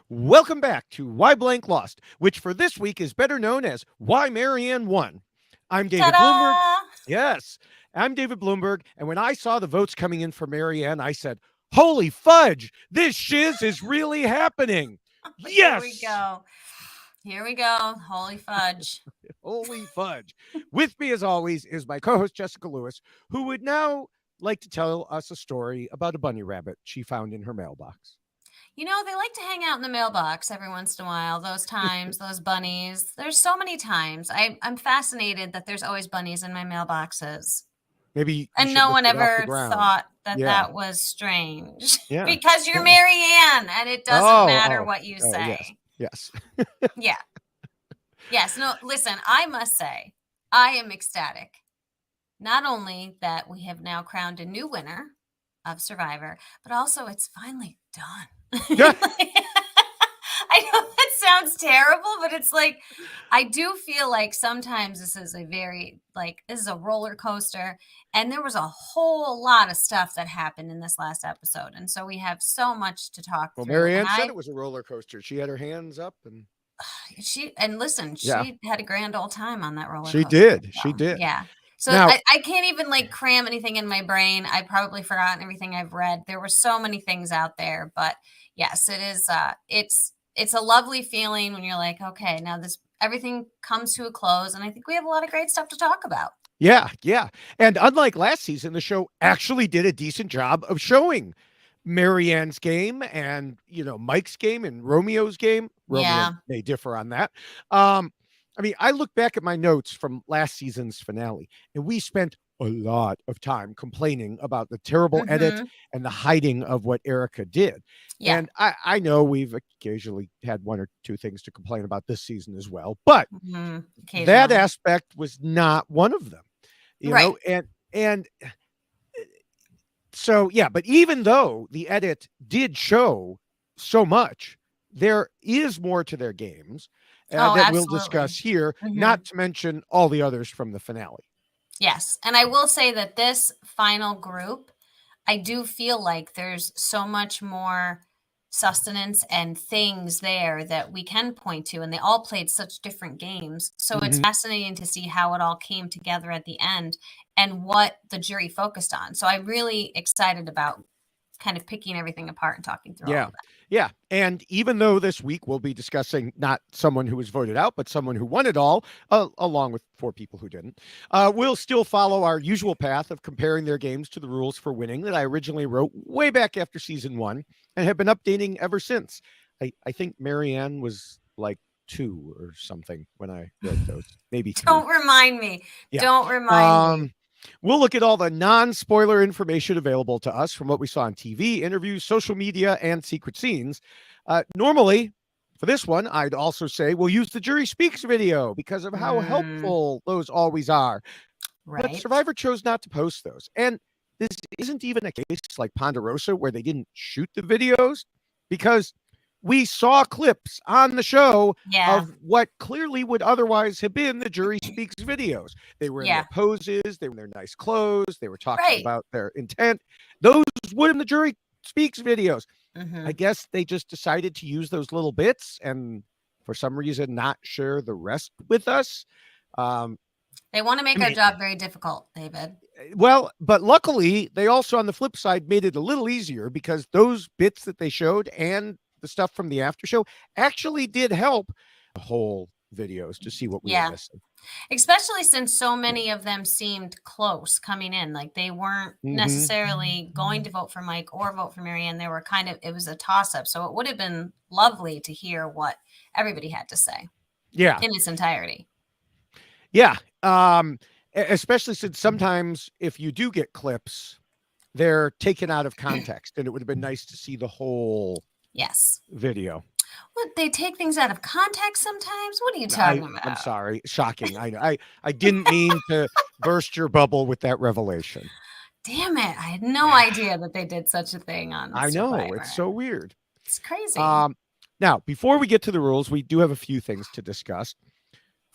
Welcome back to Why Blank Lost, which for this week is better known as Why Marianne Won. I'm David Bloomberg. Ta-da! Yes, I'm David Bloomberg. And when I saw the votes coming in for Marianne, I said, holy fudge, this shiz is really happening. Yes. Here we go. Here we go. Holy fudge. Holy fudge. With me, as always, is my co host, Jessica Lewis, who would now like to tell us a story about a bunny rabbit she found in her mailbox. You know, they like to hang out in the mailbox every once in a while. Those times, those bunnies. There's so many times. I'm fascinated that there's always bunnies in my mailboxes. Maybe and no one ever thought that that was strange. Yeah. Because you're Marianne and it doesn't matter what you say. Yes. Yeah. Yes. No, listen, I must say, I am ecstatic. Not only that we have now crowned a new winner of Survivor, but also it's finally done. I know that sounds terrible, but it's like, I do feel like sometimes this is a roller coaster. And there was a whole lot of stuff that happened in this last episode. And so we have so much to talk through. Marianne said it was a roller coaster. She had her hands up and she had a grand old time on that roller coaster. She did. Yeah. So now, I can't even cram anything in my brain. I've probably forgotten everything I've read. There were so many things out there, but yes, it is. It's a lovely feeling when you're like, okay, now everything comes to a close, and I think we have a lot of great stuff to talk about. Yeah. And unlike last season, the show actually did a decent job of showing Maryanne's game and Mike's game and Romeo's game. Romeo may differ on that. I look back at my notes from last season's finale, and we spent a lot of time complaining about the terrible edit and the hiding of what Erica did. Yeah. And I know we've occasionally had one or two things to complain about this season as well, but that aspect was not one of them. You know, and so, yeah, but even though the edit did show so much, there is more to their games that we'll discuss here, not to mention all the others from the finale. Yes. And I will say that this final group, I do feel like there's so much more sustenance and things there that we can point to, and they all played such different games. So it's fascinating to see how it all came together at the end and what the jury focused on. So I'm really excited about kind of picking everything apart and talking through all of that. Yeah. And even though this week we'll be discussing not someone who was voted out, but someone who won it all, along with 4 people who didn't, we'll still follow our usual path of comparing their games to the rules for winning that I originally wrote way back after season 1 and have been updating ever since. I think Marianne was like 2 or something when I read those. Maybe 3. Don't remind me. Yeah. Don't remind me. We'll look at all the non-spoiler information available to us from what we saw on TV, interviews, social media, and secret scenes. Normally, for this one, I'd also say we'll use the Jury Speaks video because of how helpful those always are. Right. But Survivor chose not to post those. And this isn't even a case like Ponderosa where they didn't shoot the videos, because we saw clips on the show of what clearly would otherwise have been the Jury Speaks videos. They were in their poses, they were in their nice clothes, they were talking about their intent. Those would in the Jury Speaks videos. I guess they just decided to use those little bits and for some reason not share the rest with us. They want to make our job very difficult, David. Well, but luckily they also on the flip side made it a little easier, because those bits that they showed and the stuff from the after show actually did help the whole videos to see what we were missing. Especially since so many of them seemed close coming in. Like they weren't necessarily going to vote for Mike or vote for Marianne. They were it was a toss-up. So it would have been lovely to hear what everybody had to say. Yeah. In its entirety. Yeah. Especially since sometimes if you do get clips, they're taken out of context, and it would have been nice to see the whole video. What, they take things out of context sometimes? What are you talking about? I'm sorry. Shocking. I know. I didn't mean to burst your bubble with that revelation. Damn it. I had no idea that they did such a thing on I know. Survivor. It's so weird. It's crazy. Now, before we get to the rules, we do have a few things to discuss.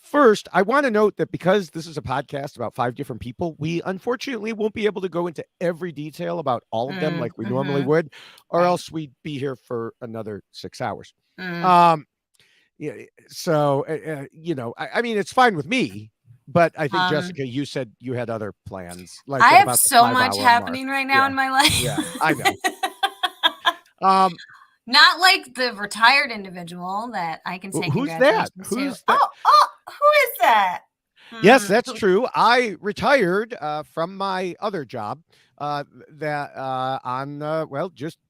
First, I want to note that because this is a podcast about 5 different people, we unfortunately won't be able to go into every detail about all of them like we normally would, or Right. else we'd be here for another 6 hours. Mm. Yeah, so I mean, it's fine with me, but I think Jessica, you said you had other plans, like I at have about the so 5 much hour mark. happening right now in my life. Yeah, I know. Not like the retired individual that I can say Who's that? congratulations Who's to. that? Oh, who is that? Yes, that's true. I retired from my other job just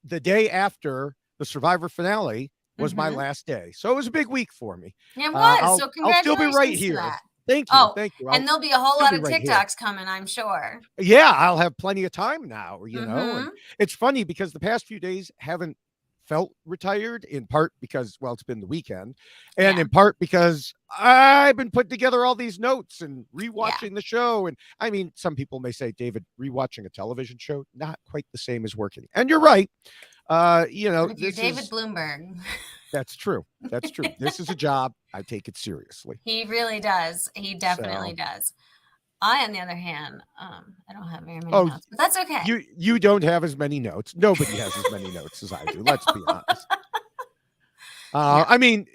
the day after the Survivor finale was my last day. So it was a big week for me. It was. So I'll still be right congratulations to here. that. Thank you. Oh, Thank you. and there'll be a whole still lot be of right here. TikToks coming, I'm sure. Yeah, I'll have plenty of time now, and it's funny because the past few days haven't felt retired, in part because, well, it's been the weekend, and in part because I've been putting together all these notes and rewatching the show. And I mean, some people may say, David, rewatching a television show, not quite the same as working. And you're right. But if you're David Bloomberg. That's true. That's true. This is a job. I take it seriously. He really does. He definitely does. I, on the other hand, I don't have very many notes, but that's okay. You don't have as many notes. Nobody has as many notes as I do. Let's be honest. I mean,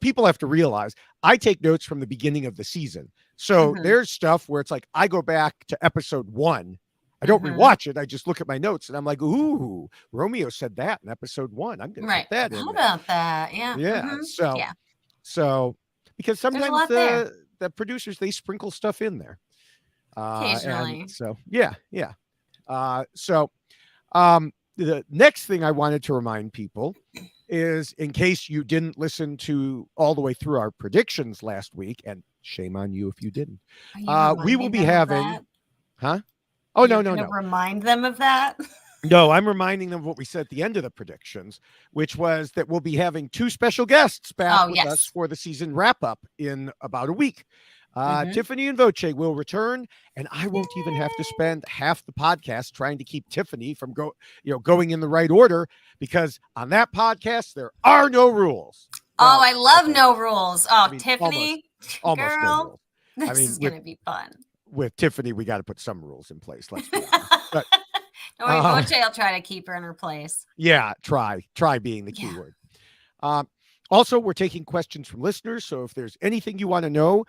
people have to realize I take notes from the beginning of the season. So there's stuff where it's like I go back to episode 1. I don't rewatch it. I just look at my notes and I'm like, ooh, Romeo said that in episode 1. I'm going to put that in. How about that? Yeah. Yeah. So because sometimes the producers, they sprinkle stuff in there. Occasionally. The next thing I wanted to remind people is, in case you didn't listen to all the way through our predictions last week, and shame on you if you didn't, we will be having, Oh, no. Remind them of that. No, I'm reminding them of what we said at the end of the predictions, which was that we'll be having 2 special guests back with us for the season wrap up in about a week. Tiffany and Voce will return, and I won't even have to spend half the podcast trying to keep Tiffany from going in the right order, because on that podcast there are no rules. Well, I love no rules. Oh, I mean, Tiffany, almost girl, no rules. This is going to be fun. With Tiffany, we got to put some rules in place. Let's be honest. But, don't worry, Voce will try to keep her in her place. Yeah, try being the key word. Also, we're taking questions from listeners. So if there's anything you want to know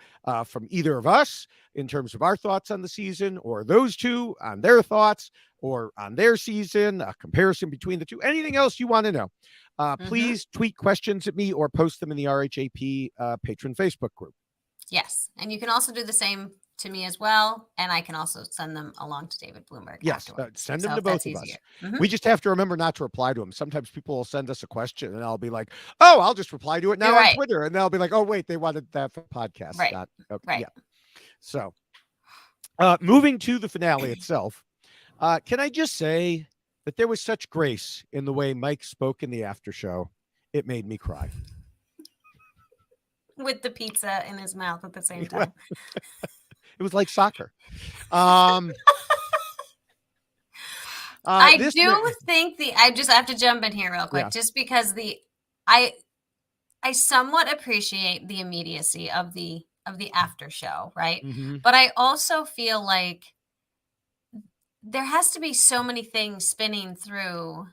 from either of us in terms of our thoughts on the season, or those two on their thoughts, or on their season, a comparison between the two, anything else you want to know, please tweet questions at me or post them in the RHAP patron Facebook group. Yes. And you can also do the same to me as well. And I can also send them along to David Bloomberg. Yes, send them to both of us. We just have to remember not to reply to them. Sometimes people will send us a question and I'll be like, oh, I'll just reply to it now on Twitter. And they'll be like, oh, wait, they wanted that for podcast. Right. Yeah. So moving to the finale itself, can I just say that there was such grace in the way Mike spoke in the after show. It made me cry. With the pizza in his mouth at the same time. It was like soccer. I just have to jump in here real quick, just because I somewhat appreciate the immediacy of the after show, right? But I also feel like there has to be so many things spinning through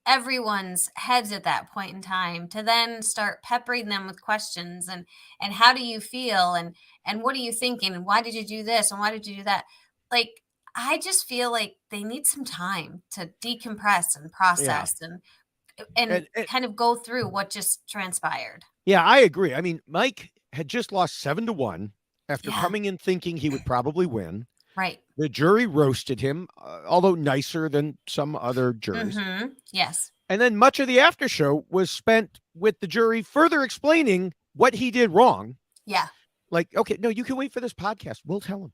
everyone's heads at that point in time to then start peppering them with questions and how do you feel and what are you thinking and why did you do this and why did you do that? Like, I just feel like they need some time to decompress and process and kind of go through what just transpired. Yeah, I agree. I mean, Mike had just lost 7-1 after coming in thinking he would probably win. Right. The jury roasted him, although nicer than some other juries. Yes. And then much of the after show was spent with the jury further explaining what he did wrong. Yeah. Like, okay, no, you can wait for this podcast. We'll tell him.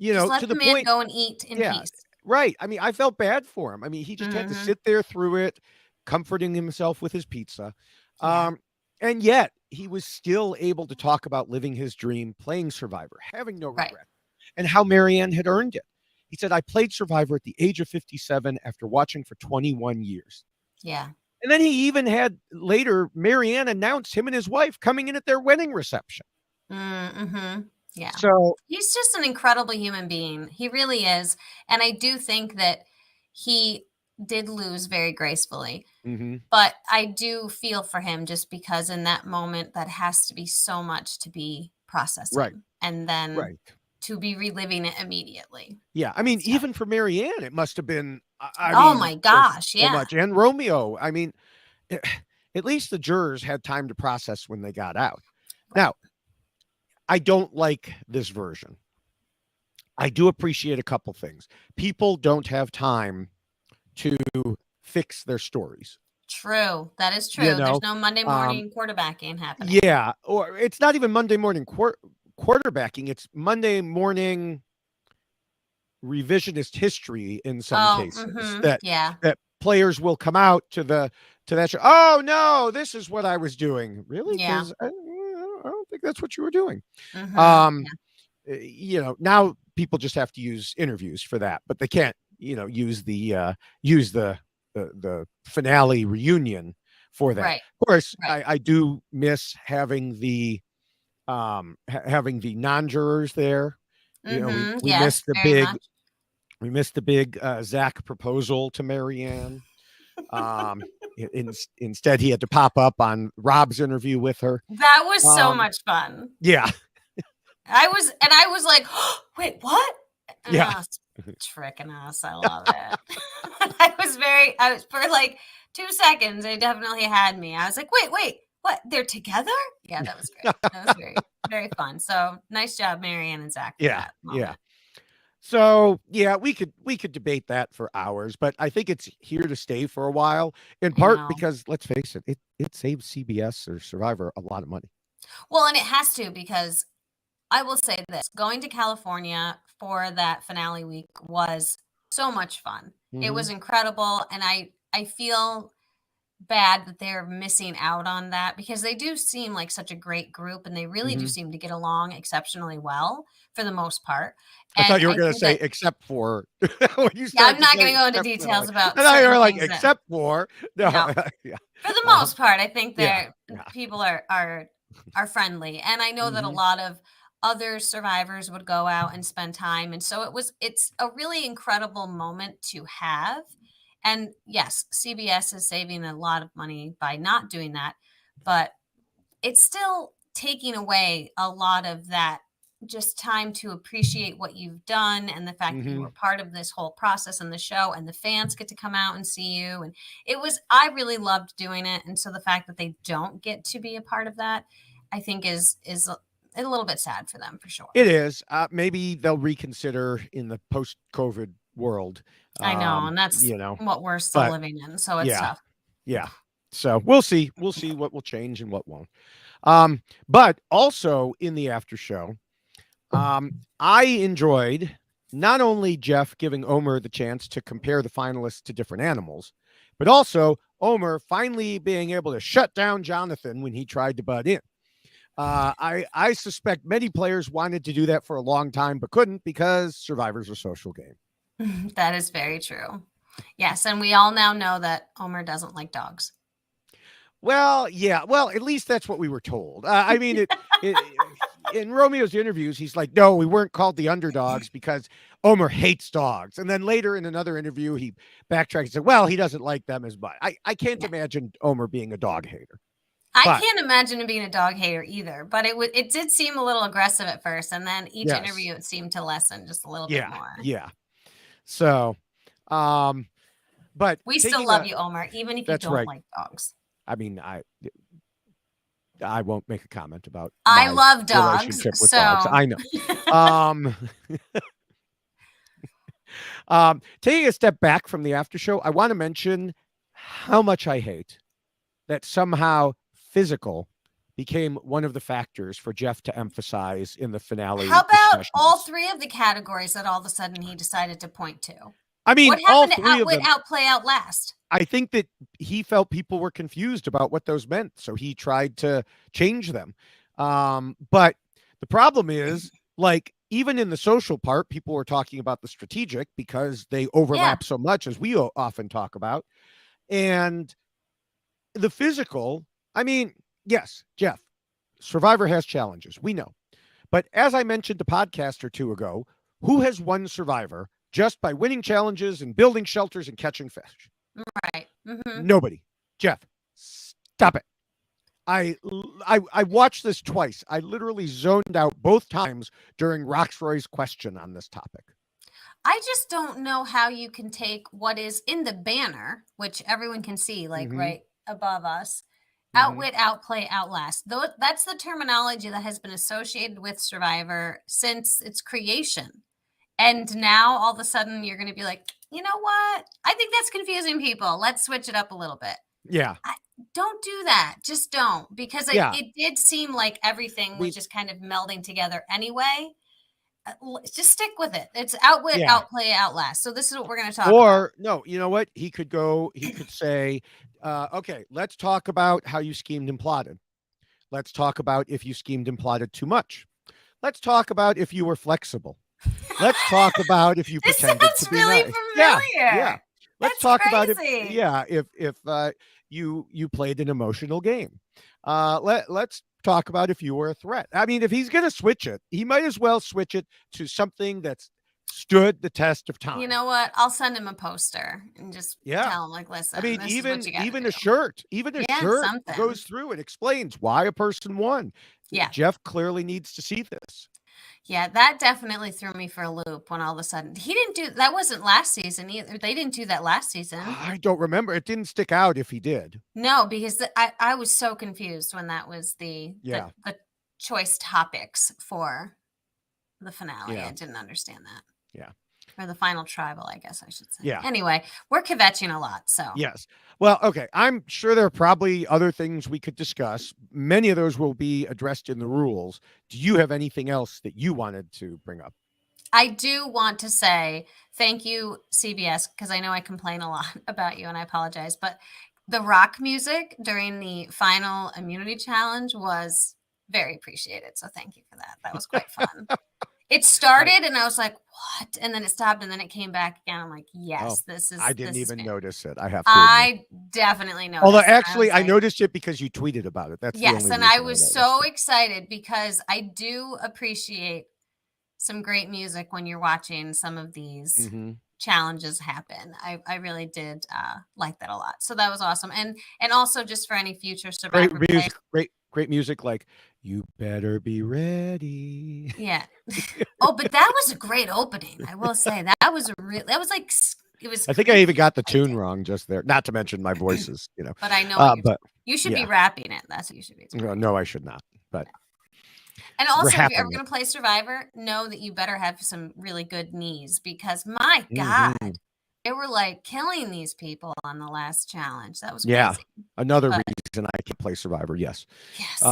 Just let to the man point, go and eat in peace. Right. I mean, I felt bad for him. I mean, he just had to sit there through it, comforting himself with his pizza. And yet he was still able to talk about living his dream, playing Survivor, having no regret. Right. And how Marianne had earned it. He said, I played Survivor at the age of 57 after watching for 21 years. Yeah. And then he even had later Marianne announce him and his wife coming in at their wedding reception. Mm-hmm. Yeah. So he's just an incredible human being. He really is. And I do think that he did lose very gracefully. But I do feel for him just because in that moment, that has to be so much to be processing. Right. And then right. to be reliving it immediately. Yeah. I mean, even for Marianne, it must have been, Oh my gosh. so Yeah. much. And Romeo, I mean, at least the jurors had time to process when they got out. Right. Now, I don't like this version. I do appreciate a couple things. People don't have time to fix their stories. True. That is true. You know, There's no Monday morning quarterbacking happening. Yeah. Or it's not even Monday morning quarterbacking. It's Monday morning revisionist history in some cases that players will come out to that show. Oh no, this is what I was doing. Really? Because I don't think that's what you were doing. You know, now people just have to use interviews for that, but they can't, you know, use the finale reunion for that. Right. Of course, I do miss having the non-jurors there. You know, we missed the big Zach proposal to Marianne. Instead, he had to pop up on Rob's interview with her. That was so much fun. Yeah. I was like, oh, wait, what? Yeah. Tricking us. I love it. I was for like 2 seconds, it definitely had me. I was like, wait, what? They're together? Yeah, that was great. That was very, very fun. So nice job, Marianne and Zach. Yeah. So yeah, we could debate that for hours, but I think it's here to stay for a while, in part because let's face it, it saves CBS or Survivor a lot of money. Well, and it has to, because I will say this, going to California for that finale week was so much fun. It was incredible. And I feel bad that they're missing out on that, because they do seem like such a great group and they really do seem to get along exceptionally well for the most part. And I thought you were going to say except for. I'm not going to go into details about. And I were like, except for. No. Yeah. For the most part, I think that people are friendly, and I know that a lot of other survivors would go out and spend time, and so it's a really incredible moment to have. And yes, CBS is saving a lot of money by not doing that, but it's still taking away a lot of that just time to appreciate what you've done, and the fact that you were part of this whole process and the show, and the fans get to come out and see you. And I really loved doing it. And so the fact that they don't get to be a part of that, I think is a little bit sad for them, for sure. It is. Maybe they'll reconsider in the post-COVID world. I know. And that's what we're still living in. So it's tough. Yeah. So we'll see. We'll see what will change and what won't. But also in the after show, I enjoyed not only Jeff giving Omer the chance to compare the finalists to different animals, but also Omer finally being able to shut down Jonathan when he tried to butt in. I suspect many players wanted to do that for a long time, but couldn't, because Survivor's a social game. That is very true. Yes. And we all now know that Omer doesn't like dogs. Well, yeah. Well, at least that's what we were told. I mean, in Romeo's interviews, he's like, no, we weren't called the underdogs because Omer hates dogs. And then later in another interview, he backtracked and said, well, he doesn't like them as much. I can't imagine Omer being a dog hater. I can't imagine him being a dog hater either, but it did seem a little aggressive at first. And then each interview, it seemed to lessen just a little bit more. Yeah. So, but we still love you, Omer, even if you don't like dogs. I mean, I won't make a comment about. I love dogs, with dogs. I know. Taking a step back from the after show, I want to mention how much I hate that somehow physical became one of the factors for Jeff to emphasize in the finale. How about all three of the categories that all of a sudden he decided to point to? I mean, what happened to outwit, outplay, outlast? I think that he felt people were confused about what those meant, so he tried to change them. But the problem is, like, even in the social part, people were talking about the strategic because they overlap so much, as we often talk about. And the physical, I mean, yes, Jeff, Survivor has challenges. We know. But as I mentioned a podcast or two ago, who has won Survivor just by winning challenges and building shelters and catching fish? Right. Mm-hmm. Nobody. Jeff, stop it. I watched this twice. I literally zoned out both times during Roxroy's question on this topic. I just don't know how you can take what is in the banner, which everyone can see, like right above us, outwit, outplay, outlast. Though that's the terminology that has been associated with Survivor since its creation. And now all of a sudden you're going to be like, you know what? I think that's confusing people. Let's switch it up a little bit. Yeah. Don't do that. Just don't. Because it did seem like everything was just kind of melding together anyway. Just stick with it. It's outwit, outplay, outlast. So this is what we're going to talk about. Or no, you know what? He could say, okay, let's talk about how you schemed and plotted. Let's talk about if you schemed and plotted too much. Let's talk about if you were flexible. Let's talk about if you pretended to be really nice. familiar. Yeah. Let's talk about if you played an emotional game. Let's talk about if you were a threat. I mean, if he's going to switch it, he might as well switch it to something that's stood the test of time. You know what? I'll send him a poster and just tell him, like, listen. I mean, even a shirt something goes through and explains why a person won. Yeah. Jeff clearly needs to see this. Yeah, that definitely threw me for a loop when all of a sudden he didn't do that. Wasn't last season either. They didn't do that last season. I don't remember. It didn't stick out if he did. No, because I was so confused when that was the choice topics for the finale. Yeah. I didn't understand that. Yeah. Or the final tribal, I guess I should say. Yeah. Anyway, we're kvetching a lot. So yes. Well, okay. I'm sure there are probably other things we could discuss. Many of those will be addressed in the rules. Do you have anything else that you wanted to bring up? I do want to say thank you, CBS, because I know I complain a lot about you and I apologize. But the rock music during the final immunity challenge was very appreciated. So thank you for that. That was quite fun. It started and I was like, what? And then it stopped and then it came back again. I'm like, yes, this is. I didn't even notice it. I have to. I definitely noticed. Although actually, I noticed it because you tweeted about it. That's yes, and I was so excited because I do appreciate some great music when you're watching some of these challenges happen. I really did like that a lot. So that was awesome. And also just for any future Survivor great music like You Better Be Ready. Yeah. Oh, but that was a great opening. I will say that was like it was. I think I even got the tune wrong just there. Not to mention my voices, you know. But I know you should be rapping it. That's what you should be. No, I should not. But and also, if you're ever going to play Survivor, know that you better have some really good knees because my God, they were like killing these people on the last challenge. That was crazy. Yeah. Another reason I can play Survivor. Yes. Yes.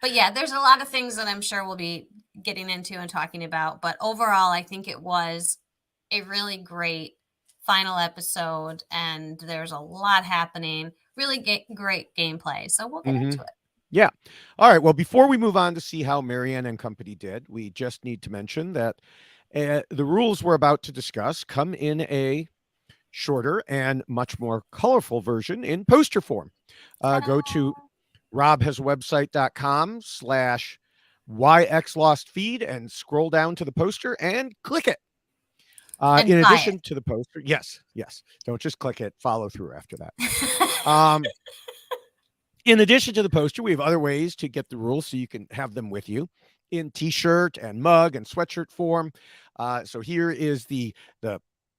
But yeah, there's a lot of things that I'm sure we'll be getting into and talking about. But overall, I think it was a really great final episode, and there's a lot happening. Really great gameplay. So we'll get into it. Yeah. All right. Well, before we move on to see how Marianne and company did, we just need to mention that the rules we're about to discuss come in a shorter and much more colorful version in poster form. Go to robhasawebsite.com/yxlostfeed and scroll down to the poster and click it. In addition to the poster, yes. Don't just click it, follow through after that. In addition to the poster, we have other ways to get the rules so you can have them with you in t-shirt and mug and sweatshirt form. So here is the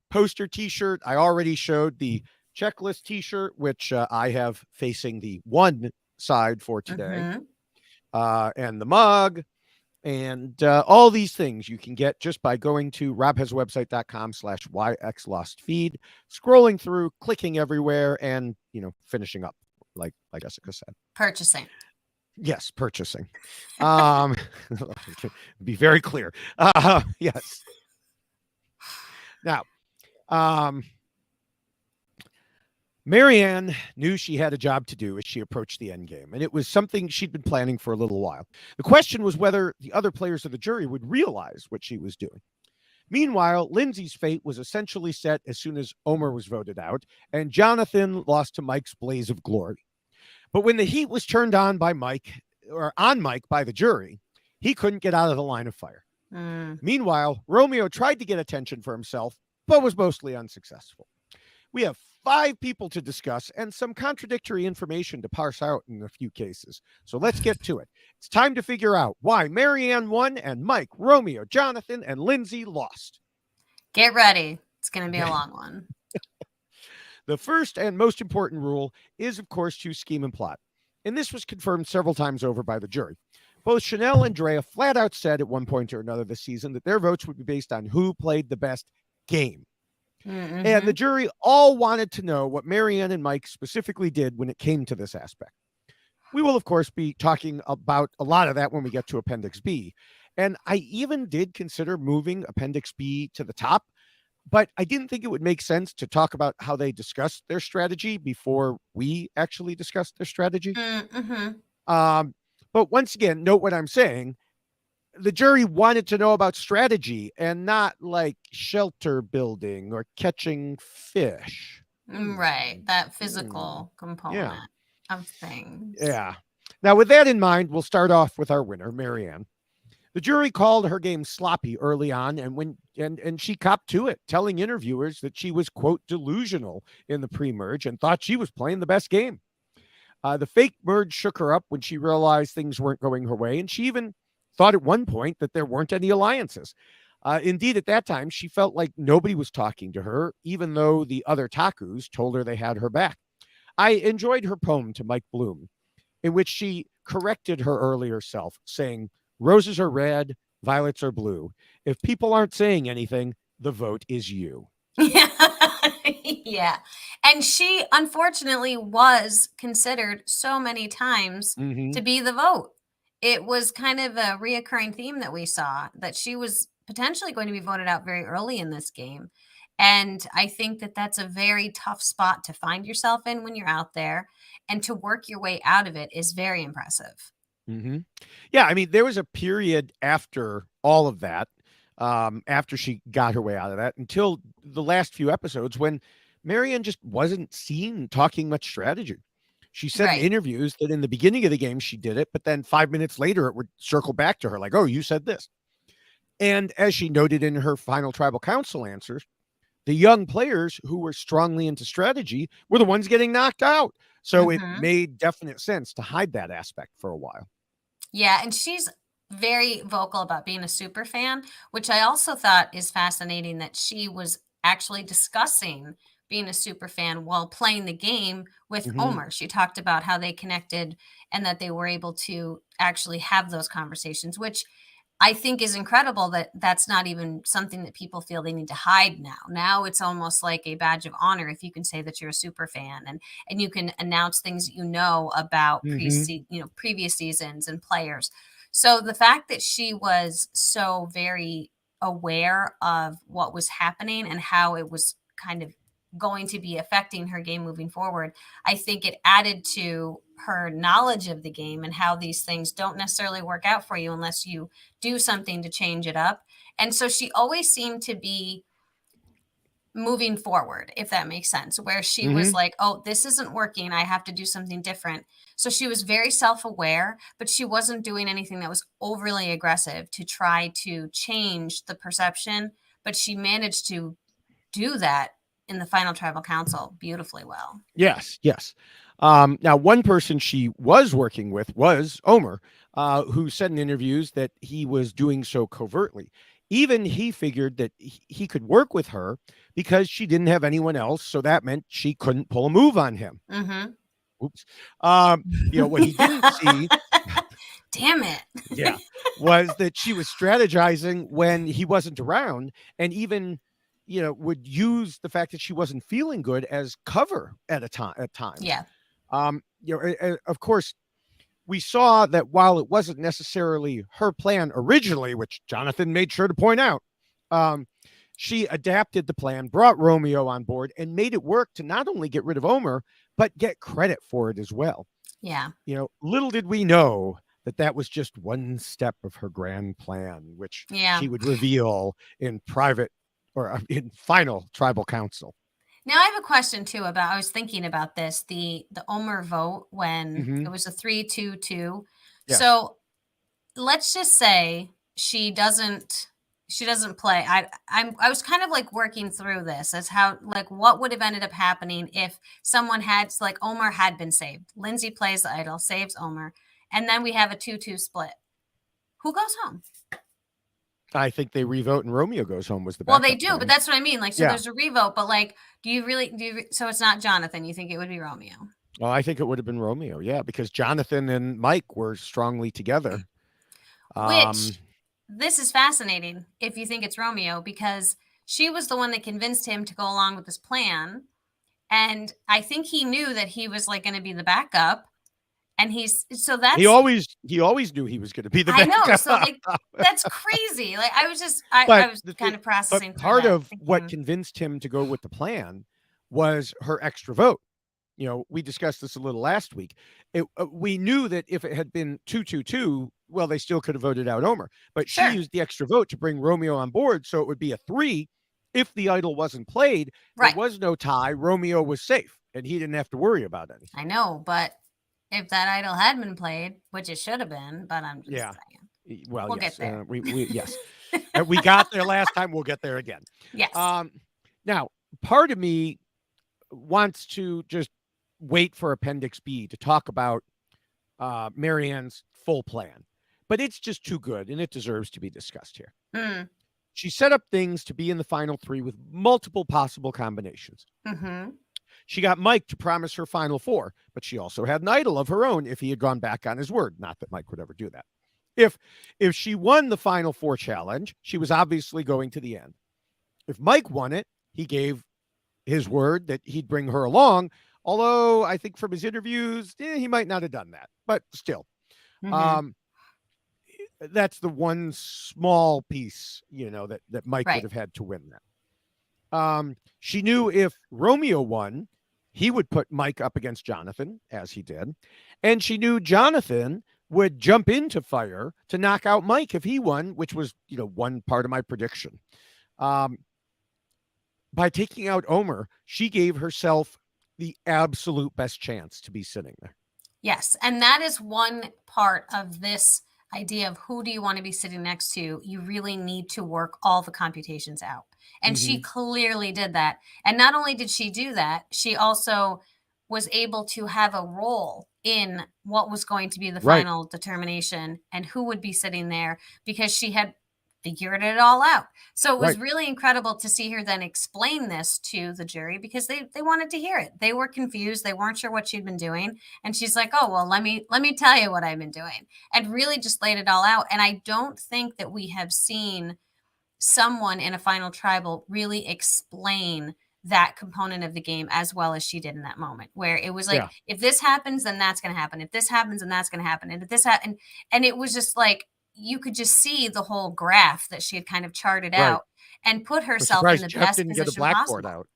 poster t-shirt. I already showed the checklist t-shirt, which I have facing the one side for today. And the mug and all these things you can get just by going to robhasawebsite.com/yxlostfeed, scrolling through, clicking everywhere, and finishing up like Jessica said. Purchasing. Yes, purchasing. Be very clear. Yes. Now, Marianne knew she had a job to do as she approached the endgame, and it was something she'd been planning for a little while. The question was whether the other players of the jury would realize what she was doing. Meanwhile, Lindsay's fate was essentially set as soon as Omer was voted out, and Jonathan lost to Mike's blaze of glory. But when the heat was turned on by Mike, or on Mike by the jury, he couldn't get out of the line of fire. Meanwhile, Romeo tried to get attention for himself, but was mostly unsuccessful. We have 5 people to discuss and some contradictory information to parse out in a few cases. So let's get to it. It's time to figure out why Marianne won and Mike, Romeo, Jonathan, and Lindsay lost. Get ready. It's going to be a long one. The first and most important rule is, of course, to scheme and plot. And this was confirmed several times over by the jury. Both Chanel and Drea flat out said at one point or another this season that their votes would be based on who played the best game. Mm-hmm. And the jury all wanted to know what Marianne and Mike specifically did when it came to this aspect. We will, of course, be talking about a lot of that when we get to Appendix B. And I even did consider moving Appendix B to the top, but I didn't think it would make sense to talk about how they discussed their strategy before we actually discussed their strategy. But once again, note what I'm saying. The jury wanted to know about strategy and not like shelter building or catching fish. Right. That physical component of things. Yeah. Now, with that in mind, we'll start off with our winner, Marianne. The jury called her game sloppy early on, and she copped to it, telling interviewers that she was, quote, delusional in the pre-merge and thought she was playing the best game. The fake merge shook her up when she realized things weren't going her way, and she even thought at one point that there weren't any alliances. Indeed, at that time, she felt like nobody was talking to her, even though the other Takus told her they had her back. I enjoyed her poem to Mike Bloom, in which she corrected her earlier self, saying, "Roses are red, violets are blue. If people aren't saying anything, the vote is you." Yeah. And she, unfortunately, was considered so many times to be the vote. It was kind of a reoccurring theme that we saw, that she was potentially going to be voted out very early in this game. And I think that that's a very tough spot to find yourself in when you're out there, and to work your way out of it is very impressive. Yeah, I mean, there was a period after all of that, after she got her way out of that, until the last few episodes when Marianne just wasn't seen talking much strategy. She said in interviews that in the beginning of the game she did it, but then 5 minutes later it would circle back to her like, "Oh, you said this." And as she noted in her final tribal council answers, the young players who were strongly into strategy were the ones getting knocked out. So it made definite sense to hide that aspect for a while. Yeah, and she's very vocal about being a super fan, which I also thought is fascinating, that she was actually discussing being a super fan while playing the game with Omer. She talked about how they connected and that they were able to actually have those conversations, which I think is incredible, that that's not even something that people feel they need to hide now. Now it's almost like a badge of honor if you can say that you're a super fan, and you can announce things that you know about previous seasons and players. So the fact that she was so very aware of what was happening and how it was kind of going to be affecting her game moving forward, I think it added to her knowledge of the game and how these things don't necessarily work out for you unless you do something to change it up. And so she always seemed to be moving forward, if that makes sense, where she was like, "Oh, this isn't working. I have to do something different." So she was very self-aware, but she wasn't doing anything that was overly aggressive to try to change the perception. But she managed to do that in the final tribal council beautifully well. Yes. Now, one person she was working with was Omer, who said in interviews that he was doing so covertly. Even he figured that he could work with her because she didn't have anyone else, so that meant she couldn't pull a move on him. Oops. What he didn't see, damn it, was that she was strategizing when he wasn't around, and even would use the fact that she wasn't feeling good as cover at times. Yeah. Of course, we saw that while it wasn't necessarily her plan originally, which Jonathan made sure to point out, she adapted the plan, brought Romeo on board, and made it work to not only get rid of Omer, but get credit for it as well. Yeah. Little did we know that was just one step of her grand plan, which Yeah. she would reveal in private or in final tribal council. Now I have a question too about I was thinking about this, the Omer vote when it Hmm. was a 3-2-2. Yes. So let's just say she doesn't play. I was kind of like working through this as how like what would have ended up happening if someone had like Omer had been saved. Lindsay plays the idol, saves Omer, and then we have a 2-2 split. Who goes home? I think they revote and Romeo goes home was the Well, they backup do, but plan. that's what I mean. Like, so Yeah. there's a revote, but like, so it's not Jonathan. You think it would be Romeo? Well, I think it would have been Romeo. Yeah, because Jonathan and Mike were strongly together. Um, Which this is fascinating if you think it's Romeo because she was the one that convinced him to go along with this plan. And I think he knew that he was like going to be the backup. And he always knew he was going to be the I know. backup. So like, that's crazy. Like I was just, I but was kind of processing through part that. of what convinced him to go with the plan was her extra vote. We discussed this a little last week. We knew that if it had been 2-2-2, well, they still could have voted out Omer. But Sure. she used the extra vote to bring Romeo on board, so it would be a 3. If the idol wasn't played, Right. there was no tie. Romeo was safe, and he didn't have to worry about anything. I know, but if that idol had been played, which it should have been, but I'm just saying. Well, we'll yes. get there. Yes. We got there last time. We'll get there again. Yes. Now, part of me wants to just wait for Appendix B to talk about Marianne's full plan. But it's just too good, and it deserves to be discussed here. Mm. She set up things to be in the final 3 with multiple possible combinations. Mm-hmm. She got Mike to promise her final 4, but she also had an idol of her own if he had gone back on his word. Not that Mike would ever do that. If she won the final 4 challenge, she was obviously going to the end. If Mike won it, he gave his word that he'd bring her along, although I think from his interviews, he might not have done that. But still, that's the one small piece, that Mike would have had to win that. She knew if Romeo won, he would put Mike up against Jonathan, as he did. And she knew Jonathan would jump into fire to knock out Mike if he won, which was, one part of my prediction. By taking out Omer, she gave herself the absolute best chance to be sitting there. Yes. And that is one part of this idea of who do you want to be sitting next to. You really need to work all the computations out. And she clearly did that. And not only did she do that, she also was able to have a role in what was going to be the final determination and who would be sitting there because she had figured it all out. So it was really incredible to see her then explain this to the jury because they wanted to hear it. They were confused. They weren't sure what she'd been doing. And she's like, oh, well, let me tell you what I've been doing, and really just laid it all out. And I don't think that we have seen someone in a final tribal really explain that component of the game as well as she did in that moment, where it was like, if this happens, then that's going to happen. If this happens, then that's going to happen. And if this happens, and it was just like, you could just see the whole graph that she had kind of charted out and put herself in the best didn't position get a blackboard possible. Out,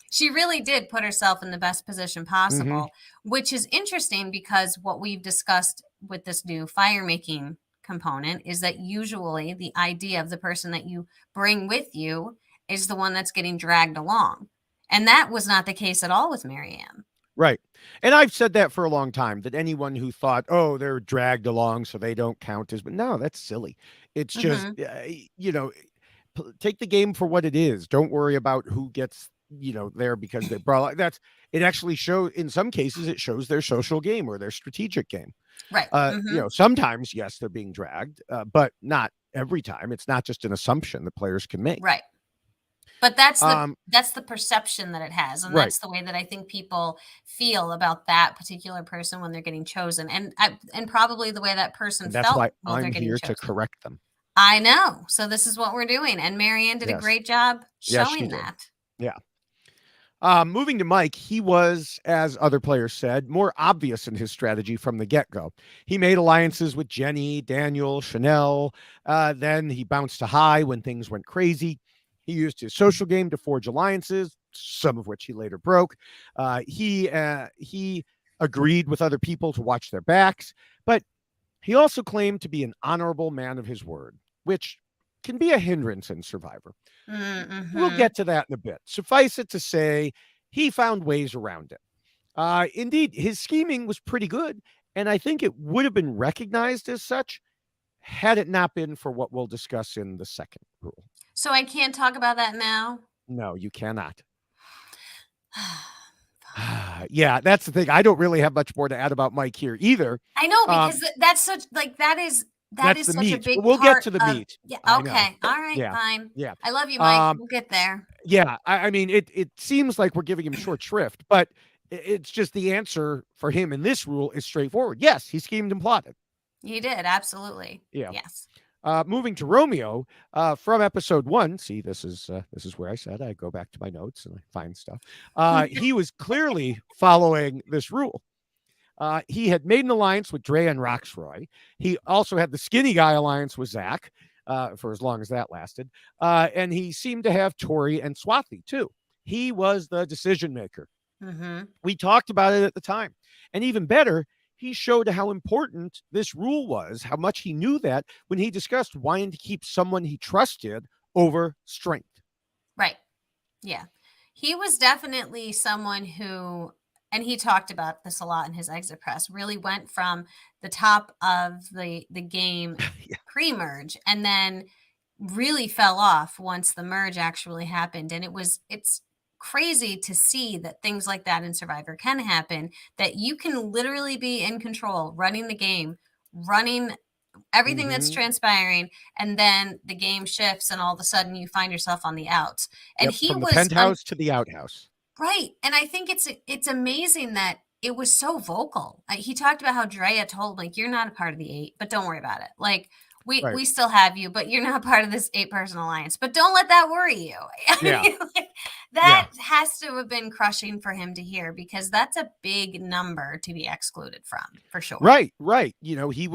She really did put herself in the best position possible, which is interesting because what we've discussed with this new fire making component is that usually the idea of the person that you bring with you is the one that's getting dragged along. And that was not the case at all with Marianne. Right. And I've said that for a long time, that anyone who thought, oh, they're dragged along so they don't count but no, that's silly. It's just, take the game for what it is. Don't worry about who gets, there because they brought it actually shows, in some cases, it shows their social game or their strategic game. Right. Sometimes, yes, they're being dragged, but not every time. It's not just an assumption that players can make. Right. But that's the perception that it has. And that's the way that I think people feel about that particular person when they're getting chosen. And probably the way that person that's felt why while they're I'm getting here chosen. to correct them. I know. So this is what we're doing. And Marianne did a great job showing that. Yeah. Moving to Mike, he was, as other players said, more obvious in his strategy from the get-go. He made alliances with Jenny, Daniel, Chanel. Then he bounced to high when things went crazy. He used his social game to forge alliances, some of which he later broke. He agreed with other people to watch their backs, but he also claimed to be an honorable man of his word, which can be a hindrance in Survivor. We'll Mm-hmm. get to that in a bit. Suffice it to say, he found ways around it. Indeed, his scheming was pretty good, and I think it would have been recognized as such had it not been for what we'll discuss in the second rule. So I can't talk about that now. No, you cannot. Yeah, that's the thing. I don't really have much more to add about Mike here either. I know, because that's such like that is That's the such a meat. big But we'll get part to the of meat. yeah. I know. Okay, all right, Yeah, fine. yeah. I love you, Mike. Um, We'll get there. yeah. I mean, it seems like we're giving him short shrift, but it's just the answer for him in this rule is straightforward. Yes, he schemed and plotted. You did, absolutely. Yeah. Yes. Moving to Romeo, from episode 1. See, this is where I said I go back to my notes and I find stuff. He was clearly following this rule. He had made an alliance with Dre and Roxroy. He also had the skinny guy alliance with Zach for as long as that lasted. And he seemed to have Tori and Swathi too. He was the decision maker. Mm-hmm. We talked about it at the time. And even better, he showed how important this rule was, how much he knew that when he discussed wanting to keep someone he trusted over strength. Right. Yeah. He was definitely someone who, and he talked about this a lot in his exit press, really went from the top of the game Yeah. pre-merge and then really fell off once the merge actually happened. And it's crazy to see that things like that in Survivor can happen, that you can literally be in control, running the game, running everything that's transpiring, and then the game shifts and all of a sudden you find yourself on the outs. And Yep, he from the was penthouse to the outhouse. right. And I think it's amazing that it was so vocal. He talked about how Drea told him, like, you're not a part of the 8, but don't worry about it. Like, Right. we still have you, but you're not part of this 8-person alliance. But don't let that worry you. I Yeah. mean, like, that has to have been crushing for him to hear, because that's a big number to be excluded from, for sure. Right. You know, he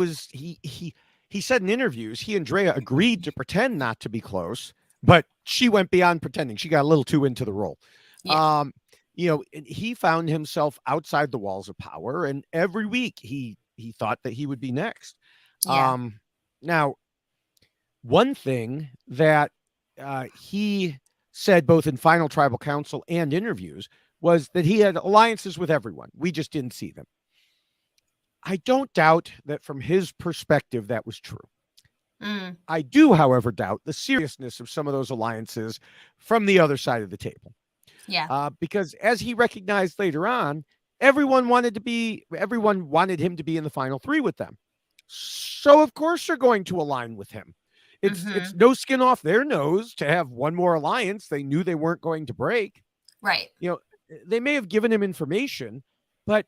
said in interviews, he and Drea agreed to pretend not to be close, but she went beyond pretending. She got a little too into the role. Yeah. You know, he found himself outside the walls of power, and every week he thought that he would be next. Yeah. Now, one thing that he said both in Final Tribal Council and interviews was that he had alliances with everyone. We just didn't see them. I don't doubt that from his perspective that was true. I do, however, doubt the seriousness of some of those alliances from the other side of the table. Yeah. Because as he recognized later on, everyone wanted him to be in the final 3 with them. So of course they're going to align with him. It's no skin off their nose to have one more alliance they knew they weren't going to break. Right. You know, they may have given him information, but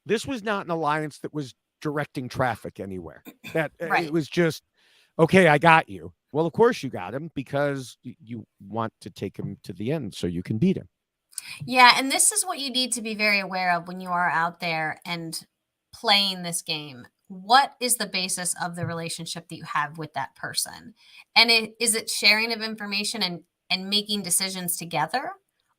this was not an alliance that was directing traffic anywhere. That Right. It was just, okay, I got you. Well, of course you got him, because you want to take him to the end so you can beat him. Yeah, and this is what you need to be very aware of when you are out there and playing this game. What is the basis of the relationship that you have with that person? And is it sharing of information and making decisions together?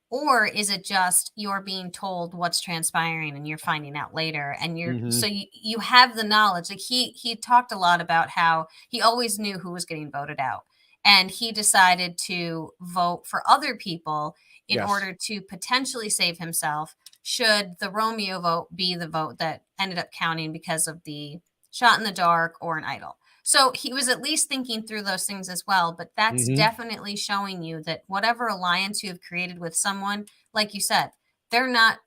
Or is it just you're being told what's transpiring and you're finding out later, and so you have the knowledge? Like he talked a lot about how he always knew who was getting voted out, and he decided to vote for other people in order to potentially save himself should the Romeo vote be the vote that ended up counting because of the shot in the dark or an idol. So he was at least thinking through those things as well. But that's definitely showing you that whatever alliance you have created with someone, like you said, they're not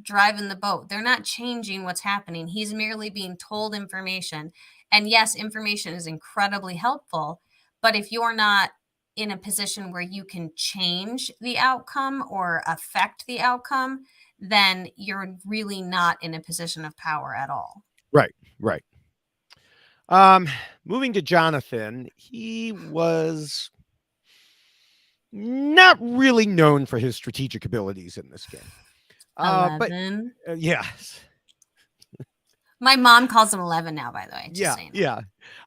driving the boat. They're not changing what's happening. He's merely being told information. And yes, information is incredibly helpful. But if you're not in a position where you can change the outcome or affect the outcome, then you're really not in a position of power at all. Right. Moving to Jonathan, he was not really known for his strategic abilities in this game. 11. But yes. My mom calls him 11 now, by the way. Just saying. Yeah.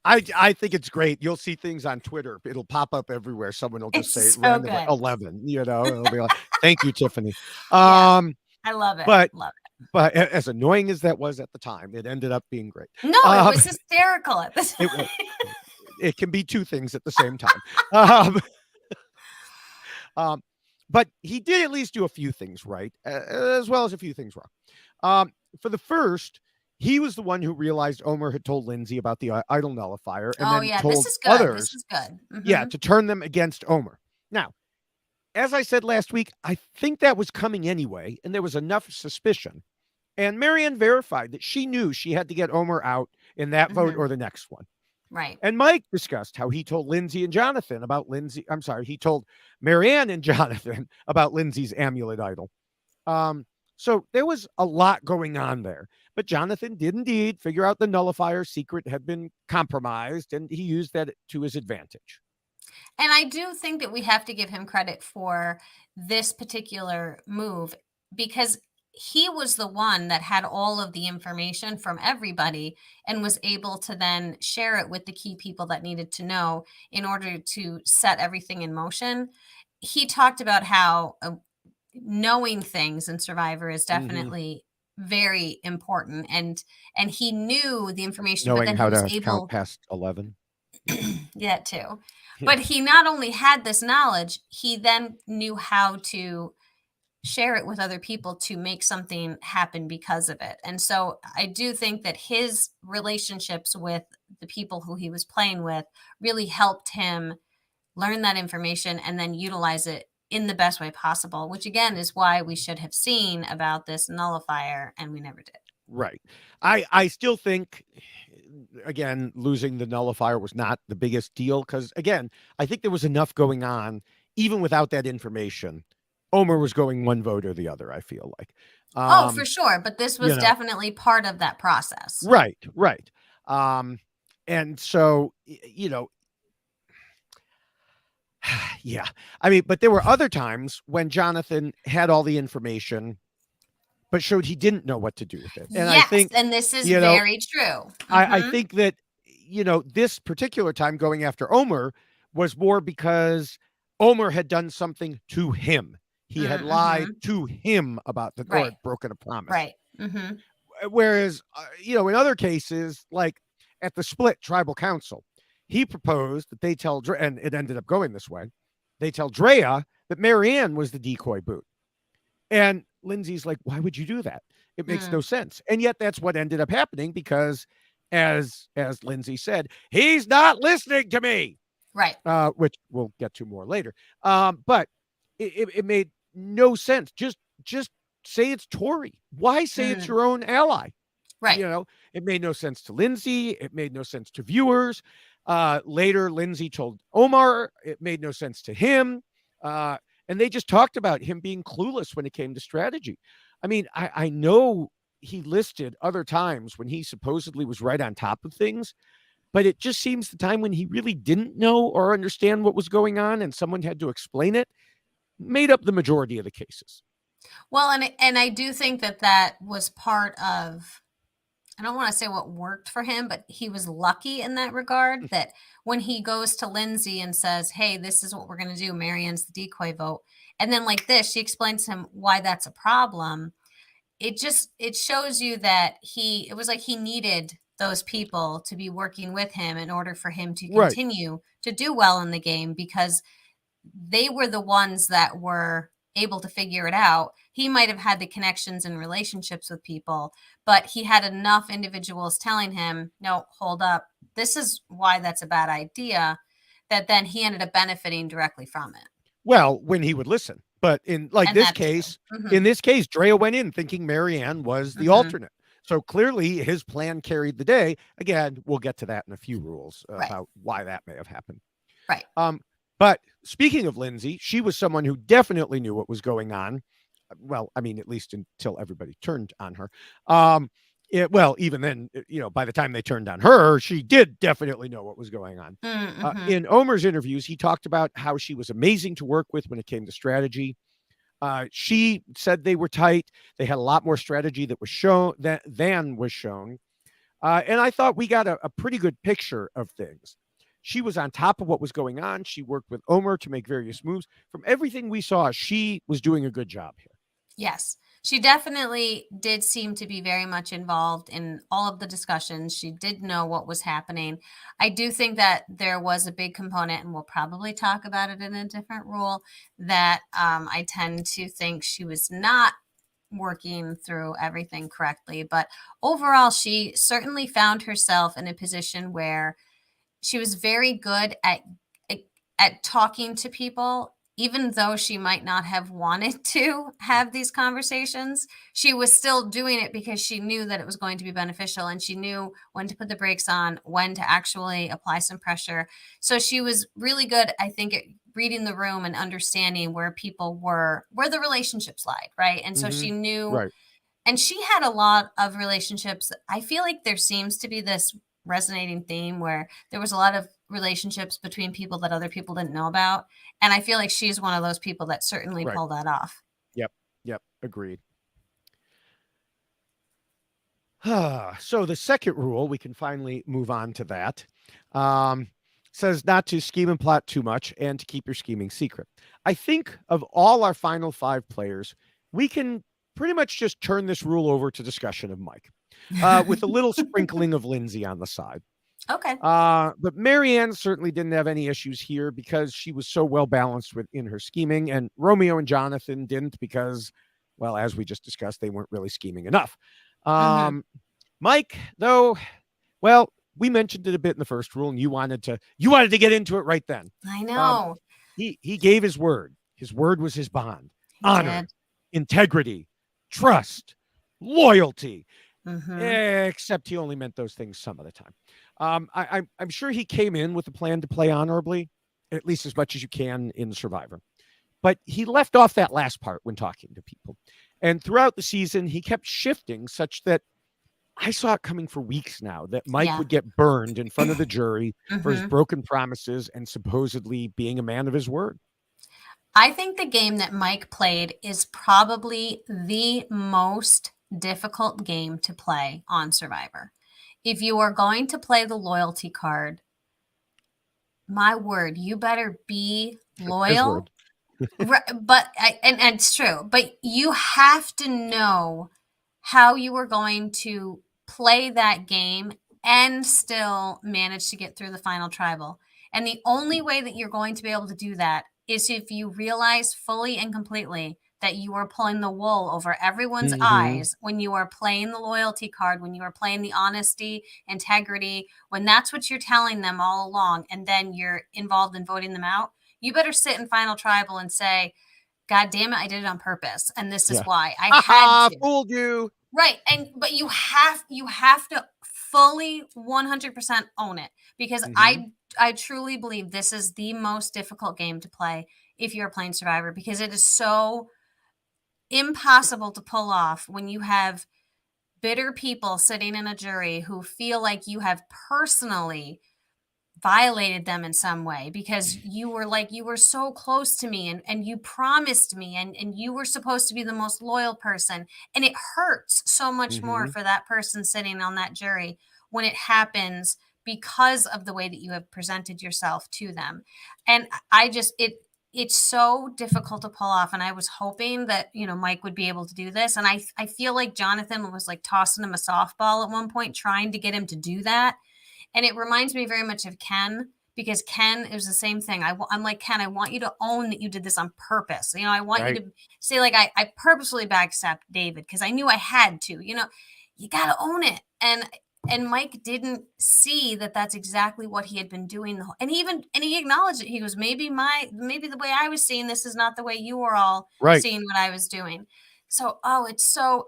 I think it's great. You'll see things on Twitter. It'll pop up everywhere. Someone will just It's say so randomly good. 11. You know, it'll be like, thank you, Tiffany. I love it. But love it. But as annoying as that was at the time, it ended up being great. No, it Um, was hysterical at the it time. it can be two things at the same time. Um, um, but he did at least do a few things right, as well as a few things wrong. For the first, he was the one who realized Omer had told Lindsay about the idol nullifier and Oh then yeah, this told is good. This others, is good. yeah, to turn them against Omer. Now, as I said last week, I think that was coming anyway, and there was enough suspicion. And Marianne verified that she knew she had to get Omer out in that vote or the next one. Right. And Mike discussed how he told Lindsay and Jonathan about he told Marianne and Jonathan about Lindsay's amulet idol. So there was a lot going on there. But Jonathan did indeed figure out the nullifier secret had been compromised, and he used that to his advantage. And I do think that we have to give him credit for this particular move because he was the one that had all of the information from everybody and was able to then share it with the key people that needed to know in order to set everything in motion. He talked about how knowing things in Survivor is definitely very important, and he knew the information, but Knowing then he how was to count able past 11. yeah too. Yeah. But he not only had this knowledge, he then knew how to share it with other people to make something happen because of it. And so I do think that his relationships with the people who he was playing with really helped him learn that information and then utilize it in the best way possible, which again is why we should have seen about this nullifier and we never did. Right. I still think, again, losing the nullifier was not the biggest deal because, again, I think there was enough going on even without that information. Omer was going one vote or the other, I feel like. Oh, for sure. But this was definitely part of that process. Right, right. And so, yeah. I mean, but there were other times when Jonathan had all the information but showed he didn't know what to do with it. And yes, I think, and this is very true. I think that, this particular time going after Omer was more because Omer had done something to him. He had lied to him about or broken a promise. Right. Whereas, in other cases, like at the split tribal council, he proposed that they tell, and it ended up going this way, they tell Drea that Maryanne was the decoy boot. And Lindsay's like, why would you do that? It makes no sense. And yet that's what ended up happening because as Lindsay said, he's not listening to me. Right. Which we'll get to more later. But it made no sense. Just say it's Tori. Why say it's your own ally? Right. It made no sense to Lindsay. It made no sense to viewers. Later, Lindsay told Omar it made no sense to him. And they just talked about him being clueless when it came to strategy. I mean, I know he listed other times when he supposedly was right on top of things, but it just seems the time when he really didn't know or understand what was going on and someone had to explain it made up the majority of the cases. Well, and I do think that was part of, I don't want to say what worked for him, but he was lucky in that regard that when he goes to Lindsay and says, hey, this is what we're going to do, Marianne's the decoy vote. And then like this, she explains to him why that's a problem. It shows you that it was like he needed those people to be working with him in order for him to continue to do well in the game because they were the ones that were able to figure it out. He might have had the connections and relationships with people, but he had enough individuals telling him, no, hold up, this is why that's a bad idea, that then he ended up benefiting directly from it. Well, when he would listen. But in this case, Drea went in thinking Marianne was the alternate. So clearly his plan carried the day. Again, we'll get to that in a few rules about why that may have happened. Right. But speaking of Lindsay, she was someone who definitely knew what was going on. Well, I mean, at least until everybody turned on her. Even then, by the time they turned on her, she did definitely know what was going on. In Omer's interviews, he talked about how she was amazing to work with when it came to strategy. She said they were tight. They had a lot more strategy that was shown than was shown. And I thought we got a pretty good picture of things. She was on top of what was going on. She worked with Omer to make various moves. From everything we saw, she was doing a good job here. Yes. She definitely did seem to be very much involved in all of the discussions. She did know what was happening. I do think that there was a big component, and we'll probably talk about it in a different rule, that I tend to think she was not working through everything correctly. But overall, she certainly found herself in a position where she was very good at talking to people, even though she might not have wanted to have these conversations. She was still doing it because she knew that it was going to be beneficial, and she knew when to put the brakes on, when to actually apply some pressure. So she was really good, I think, at reading the room and understanding where people were, where the relationships lied, right? And so Mm-hmm. she knew, Right. and she had a lot of relationships. I feel like there seems to be this resonating theme where there was a lot of relationships between people that other people didn't know about. And I feel like she's one of those people that certainly Right. pulled that off. Yep. Yep. Agreed. So the second rule, we can finally move on to that. Um, Says not to scheme and plot too much and to keep your scheming secret. I think of all our final five players, we can pretty much just turn this rule over to discussion of Mike, with a little sprinkling of Lindsay on the side. Okay. But Marianne certainly didn't have any issues here because she was so well balanced within her scheming, and Romeo and Jonathan didn't because, well, as we just discussed, they weren't really scheming enough. Hmm. Mike, though, well, we mentioned it a bit in the first rule, and you wanted to get into it right then. I Um, know. he gave his word. His word was his bond. He Honor, did. integrity, trust, loyalty. Hmm. Except he only meant those things some of the time. I'm sure he came in with a plan to play honorably, at least as much as you can in Survivor. But he left off that last part when talking to people. And throughout the season, he kept shifting such that I saw it coming for weeks now that Mike Yeah. would get burned in front of the jury for his Hmm. broken promises and supposedly being a man of his word. I think the game that Mike played is probably the most difficult game to play on Survivor. If you are going to play the loyalty card, my word, you better be His loyal. word. But and it's true, but you have to know how you are going to play that game and still manage to get through the final tribal. And the only way that you're going to be able to do that is if you realize fully and completely that you are pulling the wool over everyone's Mm-hmm. eyes when you are playing the loyalty card, when you are playing the honesty, integrity, when that's what you're telling them all along, and then you're involved in voting them out. You better sit in final tribal and say, God damn it, I did it on purpose. And this is Yeah. why I Ha had ha! to. Fooled you. Right. And but you have to fully 100% own it, because Mm-hmm. I truly believe this is the most difficult game to play if you're playing Survivor, because it is so impossible to pull off when you have bitter people sitting in a jury who feel like you have personally violated them in some way, because you were like, you were so close to me, and you promised me, and you were supposed to be the most loyal person. And it hurts so much more Mm-hmm. for that person sitting on that jury when it happens because of the way that you have presented yourself to them. And I just it's so difficult to pull off, and I was hoping that, Mike would be able to do this. And I feel like Jonathan was like tossing him a softball at one point, trying to get him to do that. And it reminds me very much of Ken, because Ken, it was the same thing. I'm like, Ken, I want you to own that you did this on purpose. I want you Right. to say, like, I purposely backstabbed David because I knew I had to. You got to own it. And Mike didn't see that that's exactly what he had been doing. And he acknowledged it. He goes, maybe the way I was seeing this is not the way you were all Right. seeing what I was doing. So,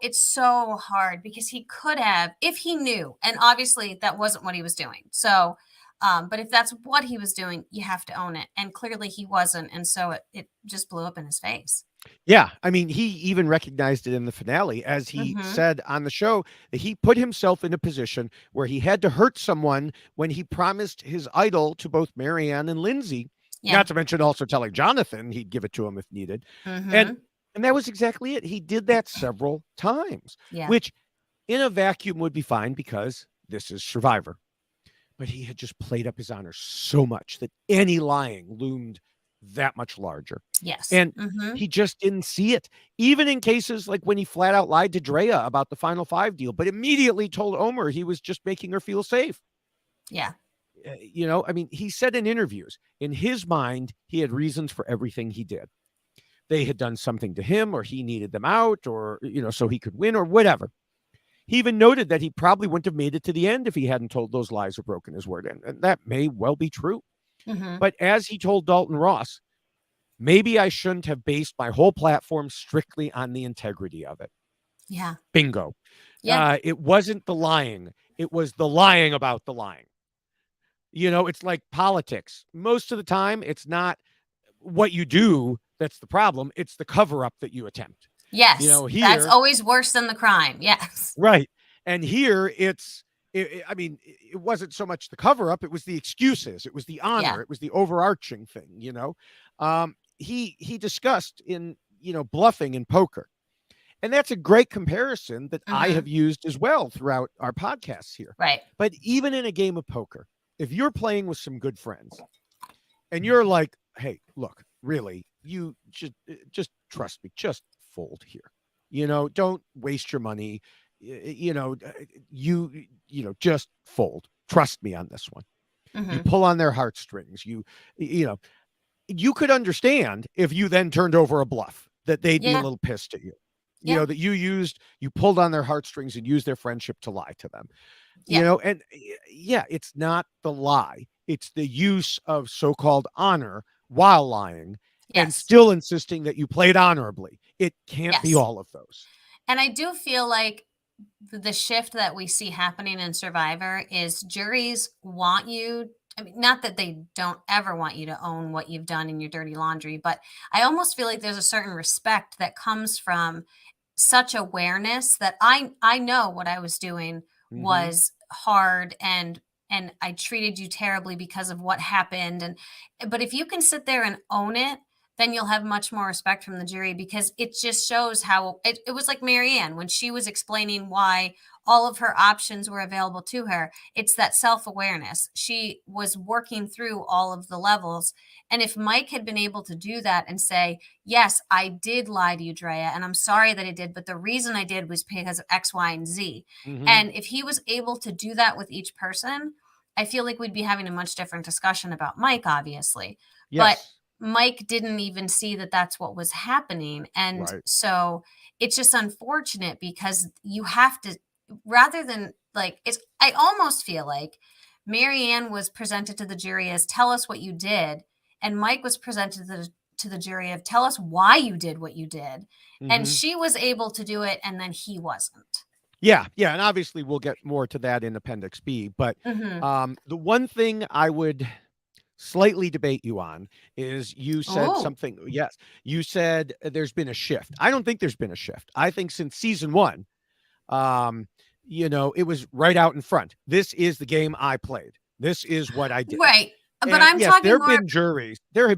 it's so hard, because he could have, if he knew, and obviously that wasn't what he was doing. So, but if that's what he was doing, you have to own it. And clearly he wasn't. And so it just blew up in his face. Yeah, I mean, he even recognized it in the finale, as he Mm-hmm. said on the show that he put himself in a position where he had to hurt someone when he promised his idol to both Marianne and Lindsay, Yeah. not to mention also telling Jonathan he'd give it to him if needed. And Mm-hmm. and that was exactly it. He did that several times, Yeah. which in a vacuum would be fine because this is Survivor. But he had just played up his honor so much that any lying loomed that much larger. Yes. And he just didn't see it. Even in cases like when he flat out lied to Drea about the Final Five deal, but immediately told Omer he was just making her feel safe. Yeah. I mean, he said in interviews, in his mind, he had reasons for everything he did. They had done something to him, or he needed them out, or, so he could win, or whatever. He even noted that he probably wouldn't have made it to the end if he hadn't told those lies or broken his word. And that may well be true. But as he told Dalton Ross, maybe I shouldn't have based my whole platform strictly on the integrity of it. Yeah. Bingo. Yeah. It wasn't the lying. It was the lying about the lying. It's like politics. Most of the time, it's not what you do that's the problem. It's the cover up that you attempt. Yes. Here, that's always worse than the crime. Yes. Right. And here I mean, it wasn't so much the cover up. It was the excuses. It was the honor. Yeah. It was the overarching thing, he discussed in, bluffing in poker. And that's a great comparison that I have used as well throughout our podcasts here. Right. But even in a game of poker, if you're playing with some good friends and you're like, hey, look, really, you just trust me, just fold here. Don't waste your money. Just fold. Trust me on this one. You pull on their heartstrings. You could understand if you then turned over a bluff that they'd be a little pissed at you. That you pulled on their heartstrings and used their friendship to lie to them. And it's not the lie. It's the use of so-called honor while lying and still insisting that you played honorably. It can't be all of those. And I do feel like the shift that we see happening in Survivor is juries want you. I mean, not that they don't ever want you to own what you've done in your dirty laundry, but I almost feel like there's a certain respect that comes from such awareness that I know what I was doing was hard and I treated you terribly because of what happened. But if you can sit there and own it, then you'll have much more respect from the jury, because it just shows how it was like Marianne when she was explaining why all of her options were available to her. It's that self-awareness. She was working through all of the levels. And if Mike had been able to do that and say, yes, I did lie to you, Drea, and I'm sorry that I did, but the reason I did was because of X, Y, and Z. And if he was able to do that with each person, I feel like we'd be having a much different discussion about Mike, obviously. But Mike didn't even see that that's what was happening. And so it's just unfortunate because you have to, rather than I almost feel like Marianne was presented to the jury as tell us what you did. And Mike was presented to the jury of tell us why you did what you did. And she was able to do it. And then he wasn't. Yeah. And obviously we'll get more to that in Appendix B. But the one thing I would slightly debate you on is you said something. Yes. You said there's been a shift. I don't think there's been a shift. I think since season 1, it was right out in front. This is the game I played. This is what I did. Right. But I'm talking there have been juries that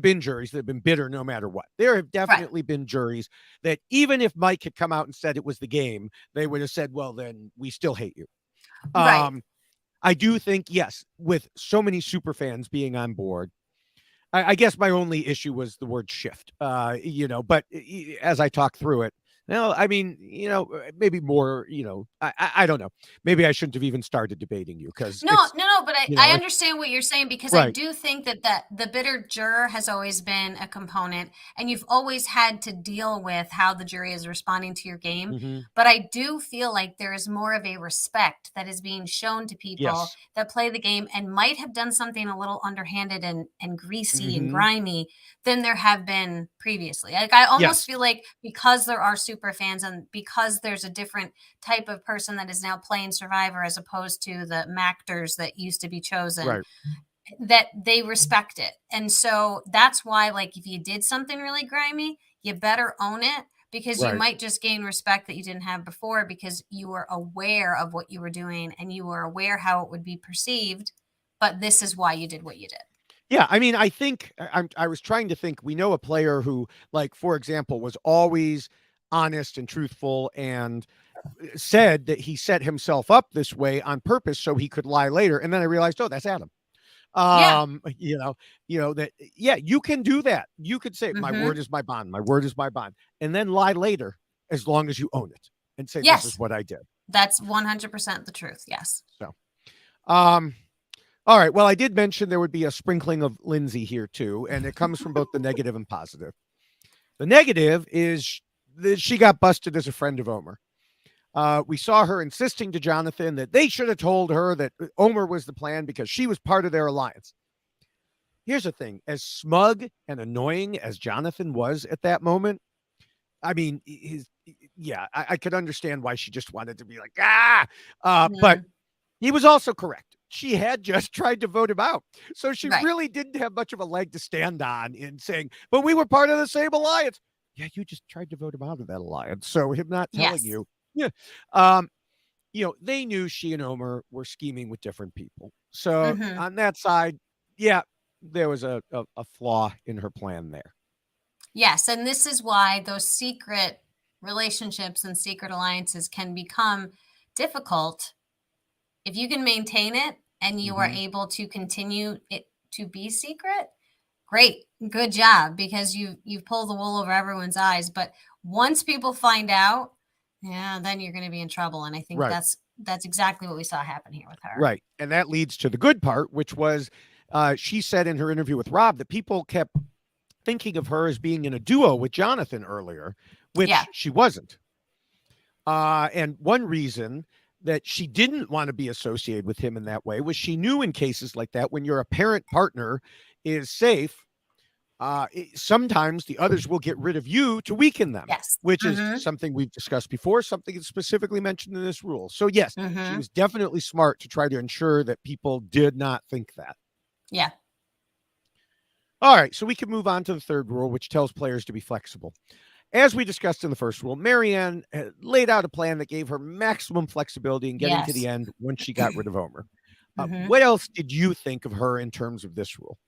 have been bitter no matter what. There have definitely been juries that even if Mike had come out and said it was the game, they would have said, well, then we still hate you. Right. I do think, yes, with so many super fans being on board, I guess my only issue was the word shift, but as I talk through it, I mean, maybe more, I don't know. Maybe I shouldn't have even started debating you because no, but I understand what you're saying, because I do think that the bitter juror has always been a component, and you've always had to deal with how the jury is responding to your game. But I do feel like there is more of a respect that is being shown to people that play the game and might have done something a little underhanded and greasy and grimy than there have been previously. Like I almost feel like because there are super fans and because there's a different type of person that is now playing Survivor as opposed to the Mactors that used to be chosen, that they respect it. And so that's why, like, if you did something really grimy, you better own it, because you might just gain respect that you didn't have before because you were aware of what you were doing and you were aware how it would be perceived. But this is why you did what you did. Yeah, I mean, I think I was trying to think. We know a player who, like, for example, was always honest and truthful and said that he set himself up this way on purpose so he could lie later. And then I realized, oh, that's Adam. Yeah. That, yeah, you can do that. You could say, my Mm-hmm. word is my bond. My word is my bond. And then lie later, as long as you own it and say, this is Yes. what I did. That's 100% the truth. Yes. So, um, all right. Well, I did mention there would be a sprinkling of Lindsay here too, and it comes from both the negative and positive. The negative is that she got busted as a friend of Omer. We saw her insisting to Jonathan that they should have told her that Omer was the plan because she was part of their alliance. Here's the thing: as smug and annoying as Jonathan was at that moment, I mean, I could understand why she just wanted to be like, but Mm, he was also correct. She had just tried to vote him out. So she right. really didn't have much of a leg to stand on in saying, but we were part of the same alliance. Yeah, you just tried to vote him out of that alliance. So him not telling Yes. you, yeah. Um, they knew she and Omer were scheming with different people. So Mm-hmm. on that side, yeah, there was a flaw in her plan there. Yes. And this is why those secret relationships and secret alliances can become difficult if you can maintain it and you are Mm-hmm. able to continue it to be secret. Great, good job, because you've pulled the wool over everyone's eyes. But once people find out, yeah, then you're going to be in trouble. And I think Right. that's exactly what we saw happen here with her. Right. And that leads to the good part, which was she said in her interview with Rob that people kept thinking of her as being in a duo with Jonathan earlier, Yeah. which she wasn't. And one reason that she didn't want to be associated with him in that way was she knew in cases like that, when your apparent partner is safe, sometimes the others will get rid of you to weaken them, Yes. which is Mm-hmm. something we've discussed before, something that's specifically mentioned in this rule. So, yes, she Mm-hmm. was definitely smart to try to ensure that people did not think that. Yeah. All right, so we can move on to the third rule, which tells players to be flexible. As we discussed in the first rule, Marianne laid out a plan that gave her maximum flexibility in getting to the Yes. end once she got rid of Omer. Mm-hmm. What else did you think of her in terms of this rule?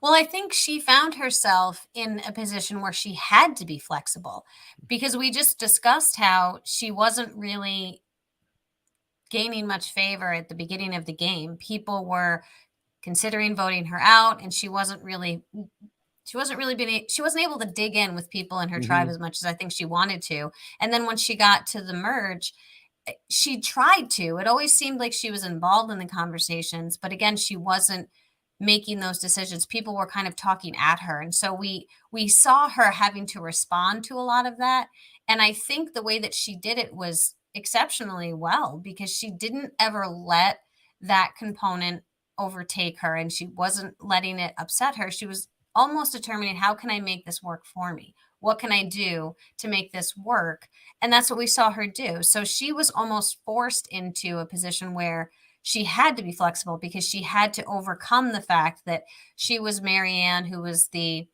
Well, I think she found herself in a position where she had to be flexible because we just discussed how she wasn't really gaining much favor at the beginning of the game. People were considering voting her out, and she wasn't able to dig in with people in her tribe Mm-hmm. as much as I think she wanted to. And then when she got to the merge, she tried to. It always seemed like she was involved in the conversations, but again, she wasn't making those decisions. People were kind of talking at her, and so we saw her having to respond to a lot of that. And I think the way that she did it was exceptionally well because she didn't ever let that component overtake her, and she wasn't letting it upset her. She was almost determining, how can I make this work for me? What can I do to make this work? And that's what we saw her do. So she was almost forced into a position where she had to be flexible because she had to overcome the fact that she was Marianne, who was the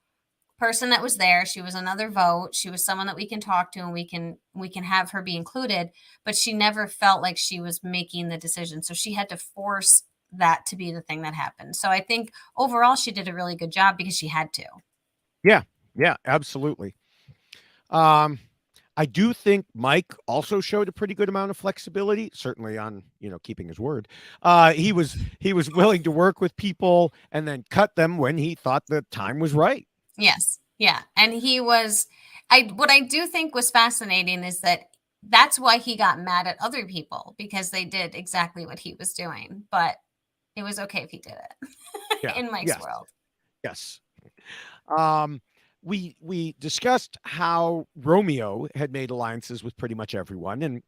person that was there. She was another vote. She was someone that we can talk to, and we can have her be included, but she never felt like she was making the decision. So she had to force that to be the thing that happened. So I think overall she did a really good job because she had to. Yeah, yeah, absolutely. Um, I do think Mike also showed a pretty good amount of flexibility, certainly on, keeping his word. He was willing to work with people and then cut them when he thought the time was right. Yes. Yeah. And he was what I do think was fascinating is that that's why he got mad at other people because they did exactly what he was doing. But it was okay if he did it Yeah. in Mike's Yes. world. Yes. Um, we discussed how Romeo had made alliances with pretty much everyone, and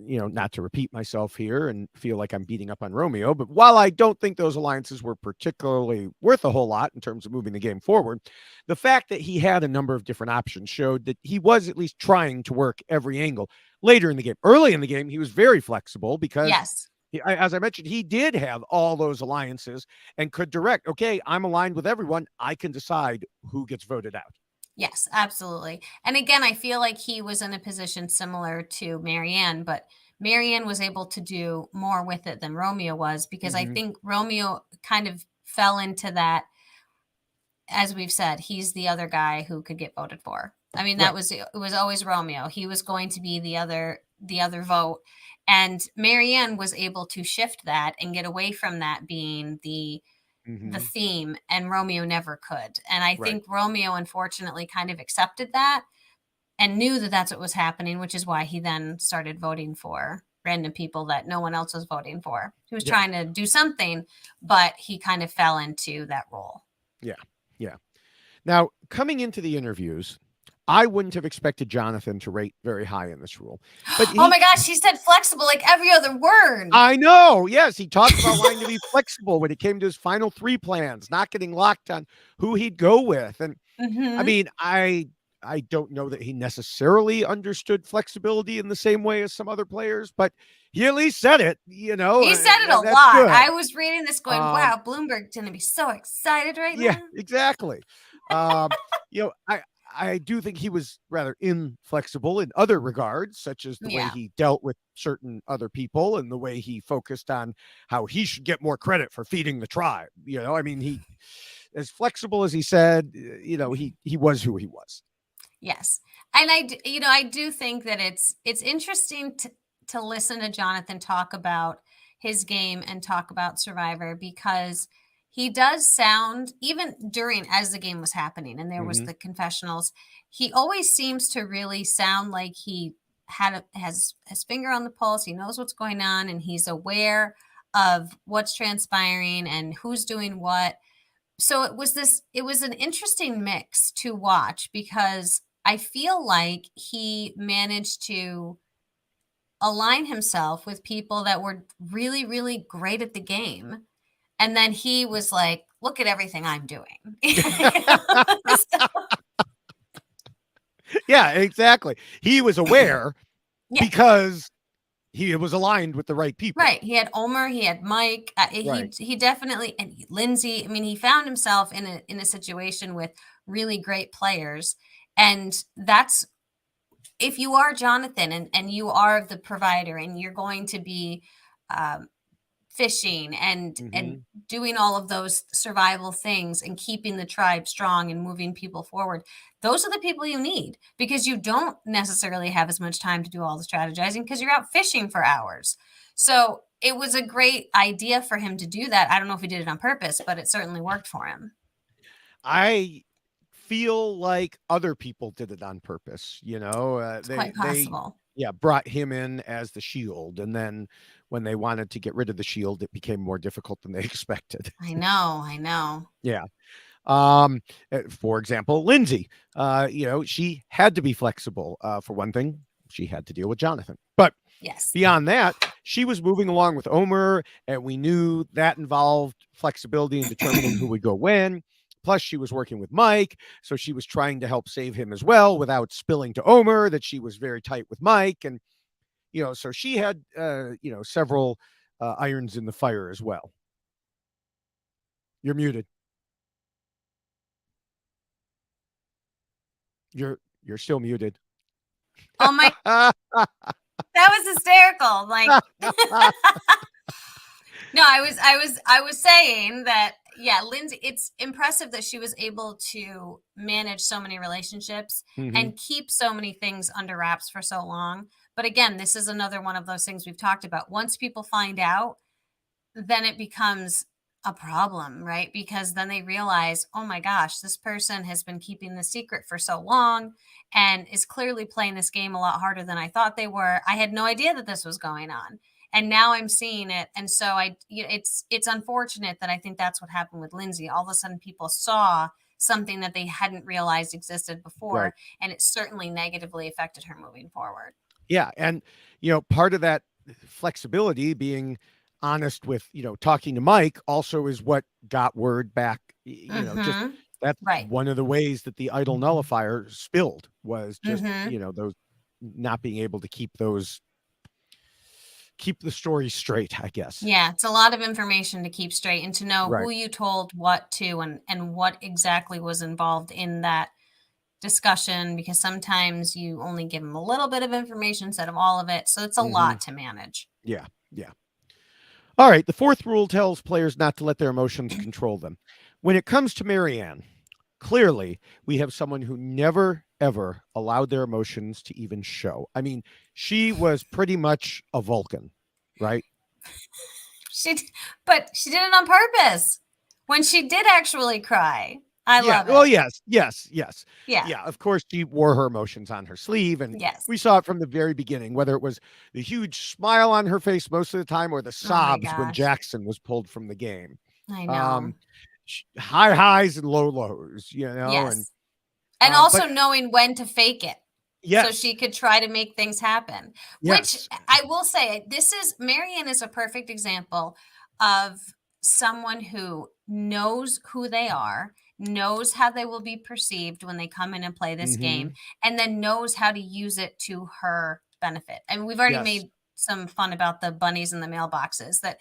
not to repeat myself here and feel like I'm beating up on Romeo, but while I don't think those alliances were particularly worth a whole lot in terms of moving the game forward, the fact that he had a number of different options showed that he was at least trying to work every angle. Later in the game, early in the game, he was very flexible because Yes. as I mentioned, he did have all those alliances and could direct, okay, I'm aligned with everyone. I can decide who gets voted out. Yes, absolutely. And again, I feel like he was in a position similar to Marianne, but Marianne was able to do more with it than Romeo was because I Mm-hmm. think Romeo kind of fell into that. As we've said, he's the other guy who could get voted for. I mean, Right. it was always Romeo. He was going to be the other the other vote. And Marianne was able to shift that and get away from that being the Mhm. theme, and Romeo never could. And I Right. think Romeo unfortunately kind of accepted that and knew that that's what was happening, which is why he then started voting for random people that no one else was voting for. He was Yeah. trying to do something, but he kind of fell into that role. Yeah. Yeah. Now, coming into the interviews, I wouldn't have expected Jonathan to rate very high in this role. But Oh my gosh, he said flexible like every other word. I know. Yes, he talked about wanting to be flexible when it came to his final 3 plans, not getting locked on who he'd go with. And I Mm-hmm. mean, I don't know that he necessarily understood flexibility in the same way as some other players, but he at least said it, He said it a that's lot. good. I was reading this going, Um, wow, Bloomberg's going to be so excited right yeah, now. exactly. Um, you know, I do think he was rather inflexible in other regards, such as the way Yeah. he dealt with certain other people and the way he focused on how he should get more credit for feeding the tribe. I mean, he as flexible as he said, he was who he was. Yes. And I do think that it's interesting to listen to Jonathan talk about his game and talk about Survivor, because he does sound, even during as the game was happening and there was Hmm. the confessionals, he always seems to really sound like he has his finger on the pulse. He knows what's going on and he's aware of what's transpiring and who's doing what. So it was an interesting mix to watch, because I feel like he managed to align himself with people that were really, really great at the game. And then he was like, look at everything I'm doing. So, Yeah, exactly. He was aware yeah, because he was aligned with the right people. right. He had Omer, he had Mike. Right. He definitely, and Lindsay. I mean, he found himself in a situation with really great players, and that's, if you are Jonathan and you are the provider and you're going to be um, fishing and Hmm. doing all of those survival things and keeping the tribe strong and moving people forward, those are the people you need, because you don't necessarily have as much time to do all the strategizing because you're out fishing for hours. So it was a great idea for him to do that. I don't know if he did it on purpose, but it certainly worked for him. I feel like other people did it on purpose. It's They quite possible. yeah, brought him in as the shield, and then when they wanted to get rid of the shield, it became more difficult than they expected. I know. I know. Yeah. Um, for example, Lindsay, she had to be flexible. For one thing, she had to deal with Jonathan, but Yes. beyond that, she was moving along with Omer, and we knew that involved flexibility in determining who would go when. Plus, she was working with Mike, so she was trying to help save him as well without spilling to Omer that she was very tight with Mike. And, so she had, several irons in the fire as well. You're muted. You're still muted. Oh my, that was hysterical. Like, no, I was saying that, yeah, Lindsay, it's impressive that she was able to manage so many relationships Hmm. and keep so many things under wraps for so long. But again, this is another one of those things we've talked about. Once people find out, then it becomes a problem, right? Because then they realize, oh my gosh, this person has been keeping the secret for so long and is clearly playing this game a lot harder than I thought they were. I had no idea that this was going on. And now I'm seeing it. And so it's unfortunate that I think that's what happened with Lindsay. All of a sudden people saw something that they hadn't realized existed Right. before, and it certainly negatively affected her moving forward. Yeah. And, part of that flexibility, being honest with, talking to Mike, also is what got word back. Just Mhm. that's Right. one of the ways that the idol nullifier spilled, was just, Mhm. those not being able to keep the story straight, I guess. Yeah, it's a lot of information to keep straight and to know Right. who you told what to and what exactly was involved in that discussion, because sometimes you only give them a little bit of information instead of all of it. So it's a Hmm. lot to manage. Yeah. Yeah. All right. The fourth rule tells players not to let their emotions control them. When it comes to Marianne, clearly we have someone who never ever allowed their emotions to even show. I mean, she was pretty much a Vulcan, right? But she did it on purpose. When she did actually cry, I Yeah. love Well, it. yes. Yeah. Yeah. Of course, she wore her emotions on her sleeve, and Yes. we saw it from the very beginning. Whether it was the huge smile on her face most of the time, or the Oh my sobs when gosh. Jackson was pulled from the game. I know. Um, high highs and low lows, and Yes. And also but knowing when to fake it so yes, she could try to make things happen, which yes, I will say, Marianne is a perfect example of someone who knows who they are, knows how they will be perceived when they come in and play this hmm game, and then knows how to use it to her benefit. I mean, we've already yes, made some fun about the bunnies in the mailboxes. That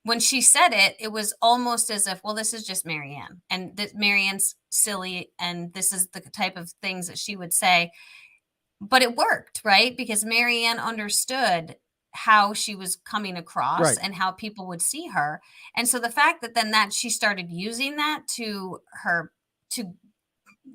when she said it, it was almost as if, well, this is just Marianne, and that Marianne's silly, and this is the type of things that she would say. But it worked, right? Because Marianne understood how she was coming across right, and how people would see her. And so the fact that then that she started using that to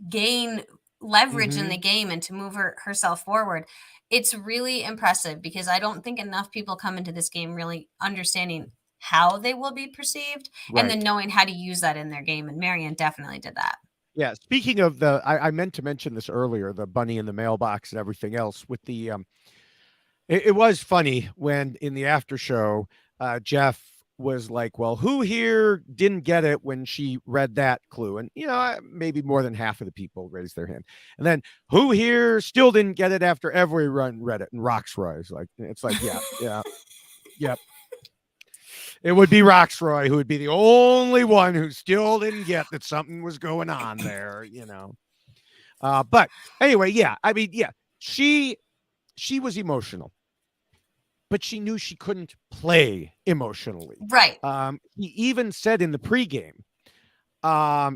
gain leverage in the hmm game and to move herself forward, it's really impressive, because I don't think enough people come into this game really understanding how they will be perceived and then right. knowing how to use that in their game. And Marianne definitely did that. Yeah. Speaking of I meant to mention this earlier, the bunny in the mailbox and everything else with the it was funny when in the after show, Jeff was like, "Well, who here didn't get it when she read that clue?" And maybe more than half of the people raised their hand. And then, who here still didn't get it after everyone read it? And Roxroy is like, it's like, yeah, yeah, yep. It would be Roxroy who would be the only one who still didn't get that something was going on there. But anyway, yeah, I mean, yeah, she was emotional, but she knew she couldn't play emotionally. Right. He even said in the pregame,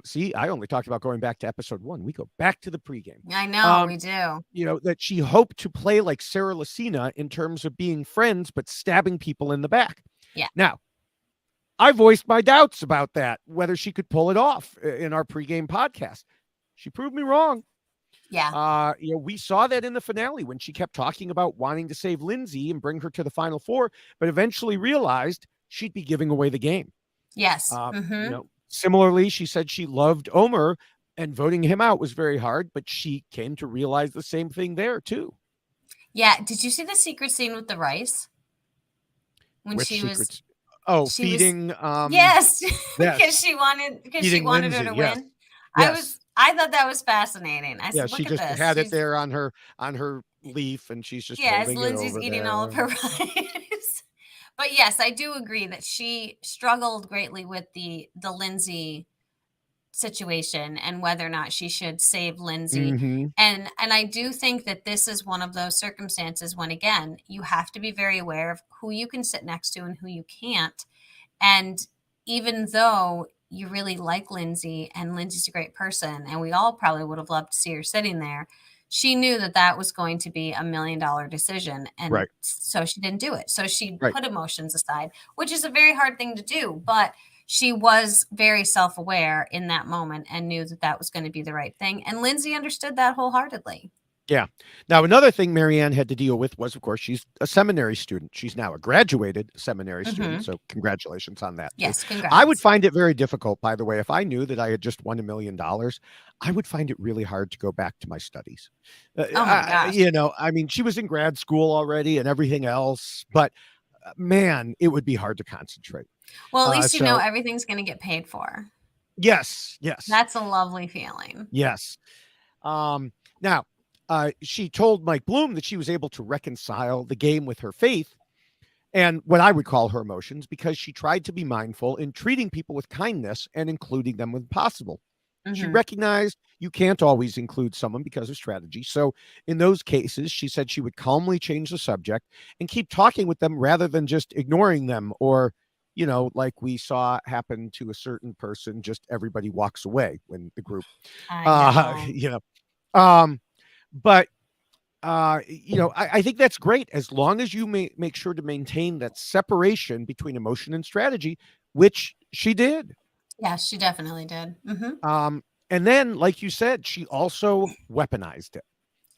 see, I only talked about going back to episode 1. We go back to the pregame. I know Um, we do. that she hoped to play like Sarah Lucina in terms of being friends, but stabbing people in the back. Yeah. Now, I voiced my doubts about that, whether she could pull it off in our pregame podcast. She proved me wrong. Yeah. We saw that in the finale when she kept talking about wanting to save Lindsay and bring her to the final 4, but eventually realized she'd be giving away the game. Yes. Mm-hmm. Similarly, she said she loved Omer, and voting him out was very hard, but she came to realize the same thing there too. Yeah. Did you see the secret scene with the rice? When Which she was secrets? Oh, she was feeding yes, because yes, she feeding wanted her Lindsay. to Yes. win. Yes. I thought that was fascinating. I Yeah, said, she look at just this. had it there on her leaf, and she's just Yes, holding it Lindsay's over eating all there. of her rice. But yes, I do agree that she struggled greatly with the Lindsay situation and whether or not she should save Lindsay. Mhm. And I do think that this is one of those circumstances when, again, you have to be very aware of who you can sit next to and who you can't. And even though you really like Lindsay and Lindsay's a great person, and we all probably would have loved to see her sitting there, she knew that that was going to be $1 million decision. And Right. so she didn't do it. So she Right. put emotions aside, which is a very hard thing to do. But she was very self aware in that moment and knew that that was going to be the right thing. And Lindsay understood that wholeheartedly. Yeah. Now, another thing Marianne had to deal with was, of course, she's a seminary student. She's now a graduated seminary student. Mm-hmm. So, congratulations on that, too. Yes, I would congrats. find it very difficult, by the way, if I knew that I had just won $1 million, I would find it really hard to go back to my studies. Oh my gosh. I mean, she was in grad school already and everything else, but man, it would be hard to concentrate. Well, at least you know So, everything's going to get paid for. yes, yes, That's a lovely feeling. yes. Now, she told Mike Bloom that she was able to reconcile the game with her faith and what I would call her emotions because she tried to be mindful in treating people with kindness and including them when possible. She Mm-hmm. recognized you can't always include someone because of strategy. So, in those cases, she said she would calmly change the subject and keep talking with them rather than just ignoring them or, like we saw happen to a certain person, just everybody walks away when the group, I know. you know, um, but I think that's great as long as you make sure to maintain that separation between emotion and strategy, which she did. Yes, she definitely did. Mm-hmm. And then, like you said, she also weaponized it.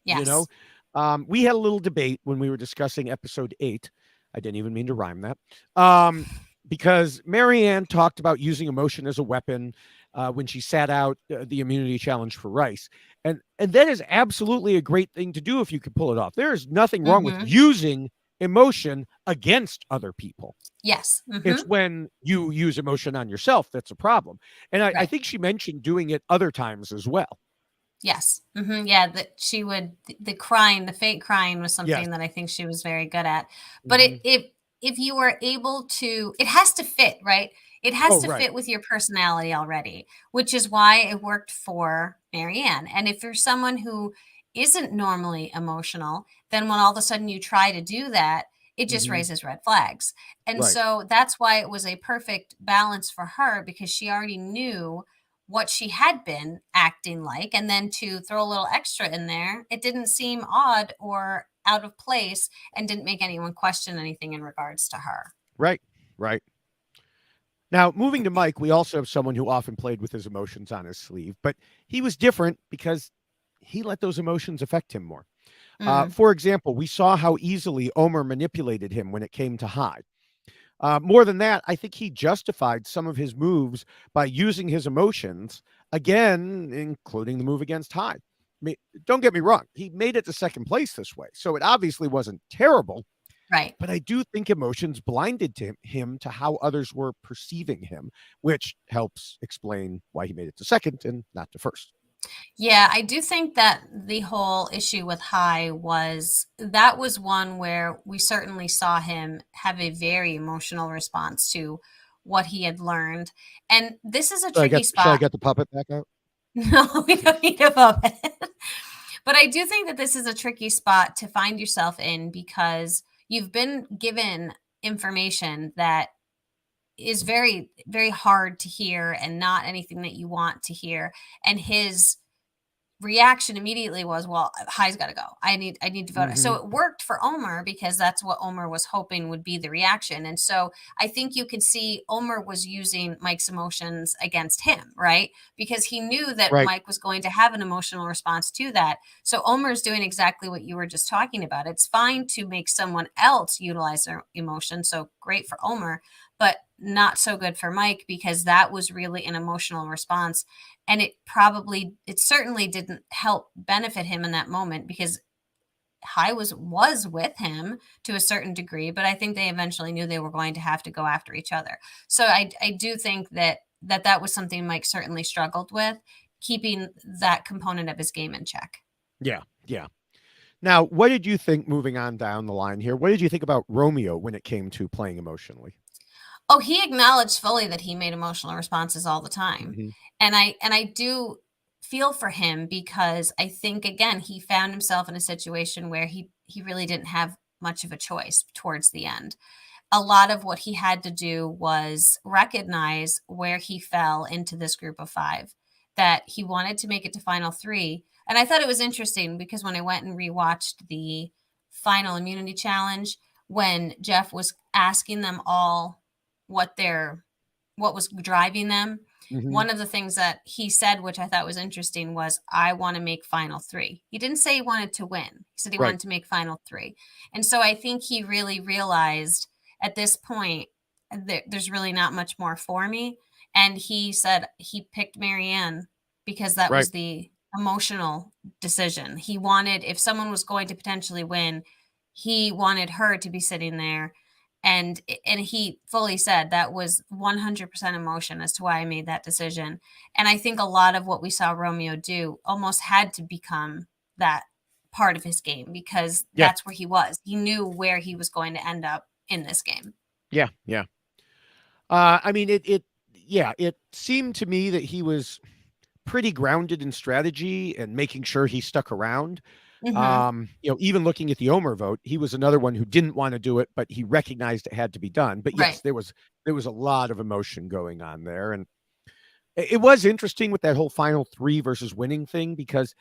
You know, Yes. we had a little debate when we were discussing episode 8. I didn't even mean to rhyme that. Um, because Marianne talked about using emotion as a weapon when she sat out the immunity challenge for Rice. And that is absolutely a great thing to do if you can pull it off. There is nothing wrong with Mm-hmm. using emotion against other people. Yes. Mm-hmm. It's when you use emotion on yourself that's a problem. And I Right. think she mentioned doing it other times as well. Yes. Mm-hmm. Yeah, that she would the crying, the fake crying was Yes. something that I think she was very good at. But Hmm. if you were able to, it has to fit, right? It has Oh, to right. fit with your personality already, which is why it worked for Marianne. And if you're someone who isn't normally emotional, then when all of a sudden you try to do that, it just Hmm. raises red flags. And Right. so that's why it was a perfect balance for her, because she already knew what she had been acting like, and then to throw a little extra in there, it didn't seem odd or out of place and didn't make anyone question anything in regards to her. Right. Right. Now, moving to Mike, we also have someone who often played with his emotions on his sleeve, but he was different because he let those emotions affect him more. Mm, For example, we saw how easily Omer manipulated him when it came to Hyde. More than that, I think he justified some of his moves by using his emotions, again, including the move against Hyde. I mean, don't get me wrong, he made it to second place this way, so it obviously wasn't terrible, right. but I do think emotions blinded him to how others were perceiving him, which helps explain why he made it to second and not to first. Yeah, I do think that the whole issue with High was that was one where we certainly saw him have a very emotional response to what he had learned. And this is a tricky Should I spot. get the puppet back out? No, we don't need a puppet. But I do think that this is a tricky spot to find yourself in, because you've been given information that is very, very hard to hear and not anything that you want to hear. And his reaction immediately was, well, High's got to go. I need to vote. So Hmm. it worked for Omer because that's what Omer was hoping would be the reaction. And so I think you can see Omer was using Mike's emotions against him, right? Because he knew that Right. Mike was going to have an emotional response to that. So Omer's doing exactly what you were just talking about. It's fine to make someone else utilize their emotion. So great for Omer, but not so good for Mike, because that was really an emotional response, and it certainly didn't help benefit him in that moment, because High was with him to a certain degree, but I think they eventually knew they were going to have to go after each other. So I do think that was something Mike certainly struggled with, keeping that component of his game in check. Yeah. Yeah. Now, what did you think, moving on down the line here? What did you think about Romeo when it came to playing emotionally? Oh, he acknowledged fully that he made emotional responses all the time. Hmm. And I do feel for him, because I think, again, he found himself in a situation where he really didn't have much of a choice towards the end. A lot of what he had to do was recognize where he fell into this group of 5, that he wanted to make it to final 3. And I thought it was interesting, because when I went and rewatched the final immunity challenge, when Jeff was asking them all what their what was driving them, Hmm. one of the things that he said, which I thought was interesting, was, I want to make final 3. He didn't say he wanted to win. He said he Right. wanted to make final 3. And so I think he really realized at this point, there's really not much more for me. And he said he picked Marianne because that Right. was the emotional decision. He wanted, if someone was going to potentially win, he wanted her to be sitting there. And he fully said that was 100% emotion as to why I made that decision. And I think a lot of what we saw Romeo do almost had to become that part of his game, because Yeah. that's where he was. He knew where he was going to end up in this game. Yeah. Yeah. I mean, yeah, it seemed to me that he was pretty grounded in strategy and making sure he stuck around. Hmm. Even looking at the Omer vote, he was another one who didn't want to do it, but he recognized it had to be done. But yes, Right. there was a lot of emotion going on there, and it was interesting with that whole final 3 versus winning thing, because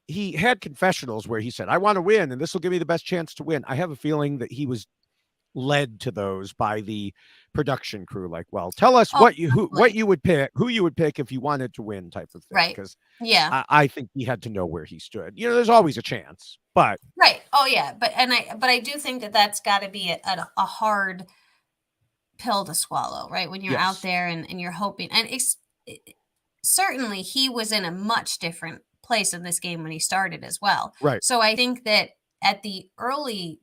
he had confessionals where he said, "I want to win, and this will give me the best chance to win." I have a feeling that he was led to those by the production crew. Like, well, tell us Oh, what totally. you would pick, who you would pick if you wanted to win, type of thing. Right. Because Yeah. I think he had to know where he stood. There's always a chance, but Right. Oh yeah. But I do think that that's got to be a hard pill to swallow, right? When you're out yes, there and you're hoping, and certainly he was in a much different place in this game when he started as well. right, So I think that at the early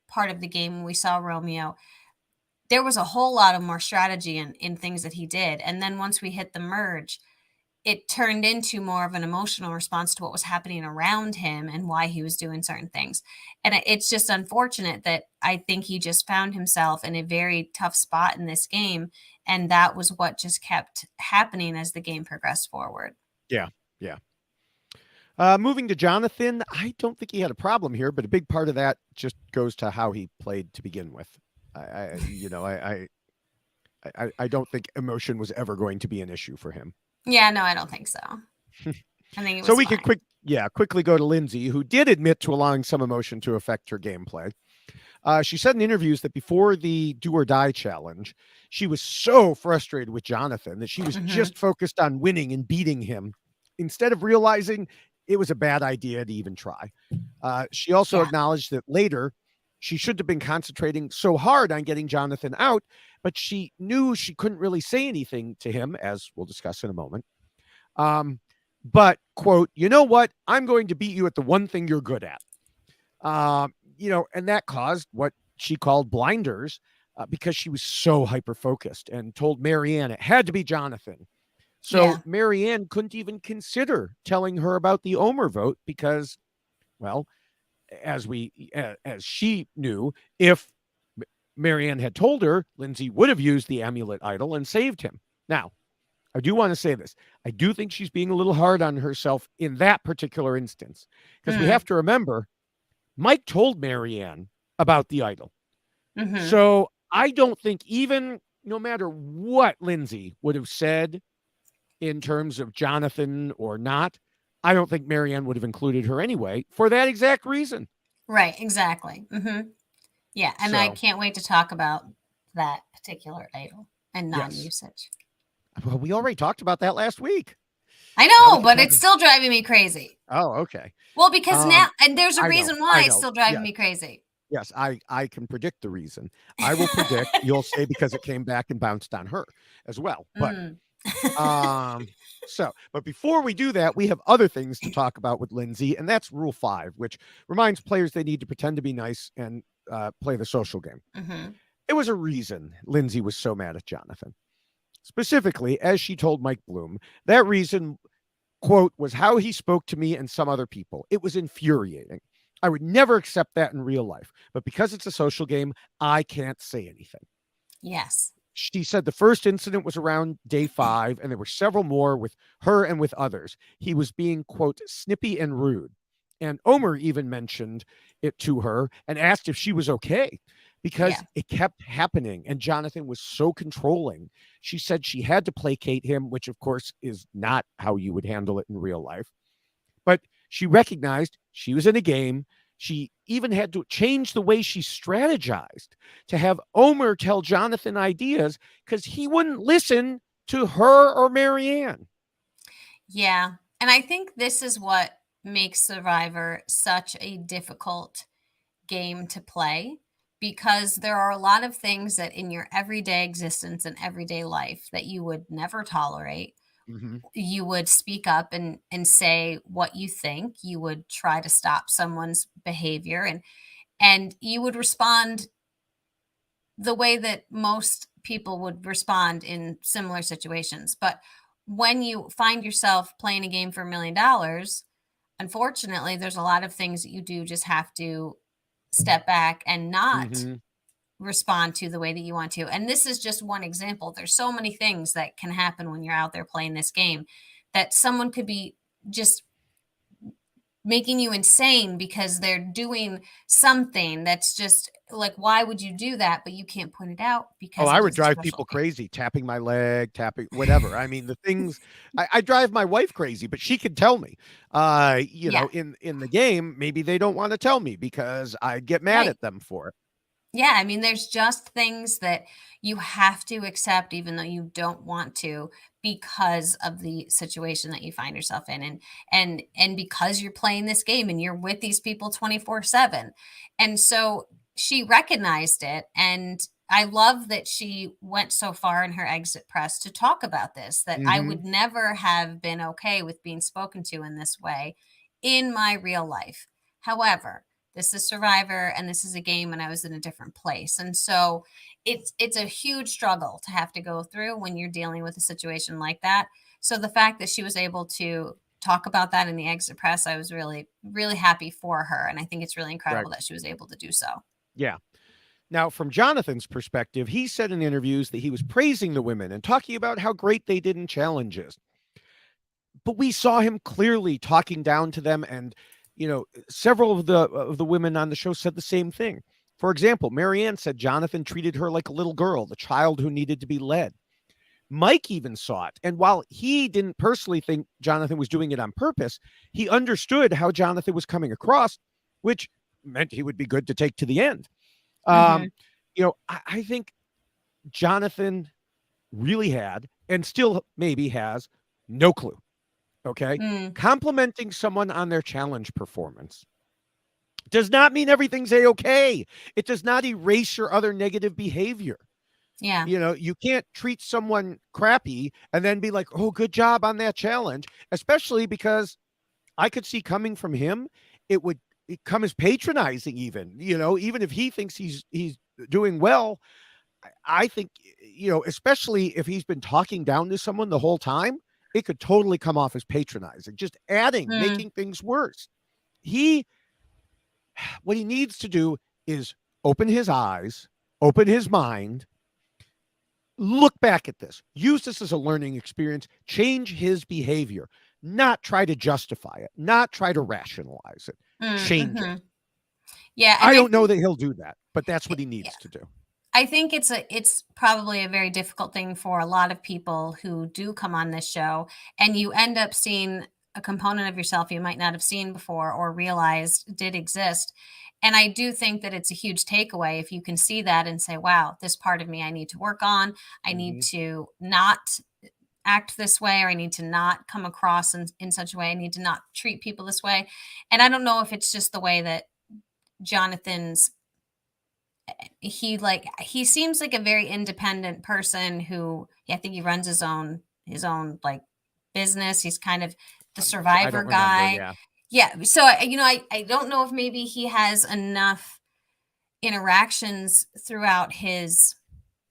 part of the game when we saw Romeo, there was a whole lot of more strategy in things that he did. And then once we hit the merge, it turned into more of an emotional response to what was happening around him and why he was doing certain things. And it's just unfortunate that I think he just found himself in a very tough spot in this game. And that was what just kept happening as the game progressed forward. yeah, yeah. Moving to Jonathan, I don't think he had a problem here, but a big part of that just goes to how he played to begin with. I don't think emotion was ever going to be an issue for him. Yeah, no, I don't think so. I think it So was we fine. could quickly go to Lindsay, who did admit to allowing some emotion to affect her gameplay. She said in interviews that before the do or die challenge, she was so frustrated with Jonathan that she was just focused on winning and beating him instead of realizing it was a bad idea to even try. She also Yeah. acknowledged that later she should have been concentrating so hard on getting Jonathan out, but she knew she couldn't really say anything to him, as we'll discuss in a moment. But, quote, you know what? I'm going to beat you at the one thing you're good at. And that caused what she called blinders because she was so hyper focused and told Marianne it had to be Jonathan. So Yeah. Marianne couldn't even consider telling her about the Omer vote because, well, as she knew, if Marianne had told her, Lindsay would have used the amulet idol and saved him. Now, I do want to say this. I do think she's being a little hard on herself in that particular instance because we have to remember Mike told Marianne about the idol. So I don't think even no matter what Lindsay would have said in terms of Jonathan or not, I don't think Marianne would have included her anyway for that exact reason. Right. Exactly. Yeah. And I So, can't wait to talk about that particular idol and yes. non-usage. Well, we already talked about that last week. I Now we know, can but talk it's still driving me crazy. Oh, okay. Well, because now, and there's a I know. reason why I it's know. still driving Yes. me crazy. Yes, I can predict the reason. I will predict you'll say because it came back and bounced on her as well. But but before we do that, we have other things to talk about with Lindsay, and that's Rule 5, which reminds players they need to pretend to be nice and play the social game. It was a reason Lindsay was so mad at Jonathan. Specifically, as she told Mike Bloom, that reason, quote, was how he spoke to me and some other people. It was infuriating. I would never accept that in real life, but because it's a social game, I can't say anything. Yes. She said the first incident was around day 5, and there were several more with her and with others. He was being, quote, snippy and rude. And Omer even mentioned it to her and asked if she was okay because it kept happening. And Jonathan was so controlling. She said she had to placate him, which, of course, is not how you would handle it in real life. But she recognized she was in a game. She even had to change the way she strategized to have Omer tell Jonathan ideas because he wouldn't listen to her or Marianne. Yeah. And I think this is what makes Survivor such a difficult game to play because there are a lot of things that in your everyday existence and everyday life that you would never tolerate. You would speak up and say what you think. You would try to stop someone's behavior and you would respond the way that most people would respond in similar situations. But when you find yourself playing a game for $1 million, unfortunately, there's a lot of things that you do just have to step back and not respond to the way that you want to. And this is just one example. There's so many things that can happen when you're out there playing this game that someone could be just making you insane because they're doing something that's just like, why would you do that? But you can't point it out because I would drive people crazy, tapping my leg, tapping whatever. I mean, the things I drive my wife crazy, but she could tell me. In the game, maybe they don't want to tell me because I get mad at them for it. Yeah, I mean, there's just things that you have to accept even though you don't want to because of the situation that you find yourself in and because you're playing this game and you're with these people 24/7. And so she recognized it, and I love that she went so far in her exit press to talk about this, that I Mm-hmm. would never have been okay with being spoken to in this way in my real life. However, this is Survivor and this is a game and I was in a different place. And so it's a huge struggle to have to go through when you're dealing with a situation like that. So the fact that she was able to talk about that in the exit press, I was really, really happy for her. And I think it's really Right. incredible that she was able to do so. Yeah. Now, from Jonathan's perspective, he said in interviews that he was praising the women and talking about how great they did in challenges. But we saw him clearly talking down to them, and several of the women on the show said the same thing. For example, Marianne said Jonathan treated her like a little girl, the child who needed to be led. Mike even saw it, and while he didn't personally think Jonathan was doing it on purpose, he understood how Jonathan was coming across, which meant he would be good to take to the end. Hmm. Um, I think Jonathan really had, and still maybe has, no clue. Okay. Mm, Complimenting someone on their challenge performance does not mean everything's a-okay. It does not erase your other negative behavior. yeah. You can't treat someone crappy and then be like, oh, good job on that challenge, especially because I could see coming from him, it come as patronizing even, even if he thinks he's doing well. I think, especially if he's been talking down to someone the whole time, it could totally come off as patronizing, just adding, Mm, making things worse. He, what he needs to do is open his eyes, open his mind, look back at this, use this as a learning experience, change his behavior, not try to justify it, not try to rationalize it, change it. hmm. Yeah. And I I don't know think, that he'll do that, but that's what he needs to do. I think it's probably a very difficult thing for a lot of people who do come on this show, and you end up seeing a component of yourself you might not have seen before or realized did exist. And I do think that it's a huge takeaway if you can see that and say, wow, this part of me I need to work on. I need Mhm. to not act this way, or I need to not come across in such a way. I need to not treat people this way. And I don't know if it's just the way that Jonathan's he seems like a very independent person who, yeah, I think he runs his own like business. He's kind of the I survivor don't remember. guy. Yeah. Yeah. So I don't know if maybe he has enough interactions throughout his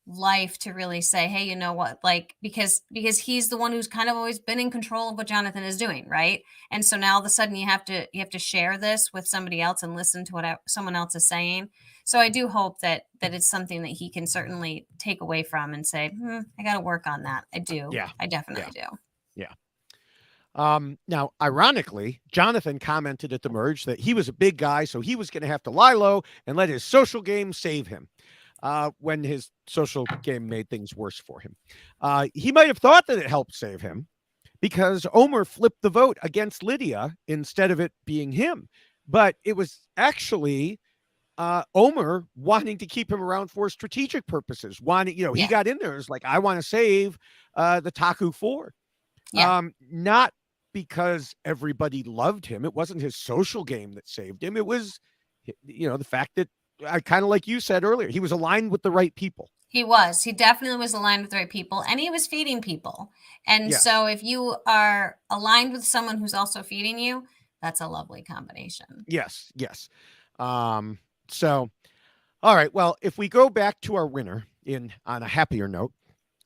life to really say, hey, you know what, like, because he's the one who's kind of always been in control of what Jonathan is doing, right? And so now all of a sudden you have to share this with somebody else and listen to what someone else is saying. So I do hope that it's something that he can certainly take away from and say, I got to work on that. I do. Yeah. I Yeah. definitely do. Yeah. Now, ironically, Jonathan commented at the merge that he was a big guy, so he was going to have to lie low and let his social game save him. When his social game made things worse for him, he might have thought that it helped save him because Omer flipped the vote against Lydia instead of it being him. But it was actually Omer wanting to keep him around for strategic purposes. Wanting, he Yeah. got in there. It's like, I want to save the Taku Four. Yeah. Not because everybody loved him. It wasn't his social game that saved him. It was, the fact that I kind of like you said earlier, he was aligned with the right people. He definitely was aligned with the right people, and he was feeding people. And Yes. so if you are aligned with someone who's also feeding you, that's a lovely combination. Yes. Yes. Um, so, all right. Well, if we go back to our winner on a happier note,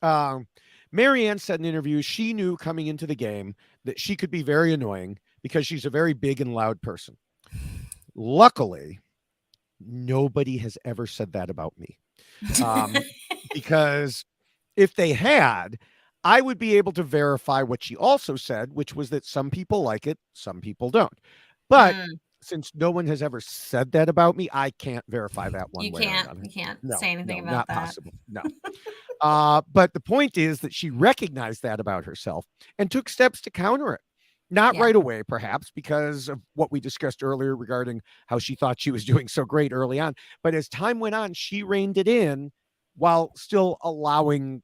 um, Marianne said in interviews she knew coming into the game that she could be very annoying because she's a very big and loud person. Luckily, nobody has ever said that about me. Because if they had, I would be able to verify what she also said, which was that some people like it, some people don't. But Mm, since no one has ever said that about me, I can't verify that one you way or can't another. you can't No, say anything no, about not that. possible. No. But the point is that she recognized that about herself and took steps to counter it. Not Yeah. right away, perhaps, because of what we discussed earlier regarding how she thought she was doing so great early on. But as time went on, she reined it in while still allowing,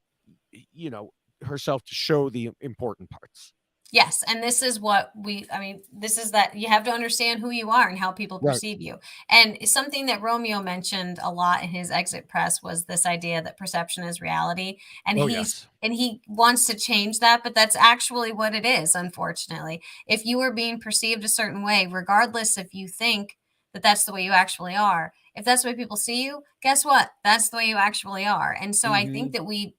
you know, herself to show the important parts. Yes, and this is what I mean, this is that you have to understand who you are and how people Right. perceive you. And something that Romeo mentioned a lot in his exit press was this idea that perception is reality. And Oh, yes. he wants to change that, but that's actually what it is, unfortunately. If you are being perceived a certain way, regardless if you think that that's the way you actually are, if that's the way people see you, guess what? That's the way you actually are. And so I think Hmm. that we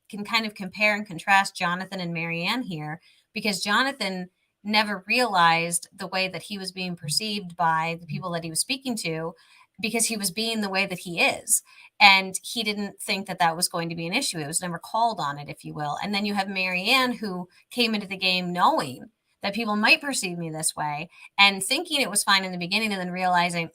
can kind of compare and contrast Jonathan and Marianne here, because Jonathan never realized the way that he was being perceived by the people that he was speaking to, because he was being the way that he is. And he didn't think that that was going to be an issue. It was never called on it, if you will. And then you have Marianne, who came into the game knowing that people might perceive me this way and thinking it was fine in the beginning, and then realizing,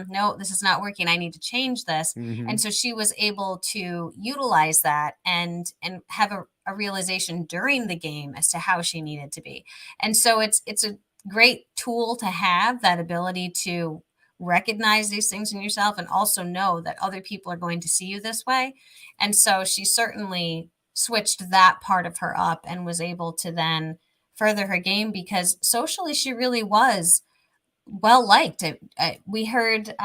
no, this is not working. I need to change this. Hmm. And so she was able to utilize that and have a realization during the game as to how she needed to be. And so it's a great tool to have, that ability to recognize these things in yourself and also know that other people are going to see you this way. And so she certainly switched that part of her up and was able to then further her game, because socially she really was well liked. We heard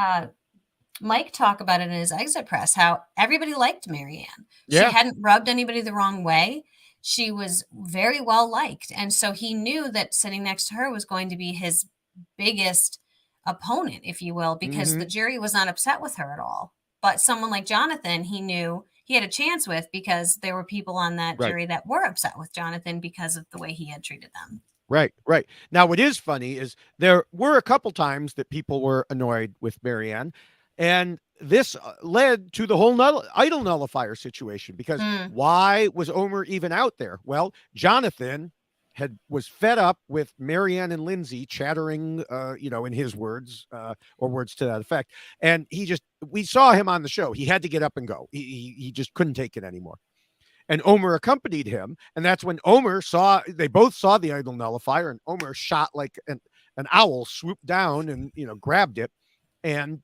Mike talk about it in his exit press, how everybody liked Marianne. She Yeah. hadn't rubbed anybody the wrong way. She was very well liked. And so he knew that sitting next to her was going to be his biggest opponent, if you will, because Hmm. the jury was not upset with her at all. But someone like Jonathan, he knew he had a chance with, because there were people on that Right. jury that were upset with Jonathan because of the way he had treated them. Right. Right. Now, what is funny is there were a couple times that people were annoyed with Marianne, and this led to the whole idol nullifier situation. Because Mm, why was Omer even out there? Well, Jonathan was fed up with Marianne and Lindsay chattering, in his words, or words to that effect, and we saw him on the show. He had to get up and go. He just couldn't take it anymore, and Omer accompanied him. And that's when they both saw the idol nullifier, and Omer shot like an owl, swooped down and, grabbed it. And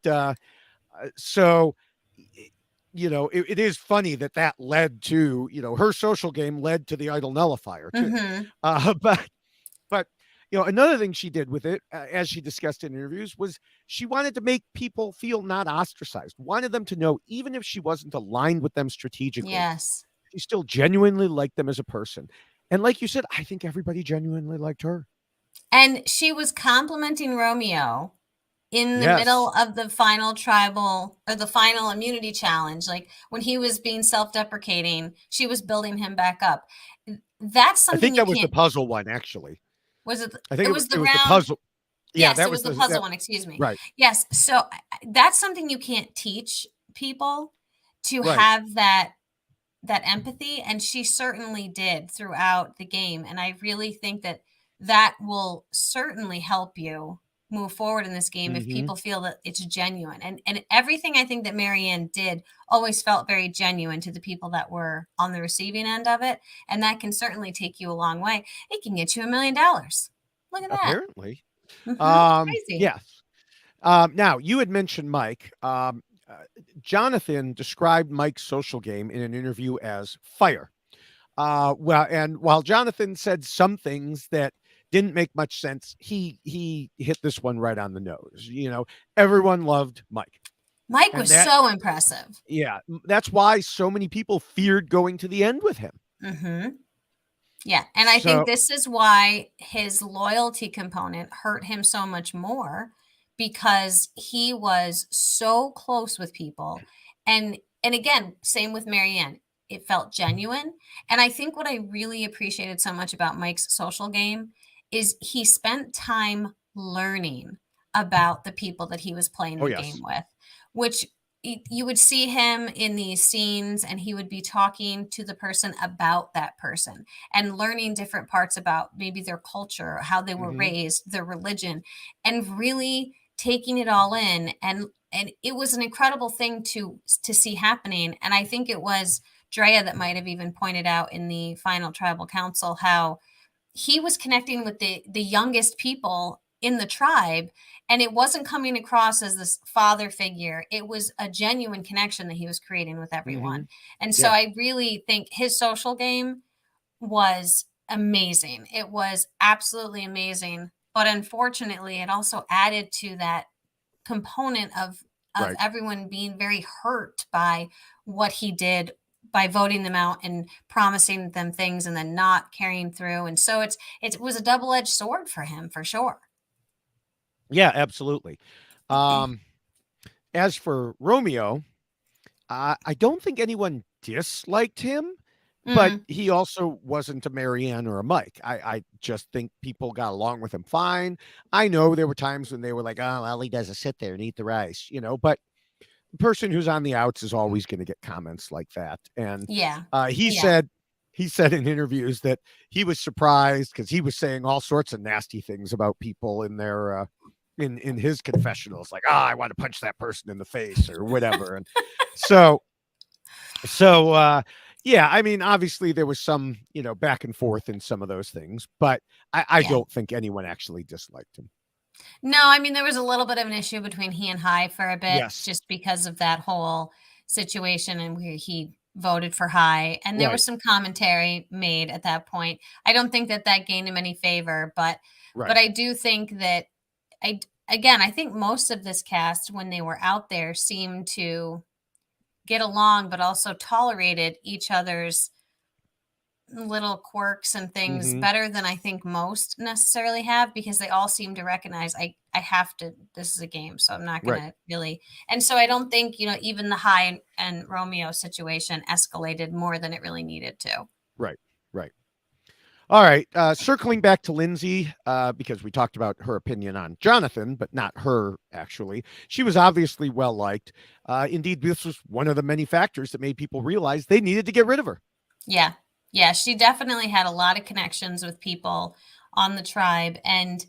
so, it is funny that led to, her social game led to the idol nullifier too. mm-hmm. But, another thing she did with it, as she discussed in interviews, was she wanted to make people feel not ostracized, wanted them to know, even if she wasn't aligned with them strategically, Yes. she still genuinely liked them as a person. And like you said, I think everybody genuinely liked her. And she was complimenting Romeo in the Yes. middle of the final tribal, or the final immunity challenge. Like when he was being self-deprecating, she was building him back up. That's I something think you that was the can't. puzzle one, actually. Was it? I think It it, was it the was the round. puzzle. Yeah, Yes, that it was was the the puzzle that one. Excuse me. right. Yes. So that's something you can't teach people, to Right. have that empathy, and she certainly did throughout the game. And I really think that that will certainly help you move forward in this game if Mhm. people feel that it's genuine. And everything I think that Marianne did always felt very genuine to the people that were on the receiving end of it. And that can certainly take you a long way. It can get you $1 million. Look at that. Apparently. Crazy. Yes. Now, you had mentioned Mike. Jonathan described Mike's social game in an interview as fire. And while Jonathan said some things that didn't make much sense, he hit this one right on the nose. Everyone loved Mike, Mike and was so impressive. that's why so many people feared going to the end with him. Hmm. Yeah. And I think So, this is why his loyalty component hurt him so much more, because he was so close with people. And again, same with Marianne. It felt genuine. And I think what I really appreciated so much about Mike's social game is he spent time learning about the people that he was playing oh the game yes, with, which you would see him in these scenes, and he would be talking to the person about that person and learning different parts about maybe their culture, how they were hmm, raised, their religion, and really taking it all in. And it was an incredible thing to see happening. And I think it was Drea that might have even pointed out in the final tribal council how he was connecting with the youngest people in the tribe, and it wasn't coming across as this father figure. It was a genuine connection that he was creating with Mm-hmm. everyone. And so Yeah. I really think his social game was amazing. It was absolutely amazing. But unfortunately, it also added to that component of Right. everyone being very hurt by what he did by voting them out and promising them things and then not carrying through. And so it was a double-edged sword for him for sure. Yeah, absolutely. Um, as for Romeo, I don't think anyone disliked him, but Mm, he also wasn't a Marianne or a Mike. I just think people got along with him fine. I know there were times when they were like, oh, all he does is sit there and eat the rice, but the person who's on the outs is always going to get comments like that. And yeah. he Yeah. said in interviews that he was surprised because he was saying all sorts of nasty things about people in their in his confessionals, like, I want to punch that person in the face or whatever. And so yeah, I mean, obviously there was some, back and forth in some of those things, but I Yeah. don't think anyone actually disliked him. No, I mean, there was a little bit of an issue between he and High for a bit Yes. just because of that whole situation and where he voted for High. And there was Right. some commentary made at that point. I don't think that that gained him any favor, but Right. I do think that again, I think most of this cast when they were out there seemed to get along, but also tolerated each other's little quirks and things Hmm. better than I think most necessarily have because they all seem to recognize I have to, this is a game, so I'm not Right. gonna really. And so I don't think, even the High and Romeo situation escalated more than it really needed to. Right. Right. All right. Circling back to Lindsay, because we talked about her opinion on Jonathan, but not her, actually. She was obviously well liked. Indeed, this was one of the many factors that made people realize they needed to get rid of her. Yeah. Yeah, she definitely had a lot of connections with people on the tribe, and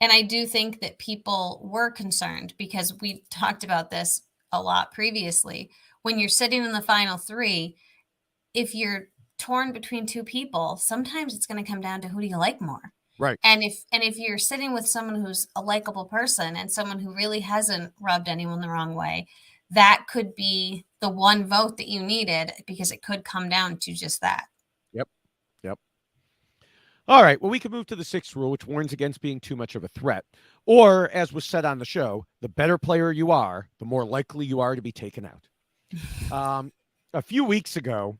I do think that people were concerned because we talked about this a lot previously. When you're sitting in the final three, if you're torn between two people, sometimes it's going to come down to who do you like more. Right. And if you're sitting with someone who's a likable person and someone who really hasn't rubbed anyone the wrong way, that could be the one vote that you needed because it could come down to just that. Yep. Yep. All right. Well, we can move to the sixth rule, which warns against being too much of a threat. Or, as was said on the show, the better player you are, the more likely you are to be taken out. Um, a few weeks ago,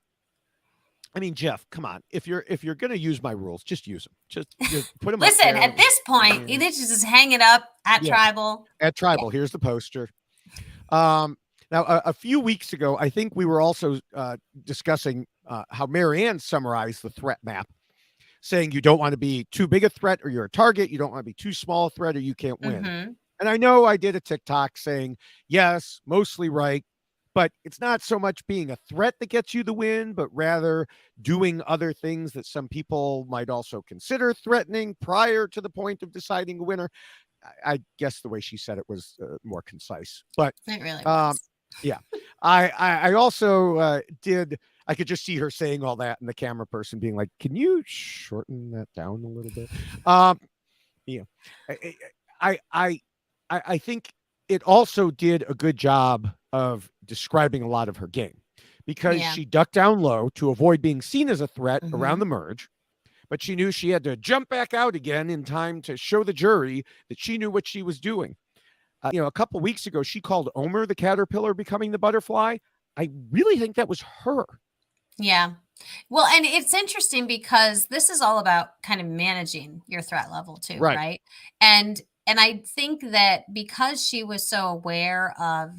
I mean, Jeff, come on. If you're gonna use my rules, just use them. Just put them up Listen, there. at this point, Yeah. either just hang it up at Yeah. Tribal. At Yeah. Tribal, here's the poster. Now, a few weeks ago, I think we were also discussing how Marianne summarized the threat map, saying you don't want to be too big a threat or you're a target. You don't want to be too small a threat or you can't win. Mm-hmm. And I know I did a TikTok saying, yes, mostly right. But it's not so much being a threat that gets you the win, but rather doing other things that some people might also consider threatening prior to the point of deciding a winner. I guess the way she said it was more concise. But It really um, was. yeah, I also did. I could just see her saying all that, and the camera person being like, "Can you shorten that down a little bit?" Yeah, I I I, I think it also did a good job of describing a lot of her game because Yeah. she ducked down low to avoid being seen as a threat around Mm-hmm. the merge. But she knew she had to jump back out again in time to show the jury that she knew what she was doing. A couple weeks ago, she called Omer the caterpillar becoming the butterfly. I really think that was her. Yeah. Well, and it's interesting because this is all about kind of managing your threat level too, Right. right? And I think that because she was so aware of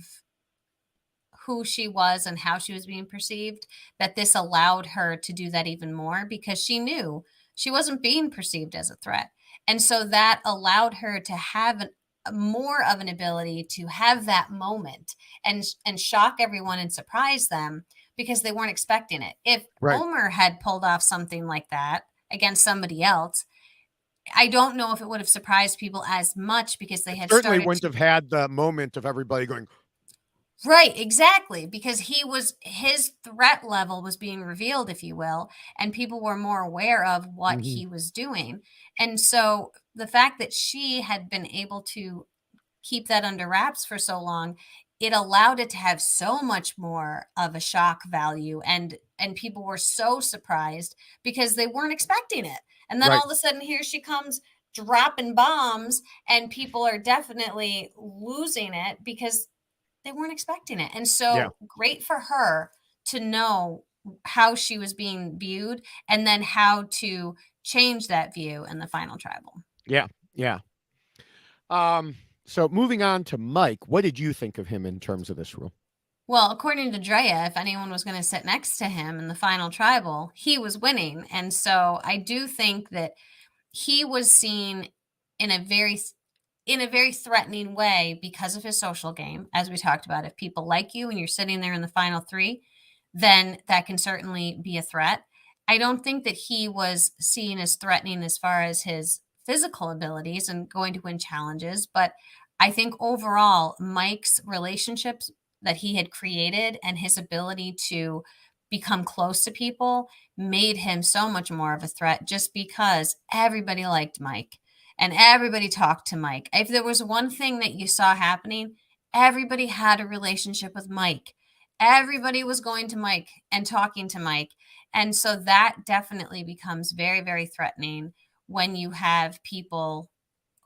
who she was and how she was being perceived, that this allowed her to do that even more because she knew she wasn't being perceived as a threat. And so that allowed her to have more of an ability to have that moment and shock everyone and surprise them because they weren't expecting it. If Right. Omer had pulled off something like that against somebody else, I don't know if it would have surprised people as much because they It had certainly started wouldn't to. have had the moment of everybody going, Right, exactly, because his threat level was being revealed, if you will, and people were more aware of what Mhm. he was doing. And so the fact that she had been able to keep that under wraps for so long, it allowed it to have so much more of a shock value, and people were so surprised because they weren't expecting it. And then Right. all of a sudden here she comes dropping bombs, and people are definitely losing it because they weren't expecting it. And Yeah. so great for her to know how she was being viewed and then how to change that view in the final tribal. Yeah. Yeah. Um, so moving on to Mike, what did you think of him in terms of this rule? Well, according to Drea, if anyone was going to sit next to him in the final tribal, he was winning. And so I do think that he was seen in a very threatening way because of his social game. As we talked about, if people like you and you're sitting there in the final three, then that can certainly be a threat. I don't think that he was seen as threatening as far as his physical abilities and going to win challenges, but I think overall Mike's relationships that he had created and his ability to become close to people made him so much more of a threat just because everybody liked Mike and everybody talked to Mike. If there was one thing that you saw happening, everybody had a relationship with Mike. Everybody was going to Mike and talking to Mike. And so that definitely becomes very, very threatening when you have people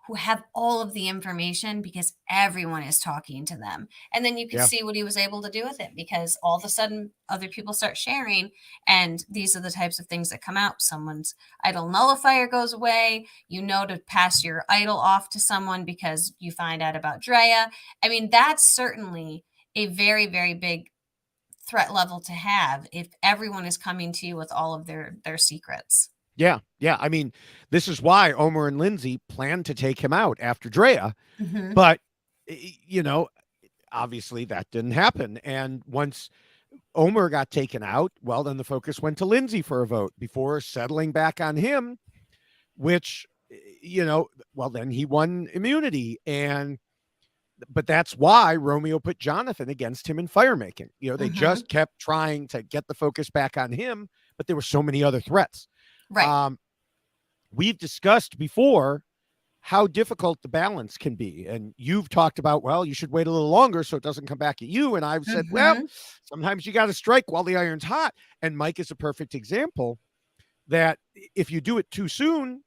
who have all of the information because everyone is talking to them. And then you could Yeah. see what he was able to do with it because all of a sudden other people start sharing. And these are the types of things that come out. Someone's idol nullifier goes away. You know to pass your idol off to someone because you find out about Drea. I mean, that's certainly a very, very big threat level to have if everyone is coming to you with all of their secrets. Yeah. Yeah. I mean, this is why Omer and Lindsay planned to take him out after Drea, Mm-hmm. but you know, obviously that didn't happen. And once Omer got taken out, well, then the focus went to Lindsay for a vote before settling back on him, which, well, then he won immunity. But that's why Romeo put Jonathan against him in firemaking. They Mm-hmm. just kept trying to get the focus back on him, but there were so many other threats. Right. Um, we've discussed before how difficult the balance can be. And you've talked about, well, you should wait a little longer so it doesn't come back at you. And I've said, well, Mm-hmm. sometimes you got to strike while the iron's hot. And Mike is a perfect example that if you do it too soon,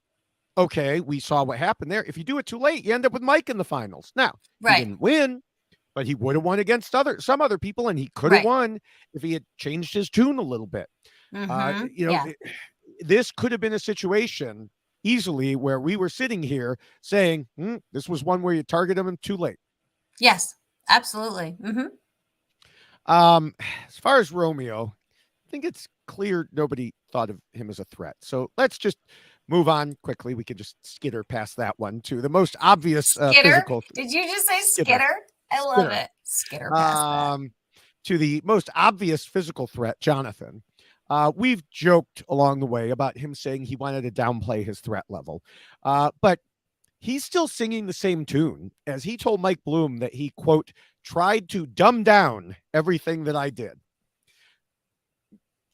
okay, we saw what happened there. If you do it too late, you end up with Mike in the finals. Now, he Right. didn't win, but he would have won against some other people, and he could have Right. won if he had changed his tune a little bit. Mm-hmm. Yeah. This could have been a situation easily where we were sitting here saying, this was one where you target him too late. Yes, absolutely. Mm-hmm. As far as Romeo, I think it's clear nobody thought of him as a threat. So let's just move on quickly. We can just skitter past that one to the most obvious Skitter? physical Did you just say skitter. skitter? I love Skitter. it. Skitter past that. To the most obvious physical threat, Jonathan. We've joked along the way about him saying he wanted to downplay his threat level. But he's still singing the same tune as he told Mike Bloom that he, quote, tried to dumb down everything that I did.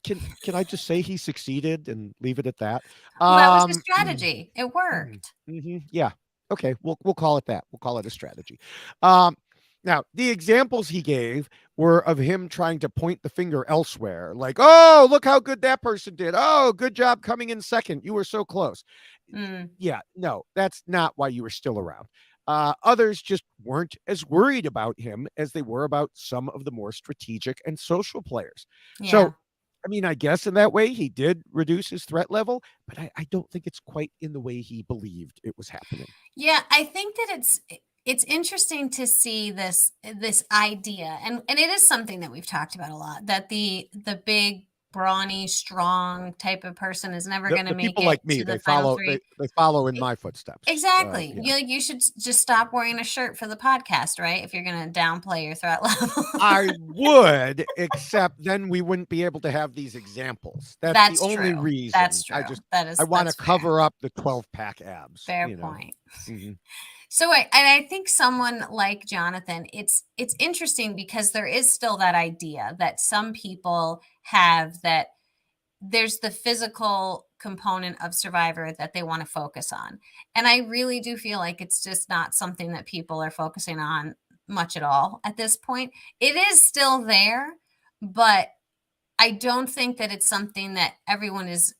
Can I just say he succeeded and leave it at that? Well, that was his strategy. It worked. Yeah. Okay. We'll call it that. We'll call it a strategy. Now, the examples he gave were of him trying to point the finger elsewhere, like, oh, look how good that person did. Oh, good job coming in second. You were so close. Yeah, no, that's not why you were still around. Others just weren't as worried about him as they were about some of the more strategic and social players. Yeah. So, I mean, I guess in that way he did reduce his threat level, but I don't think it's quite in the way he believed it was happening. Yeah, I think that it's interesting to see this idea, and it is something that we've talked about a lot, that the big brawny strong type of person is never going to The make people it like me, to the they final follow three. they follow in my footsteps. Exactly. Yeah. You should just stop wearing a shirt for the podcast, right? If you're going to downplay your threat level. I would, except then we wouldn't be able to have these examples. That's the only true. reason. That's true. I want to cover up the 12-pack abs. Fair point. Mhm. So I think someone like Jonathan, it's interesting because there is still that idea that some people have, that there's the physical component of Survivor that they want to focus on. And I really do feel like it's just not something that people are focusing on much at all at this point. It is still there, but I don't think that it's something that everyone is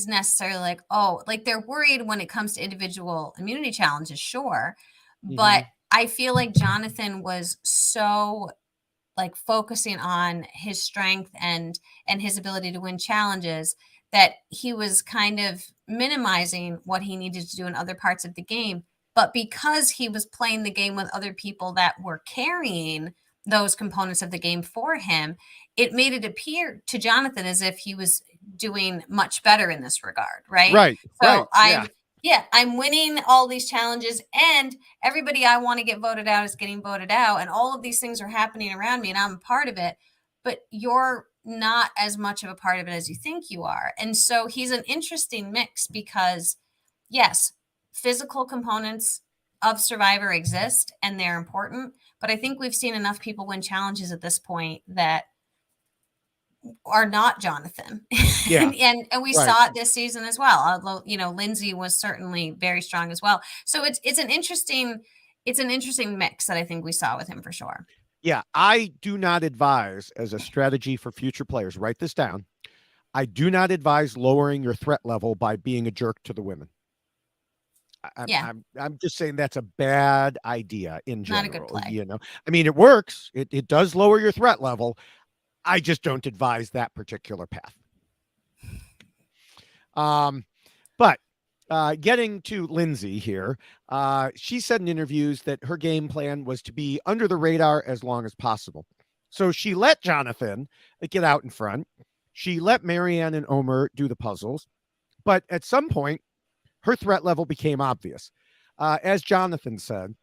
necessarily like, oh, like they're worried when it comes to individual immunity challenges, sure. Hmm. But I feel like Jonathan was so like focusing on his strength and his ability to win challenges that he was kind of minimizing what he needed to do in other parts of the game. But because he was playing the game with other people that were carrying those components of the game for him, it made it appear to Jonathan as if he was doing much better in this regard, right? Right. So Right. Yeah. I'm winning all these challenges, and everybody I want to get voted out is getting voted out, and all of these things are happening around me and I'm a part of it, but you're not as much of a part of it as you think you are. And so he's an interesting mix because yes, physical components of Survivor exist and they're important, but I think we've seen enough people win challenges at this point that are not Jonathan. Yeah. And we Right. saw it this season as well. Although, Lindsay was certainly very strong as well. So it's an interesting mix that I think we saw with him for sure. Yeah. I do not advise, as a strategy for future players, write this down. I do not advise lowering your threat level by being a jerk to the women. Yeah, I'm just saying that's a bad idea in not a good general. play. I mean, it works. It does lower your threat level. I just don't advise that particular path. But getting to Lindsay here, she said in interviews that her game plan was to be under the radar as long as possible. So she let Jonathan get out in front. She let Marianne and Omer do the puzzles. But at some point, her threat level became obvious. As Jonathan said,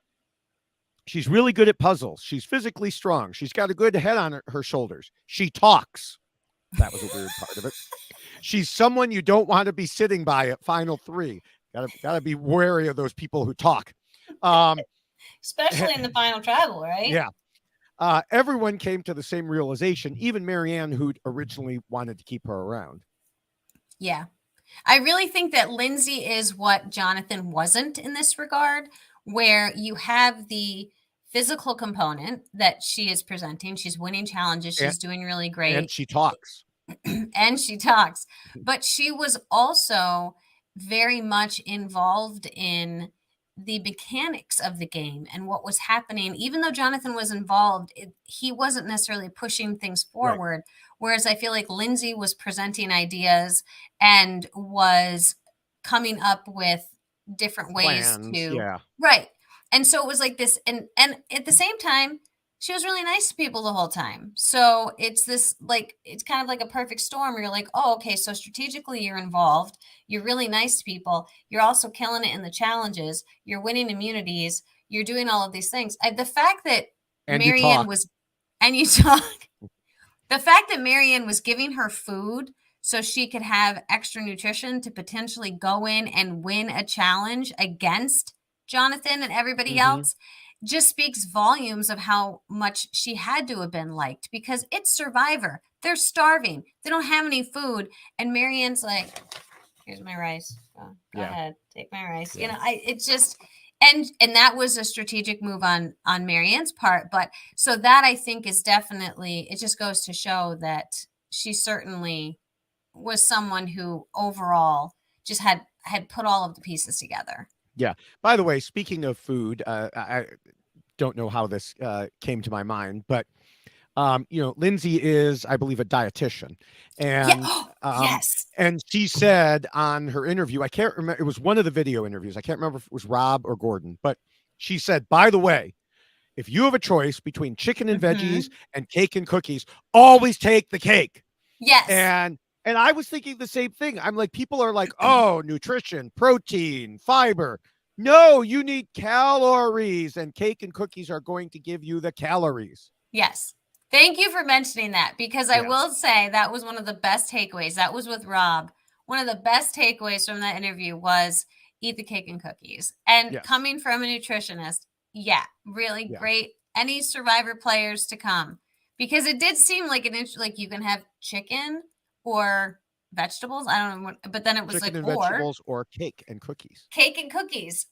she's really good at puzzles. She's physically strong. She's got a good head on her shoulders. She talks. That was a weird part of it. She's someone you don't want to be sitting by at Final Three. Gotta be wary of those people who talk. Especially in the final tribal, right? Yeah. Everyone came to the same realization, even Marianne, who originally wanted to keep her around. Yeah. I really think that Lindsay is what Jonathan wasn't in this regard, where you have the physical component that she is presenting. She's winning challenges. And, She's doing really and great. she talks. And she talks. But she was also very much involved in the mechanics of the game and what was happening. Even though Jonathan was involved, he wasn't necessarily pushing things Right. forward. Whereas I feel like Lindsay was presenting ideas and was coming up with different ways Plans. to, Yeah. right. And so it was like this, and at the same time, she was really nice to people the whole time. So it's this like, it's kind of like a perfect storm where you're like, oh, okay, so strategically you're involved. You're really nice to people. You're also killing it in the challenges. You're winning immunities. You're doing all of these things. The fact that And you Marianne talk. was, and you talk, the fact that Marianne was giving her food so she could have extra nutrition to potentially go in and win a challenge against Jonathan and everybody else just speaks volumes of how much she had to have been liked, because it's Survivor. They're starving. They don't have any food. And Marianne's like, here's my rice. Go ahead. Take my rice. Yeah. It's just, and that was a strategic move on Marianne's part. But so that I think is definitely, it just goes to show that she certainly was someone who overall just had put all of the pieces together. Yeah. By the way, speaking of food, I don't know how this came to my mind, but Lindsay is, I believe, a dietitian, and Yes. and she said on her interview, I can't remember, it was one of the video interviews. I can't remember if it was Rob or Gordon, but she said, by the way, if you have a choice between chicken and veggies and cake and cookies, always take the cake. Yes. And I was thinking the same thing. I'm like, people are like, oh, nutrition, protein, fiber. No, you need calories, and cake and cookies are going to give you the calories. Yes. Thank you for mentioning that, because I Yeah. will say that was one of the best takeaways. That was with Rob. One of the best takeaways from that interview was, eat the cake and cookies. And Yes. coming from a nutritionist, yeah, really Yeah. great. Any Survivor players to come, because it did seem like like you can have chicken or vegetables. I don't know what, but then it was Chicken like, and or vegetables or cake and cookies. cake and cookies.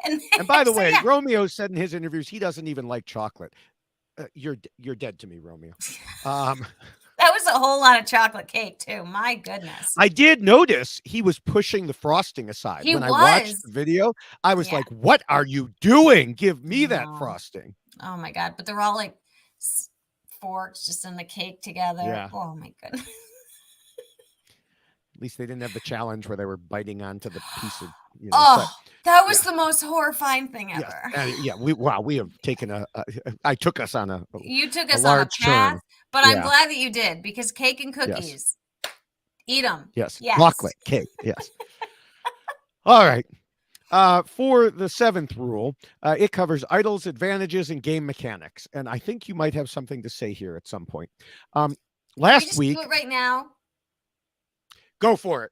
and And by the so, way, yeah, Romeo said in his interviews he doesn't even like chocolate. You're dead to me, Romeo. that was a whole lot of chocolate cake too. My goodness. I did notice he was pushing the frosting aside. He When I watched was. the video, I was Yeah. like, what are you doing? Give me that No. frosting. Oh my God. But they're all like forks just in the cake together. Yeah. Oh my goodness. At least they didn't have the challenge where they were biting onto the piece of, Oh, that was yeah. the most horrifying thing ever. Yes. We have taken I took us on a You took us on a large path, turn. but I'm Yeah. glad that you did, because cake and Yes. cookies, eat them. Yes. Yes. Chocolate cake. Yes. All right. For the 7th rule, it covers idols, advantages, and game mechanics. And I think you might have something to say here at some point. Can we Last just week, do it right now? go for it.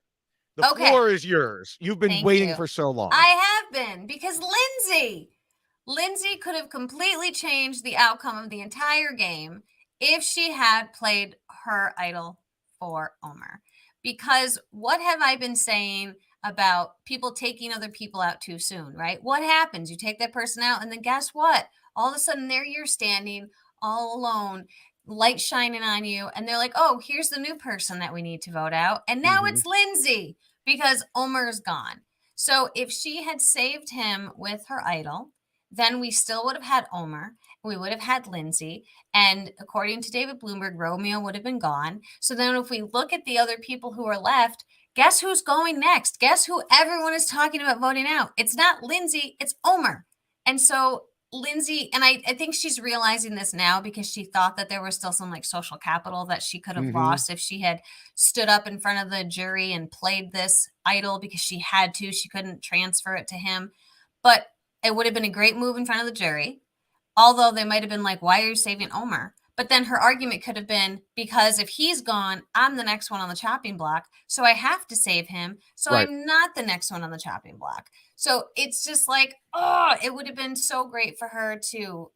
The Okay. floor is yours. You've been Thank waiting you. for so long. I have been, because Lindsay could have completely changed the outcome of the entire game if she had played her idol for Omer. Because what have I been saying about people taking other people out too soon, right? What happens? You take that person out, and then guess what? All of a sudden, there you're standing all alone, light shining on you, and they're like, oh, here's the new person that we need to vote out. And now it's Lindsay, because Omer's gone. So if she had saved him with her idol, then we still would have had Omer. We would have had Lindsay. And according to David Bloomberg, Romeo would have been gone. So then if we look at the other people who are left, guess who's going next? Guess who everyone is talking about voting out? It's not Lindsay, it's Omer. And so Lindsay, and I think she's realizing this now, because she thought that there was still some like social capital that she could have lost if she had stood up in front of the jury and played this idol, because she had to. She couldn't transfer it to him. But it would have been a great move in front of the jury. Although they might have been like, why are you saving Omer? But then her argument could have been, because if he's gone, I'm the next one on the chopping block. So I have to save him. So Right. I'm not the next one on the chopping block. So it's just like, oh, it would have been so great for her to.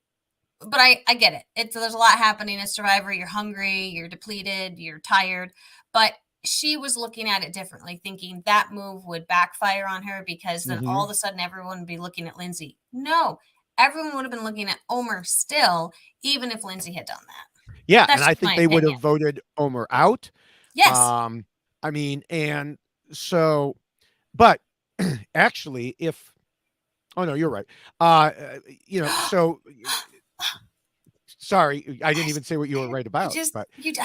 But I get it. There's a lot happening as Survivor. You're hungry, you're depleted, you're tired. But she was looking at it differently, thinking that move would backfire on her, because then all of a sudden everyone would be looking at Lindsay. No, everyone would have been looking at Omer still, even if Lindsay had done that. Yeah, That's and I just think my they would opinion. have voted Omer out. Yes. I mean, and so, but actually, oh no, you're right. So sorry, I didn't even say what you were right about. I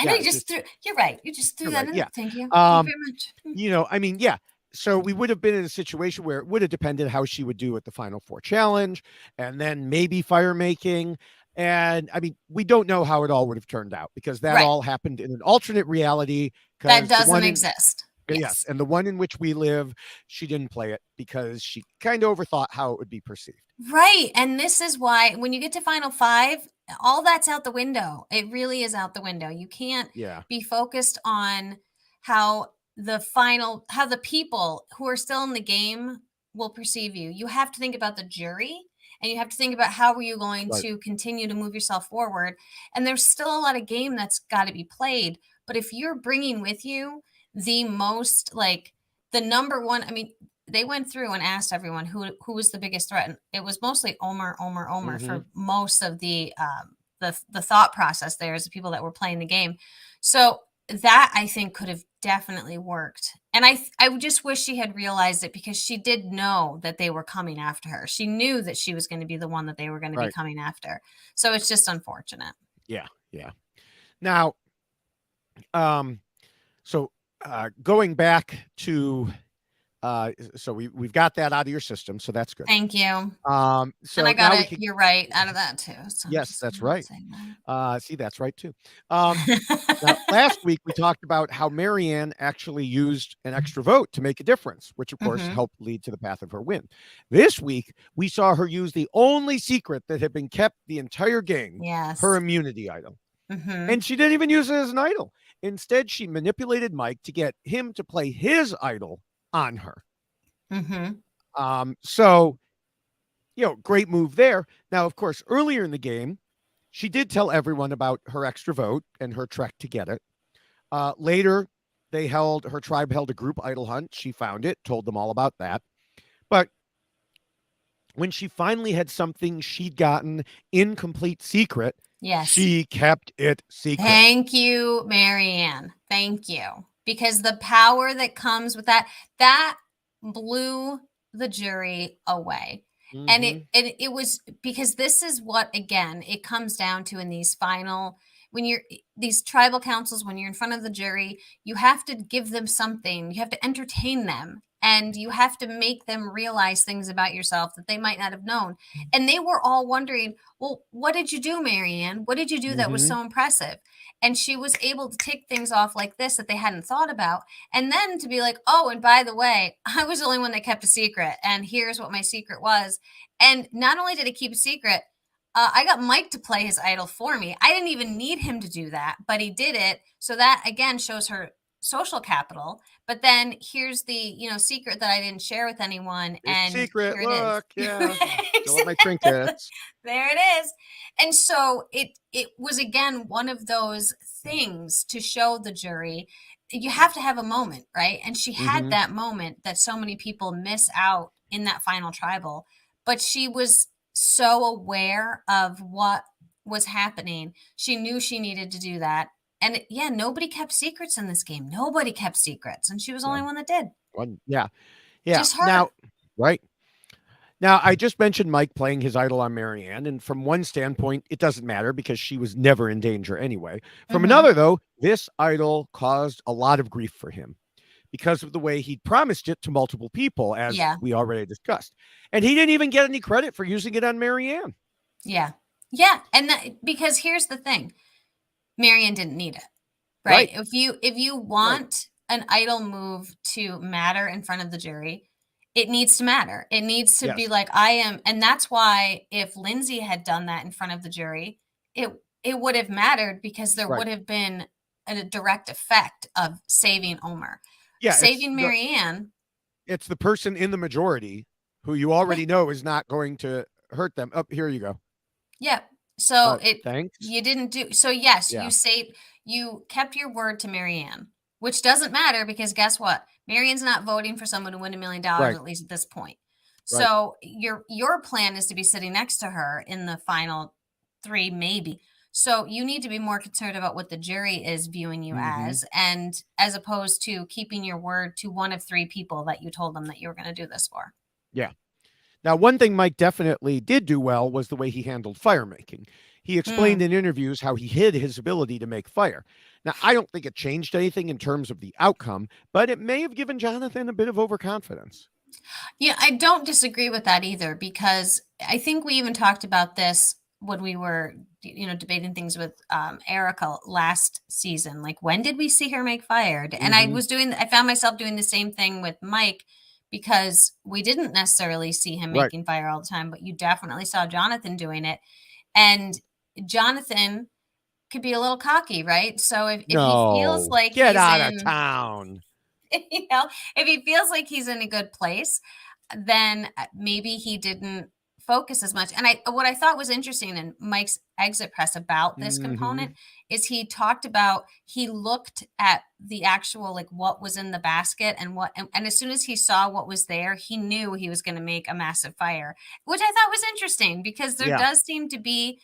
know you just threw. You're right. You just threw that in. Yeah. Thank you. Thank you very much. I mean, yeah. So we would have been in a situation where it would have depended how she would do at the Final Four challenge, and then maybe fire making. And I mean, we don't know how it all would have turned out, because that all happened in an alternate reality that doesn't exist. Yes. And the one in which we live, she didn't play it because she kind of overthought how it would be perceived. Right. And this is why when you get to Final Five, all that's out the window. It really is out the window. You can't be focused on how the people who are still in the game will perceive you. You have to think about the jury, and you have to think about how are you going to continue to move yourself forward. And there's still a lot of game that's got to be played. But if you're bringing with you the most, like the number one, I mean, they went through and asked everyone who was the biggest threat. And it was mostly Omer for most of the thought process there as the people that were playing the game. So that I think could have definitely worked. And I just wish she had realized it, because she did know that they were coming after her. She knew that she was going to be the one that they were going to be coming after. So it's just unfortunate. Yeah. Yeah. Now, going back to, so we've got that out of your system, so that's good. Thank you. So and I got it. You're right out of that too. So yes, that's right. See, that's right too. Now, last week we talked about how Marianne actually used an extra vote to make a difference, which of course helped lead to the path of her win. This week we saw her use the only secret that had been kept the entire game, her immunity idol. And she didn't even use it as an idol. Instead, she manipulated Mike to get him to play his idol on her. So, great move there. Now, of course, earlier in the game, she did tell everyone about her extra vote and her trek to get it. Later, her tribe held a group idol hunt. She found it, told them all about that. But when she finally had something she'd gotten in complete secret, Yes. she kept it secret. Thank you, Marianne. Thank you. Because the power that comes with that blew the jury away. And it was because this is what, again, it comes down to in these these tribal councils, when you're in front of the jury, you have to give them something. You have to entertain them. And you have to make them realize things about yourself that they might not have known. And they were all wondering, well, what did you do, Marianne? What did you do that was so impressive? And she was able to tick things off like this that they hadn't thought about. And then to be like, oh, and by the way, I was the only one that kept a secret. And here's what my secret was. And not only did he keep a secret, I got Mike to play his idol for me. I didn't even need him to do that, but he did it. So that, again, shows her social capital. But then here's the secret that I didn't share with anyone. And secret, here look, it is. yeah. Still my trinkets. There it is. And so it was, again, one of those things to show the jury you have to have a moment, right? And she had that moment that so many people miss out in that final tribal. But she was so aware of what was happening. She knew she needed to do that. And nobody kept secrets in this game. Nobody kept secrets. And she was the only one that did. Yeah. Just her. Now, right. Now, I just mentioned Mike playing his idol on Marianne. And from one standpoint, it doesn't matter because she was never in danger anyway. From another, though, this idol caused a lot of grief for him because of the way he promised it to multiple people, as we already discussed. And he didn't even get any credit for using it on Marianne. Yeah. Yeah. And because here's the thing. Marianne didn't need it, right? If you want an idol move to matter in front of the jury, it needs to matter. It needs to be like, I am. And that's why if Lindsay had done that in front of the jury, it would have mattered because there would have been a direct effect of saving Omer. Yeah, saving Marianne. It's the person in the majority who you already know is not going to hurt them. Oh, here you go. Yeah. So thanks. You didn't do. So yes, you kept your word to Marianne, which doesn't matter because guess what? Marianne's not voting for someone to win $1 million, at least at this point. So your plan is to be sitting next to her in the final 3, maybe. So you need to be more concerned about what the jury is viewing you as opposed to keeping your word to one of 3 people that you told them that you were going to do this for. Yeah. Now, one thing Mike definitely did do well was the way he handled fire making. He explained in interviews how he hid his ability to make fire. Now, I don't think it changed anything in terms of the outcome, but it may have given Jonathan a bit of overconfidence. Yeah, I don't disagree with that either, because I think we even talked about this when we were, debating things with Erica last season. Like, when did we see her make fire? And I found myself doing the same thing with Mike, because we didn't necessarily see him making fire all the time, but you definitely saw Jonathan doing it. And Jonathan could be a little cocky, right? So if he feels like get out of town, if he feels like he's in a good place, then maybe he didn't focus as much. And what I thought was interesting in Mike's exit press about this component is he talked about, he looked at the actual, like, what was in the basket and as soon as he saw what was there, he knew he was going to make a massive fire, which I thought was interesting because there does seem to be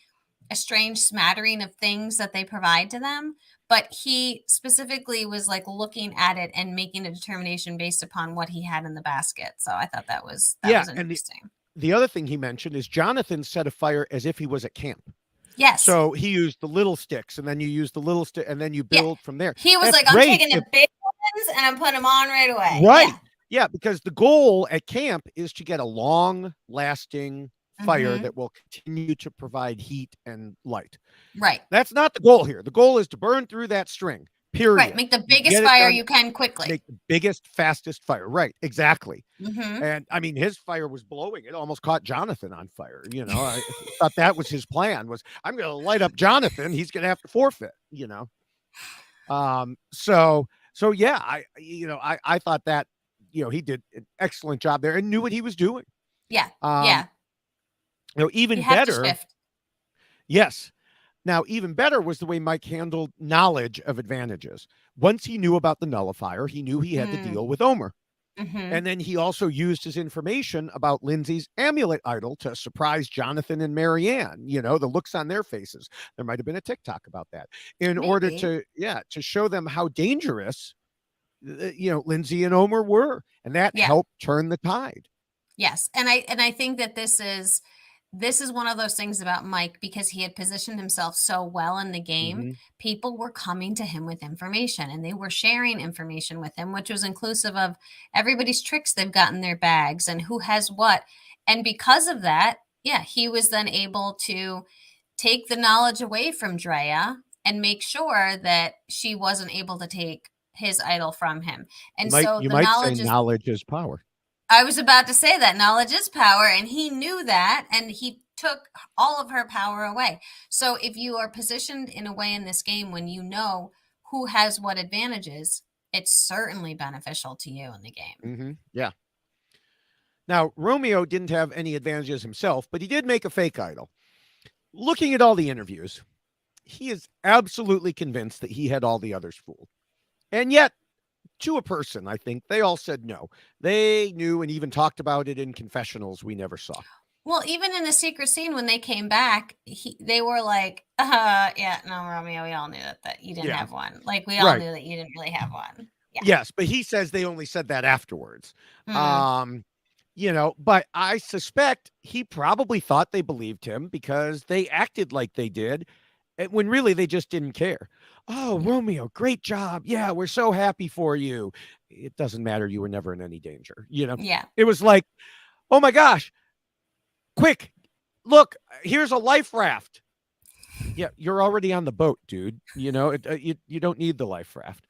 a strange smattering of things that they provide to them. But he specifically was like looking at it and making a determination based upon what he had in the basket. So I thought that was interesting. And the other thing he mentioned is Jonathan set a fire as if he was at camp. Yes. So he used the little sticks, and then you use the little stick, and then you build from there. He was I'm taking the big ones and I'm putting them on right away. Right. Yeah, because the goal at camp is to get a long-lasting fire that will continue to provide heat and light. Right. That's not the goal here. The goal is to burn through that string. Period. Right. Make the biggest fire you can quickly. Make the biggest, fastest fire. Right. Exactly. And I mean, his fire was blowing. It almost caught Jonathan on fire. I thought that was his plan, was I'm going to light up Jonathan. He's going to have to forfeit, So yeah, I thought that, he did an excellent job there and knew what he was doing. Yeah. Um, Yeah. even You have to better, shift. yes. Now, even better was the way Mike handled knowledge of advantages. Once he knew about the nullifier, he knew he had to deal with Omer. Mm-hmm. And then he also used his information about Lindsay's amulet idol to surprise Jonathan and Maryanne, the looks on their faces. There might have been a TikTok about that in order Maybe. to show them how dangerous, Lindsay and Omer were. And that Yeah. helped turn the tide. Yes. And I think that this is one of those things about Mike, because he had positioned himself so well in the game. Mm-hmm. People were coming to him with information, and they were sharing information with him, which was inclusive of everybody's tricks they've got in their bags and who has what. And because of that, yeah, he was then able to take the knowledge away from Drea and make sure that she wasn't able to take his idol from him. You And might so you the might say knowledge is knowledge is power. I was about to say that knowledge is power, and he knew that, and he took all of her power away. So if you are positioned in a way in this game when you know who has what advantages, it's certainly beneficial to you in the game. Mm-hmm. Yeah. Now, Romeo didn't have any advantages himself, but he did make a fake idol. Looking at all the interviews, he is absolutely convinced that he had all the others fooled. And yet, to a person, I think they all said no. They knew and even talked about it in confessionals we never saw. Well, even in the secret scene when they came back, they were like, yeah, no, Romeo, we all knew that you didn't have one. Like, we all knew that you didn't really have one. Yeah. Yes, but he says they only said that afterwards. But I suspect he probably thought they believed him because they acted like they did when really they just didn't care. Oh, Romeo, great job. Yeah, we're so happy for you. It doesn't matter. You were never in any danger. Yeah. It was like, oh my gosh, quick, look, here's a life raft. Yeah, you're already on the boat, dude. You don't need the life raft.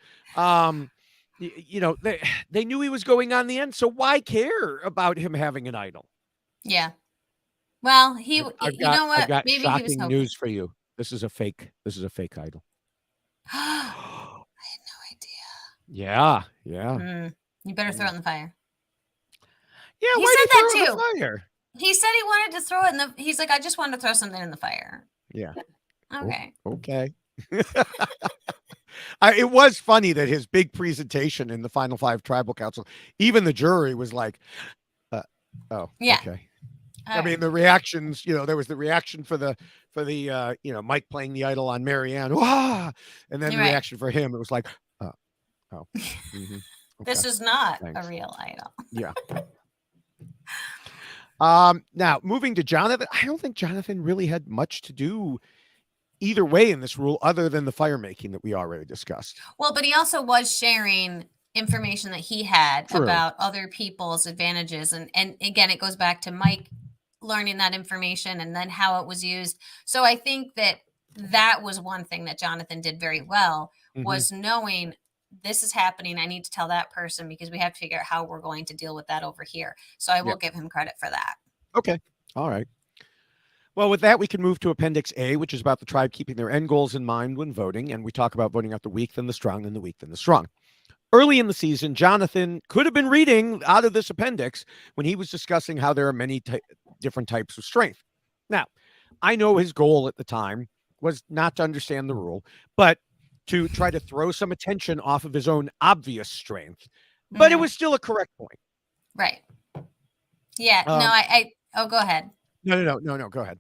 They knew he was going on the end, so why care about him having an idol? Yeah. Well, I've know what? got Maybe he was shocking hoping. news for you. This is a fake idol. I had no idea. Yeah. You better throw it in the fire. Yeah, He why said did that he throw it in too. the fire? He said he wanted to throw it in the. He's like, I just wanted to throw something in the fire. Yeah. Okay. Okay. It was funny that his big presentation in the Final Five Tribal Council, even the jury was like, "Oh, Yeah. okay." All mean, the reactions. There was the reaction for the Mike playing the idol on Marianne, Wah! And then the reaction for him, it was like, "Oh, mm-hmm. Okay. This is not Thanks. a real idol." Yeah. Now moving to Jonathan, I don't think Jonathan really had much to do either way in this rule other than the fire making that we already discussed. Well, but he also was sharing information that he had about other people's advantages. And again, it goes back to Mike learning that information and then how it was used. So I think that was one thing that Jonathan did very well, was knowing this is happening. I need to tell that person because we have to figure out how we're going to deal with that over here. So I will give him credit for that. Okay. All right. Well, with that, we can move to Appendix A, which is about the tribe keeping their end goals in mind when voting. And we talk about voting out the weak, then the strong, then the weak, then the strong. Early in the season, Jonathan could have been reading out of this appendix when he was discussing how there are many different types of strength. Now, I know his goal at the time was not to understand the rule, but to try to throw some attention off of his own obvious strength. But it was still a correct point. Right. Yeah. No, go ahead. No, go ahead.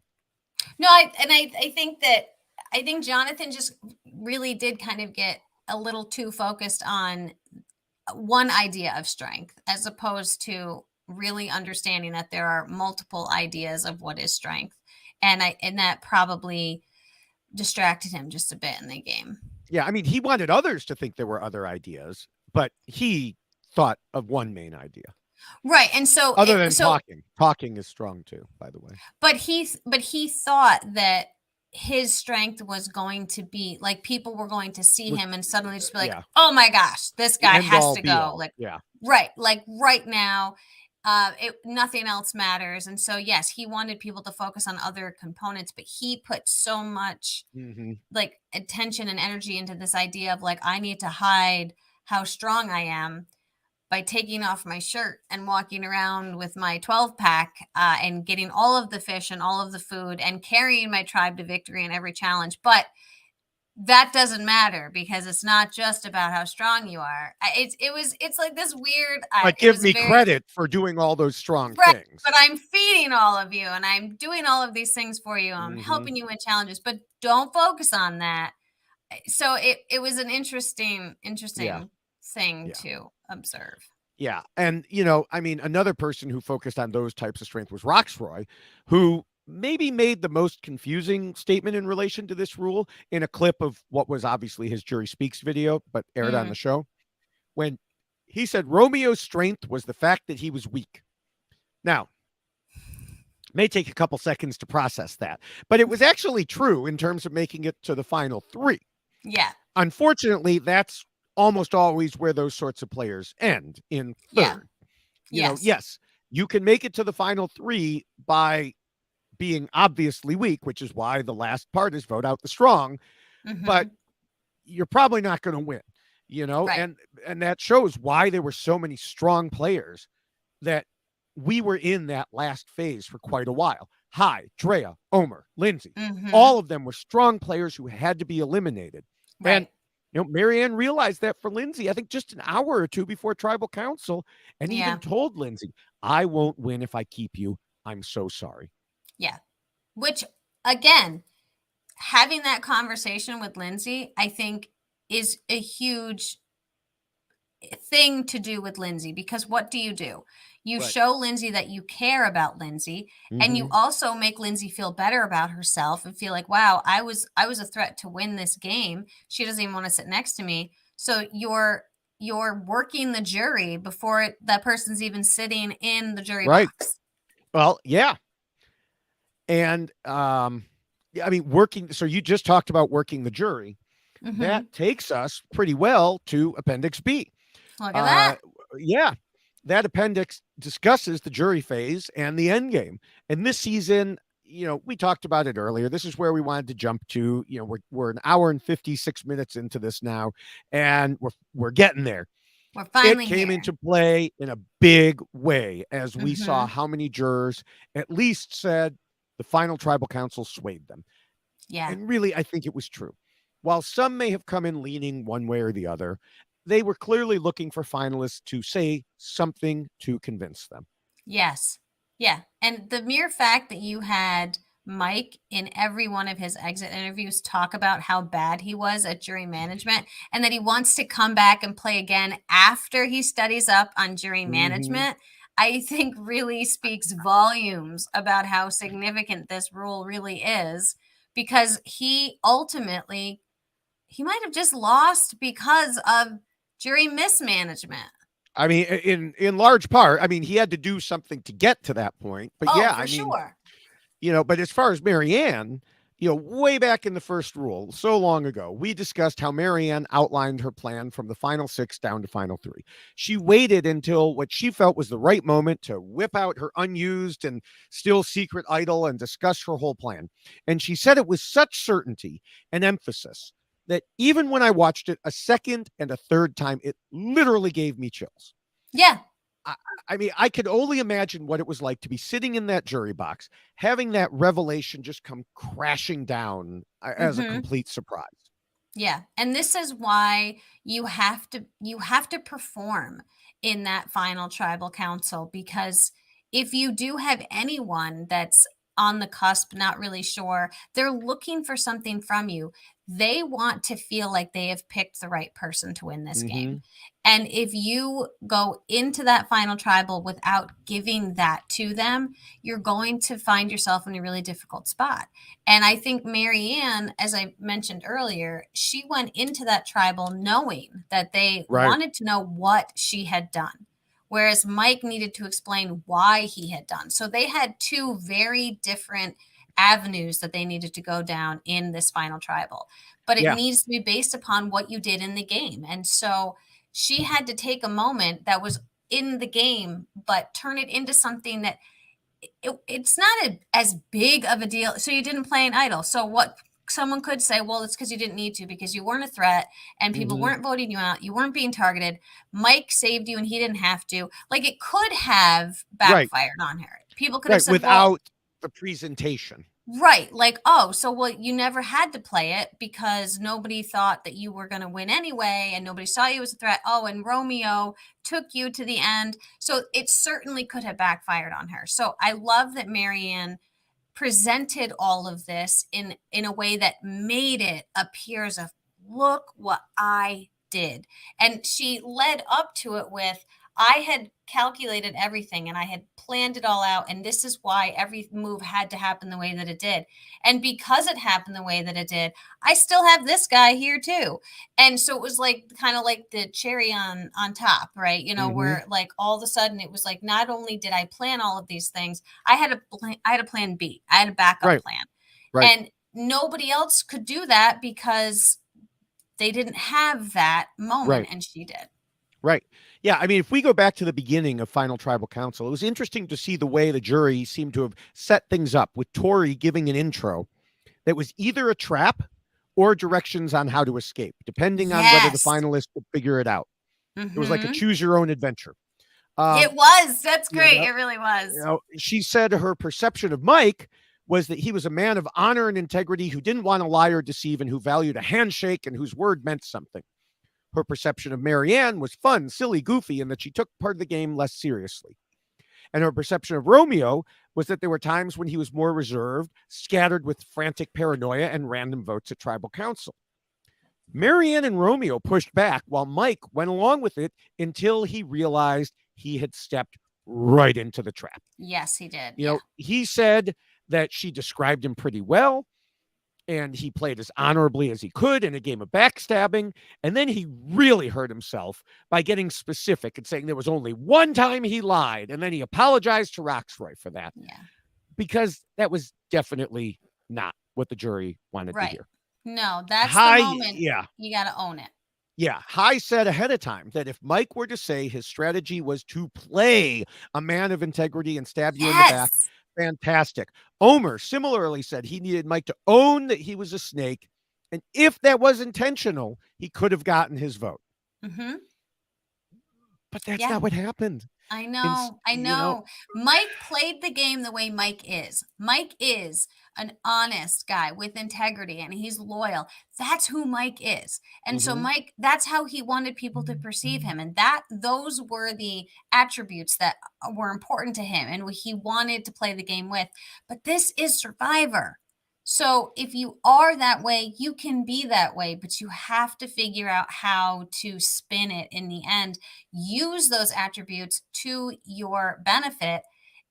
No, I think Jonathan just really did kind of get a little too focused on one idea of strength as opposed to really understanding that there are multiple ideas of what is strength. And that probably distracted him just a bit in the game. Yeah, I mean, he wanted others to think there were other ideas, but he thought of one main idea. Right. And so other than talking is strong too, by the way. But he thought that his strength was going to be like people were going to see him and suddenly just be like, oh my gosh, this guy has to go. Like, right. Like right now, nothing else matters. And so, yes, he wanted people to focus on other components, but he put so much like attention and energy into this idea of like, I need to hide how strong I am by taking off my shirt and walking around with my 12 pack and getting all of the fish and all of the food and carrying my tribe to victory in every challenge. But that doesn't matter because it's not just about how strong you are. It's like this weird, Like, it give was me very, credit for doing all those strong right, things. but I'm feeding all of you and I'm doing all of these things for you. I'm Mm-hmm. helping you win challenges, but don't focus on that. So it was an interesting Yeah. thing Yeah. to observe. Yeah. And, you know, I mean, another person who focused on those types of strength was Roxroy, who maybe made the most confusing statement in relation to this rule in a clip of what was obviously his Jury Speaks video, but aired on the show, when he said Romeo's strength was the fact that he was weak. Now, may take a couple seconds to process that, but it was actually true in terms of making it to the final three. Yeah. Unfortunately, that's almost always where those sorts of players end, in Yeah. third. You know, yes, you can make it to the final three by being obviously weak, which is why the last part is vote out the strong, but you're probably not going to win, you know, Right. and that shows why there were so many strong players that we were in that last phase for quite a while. Hi, Drea, Omer, Lindsay, all of them were strong players who had to be eliminated. Right. And, you know, Marianne realized that for Lindsay, I think just an hour or two before Tribal Council, and even told Lindsay, I won't win if I keep you. I'm so sorry. Yeah. Which, again, having that conversation with Lindsay, I think, is a huge thing to do with Lindsay, because what do? You Right. show Lindsay that you care about Lindsay, and you also make Lindsay feel better about herself and feel like, wow, I was a threat to win this game. She doesn't even want to sit next to me. So you're working the jury before that person's even sitting in the jury box. Well, yeah. And I mean, working, so you just talked about working the jury. That takes us pretty well to Appendix B. Look at that. Yeah. That appendix discusses the jury phase and the end game. And this season, you know, we talked about it earlier. This is where we wanted to jump to. You know, we're an hour and 56 minutes into this now, and we're getting there. We're finally It came here. into play in a big way as we saw how many jurors at least said the final tribal council swayed them. Yeah. And really, I think it was true. While some may have come in leaning one way or the other, they were clearly looking for finalists to say something to convince them. Yes. Yeah. And the mere fact that you had Mike in every one of his exit interviews talk about how bad he was at jury management and that he wants to come back and play again after he studies up on jury management, I think really speaks volumes about how significant this rule really is, because he ultimately, he might have just lost because of jury mismanagement. I mean, in large part, I mean, he had to do something to get to that point. But yeah, I mean, sure. You know, but as far as Marianne, you know, way back in the first rule, so long ago, we discussed how Marianne outlined her plan from the final six down to final three. She waited until what she felt was the right moment to whip out her unused and still secret idol and discuss her whole plan. And she said it with such certainty and emphasis that even when I watched it a second and a third time, it literally gave me chills. Yeah. I mean, I could only imagine what it was like to be sitting in that jury box, having that revelation just come crashing down as a complete surprise. Yeah. And this is why you have to perform in that final tribal council, because if you do have anyone that's on the cusp, not really sure, they're looking for something from you. They want to feel like they have picked the right person to win this game. And if you go into that final tribal without giving that to them, you're going to find yourself in a really difficult spot. And I think Marianne, as I mentioned earlier, she went into that tribal knowing that they wanted to know what she had done, whereas Mike needed to explain why he had done. So they had two very different avenues that they needed to go down in this final tribal. But it needs to be based upon what you did in the game. And so she had to take a moment that was in the game, but turn it into something that it's not as big of a deal. So you didn't play an idol. So what someone could say, well, it's because you didn't need to, because you weren't a threat and people weren't voting you out. You weren't being targeted. Mike saved you and he didn't have to. Like, it could have backfired on her. People could have said, without the presentation. Right. Like, oh, so well, you never had to play it because nobody thought that you were going to win anyway, and nobody saw you as a threat. Oh, and Romeo took you to the end. So it certainly could have backfired on her. So I love that Marianne presented all of this in a way that made it appear as if, look what I did. And she led up to it with, I had calculated everything and I had planned it all out. And this is why every move had to happen the way that it did. And because it happened the way that it did, I still have this guy here too. And so it was like kind of like the cherry on top, right? You know, where like all of a sudden it was like, not only did I plan all of these things, I had a plan B. I had a backup plan. Right. And nobody else could do that because they didn't have that moment, and she did. Right. Yeah. I mean, if we go back to the beginning of Final Tribal Council, it was interesting to see the way the jury seemed to have set things up with Tori giving an intro that was either a trap or directions on how to escape, depending on whether the finalists could figure it out. It was like a choose your own adventure. It was. That's great. It really was. You know, she said her perception of Mike was that he was a man of honor and integrity who didn't want to lie or deceive and who valued a handshake and whose word meant something. Her perception of Marianne was fun, silly, goofy, and that she took part of the game less seriously. And her perception of Romeo was that there were times when he was more reserved, scattered with frantic paranoia and random votes at tribal council. Marianne and Romeo pushed back while Mike went along with it until he realized he had stepped right into the trap. Yes, he did. You know, he said that she described him pretty well, and he played as honorably as he could in a game of backstabbing. And then he really hurt himself by getting specific and saying there was only one time he lied. And then he apologized to Roxroy for that. Yeah. Because that was definitely not what the jury wanted to hear. No, that's the moment. Yeah. You got to own it. Yeah. High said ahead of time that if Mike were to say his strategy was to play a man of integrity and stab you in the back, fantastic. Omer similarly said he needed Mike to own that he was a snake. And if that was intentional, he could have gotten his vote. But that's not what happened. I know. You know. Mike played the game the way Mike is. Mike is an honest guy with integrity and he's loyal. That's who Mike is. And so Mike, that's how he wanted people to perceive him. And those were the attributes that were important to him and he wanted to play the game with. But this is Survivor. So if you are that way, you can be that way, but you have to figure out how to spin it in the end. Use those attributes to your benefit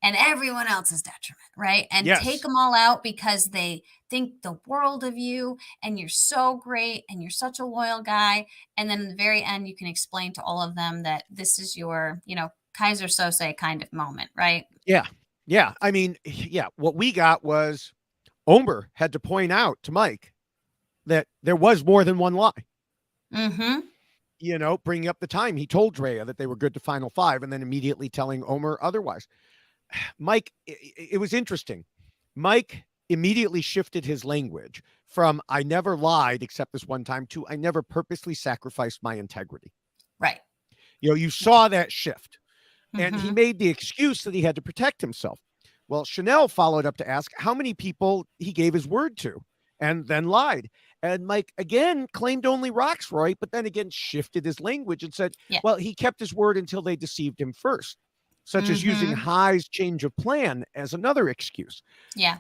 and everyone else's detriment, right? And take them all out because they think the world of you and you're so great and you're such a loyal guy. And then in the very end, you can explain to all of them that this is your, Kaiser Sose kind of moment, right? Yeah. Yeah. I mean, what we got was Omer had to point out to Mike that there was more than one lie. Bringing up the time he told Drea that they were good to Final Five and then immediately telling Omer otherwise. Mike, it was interesting. Mike immediately shifted his language from I never lied except this one time to I never purposely sacrificed my integrity. Right. You saw that shift. And he made the excuse that he had to protect himself. Well, Chanel followed up to ask how many people he gave his word to and then lied. And Mike, again, claimed only Roxroy, but then again shifted his language and said, well, he kept his word until they deceived him first, such as using High's change of plan as another excuse. Yeah.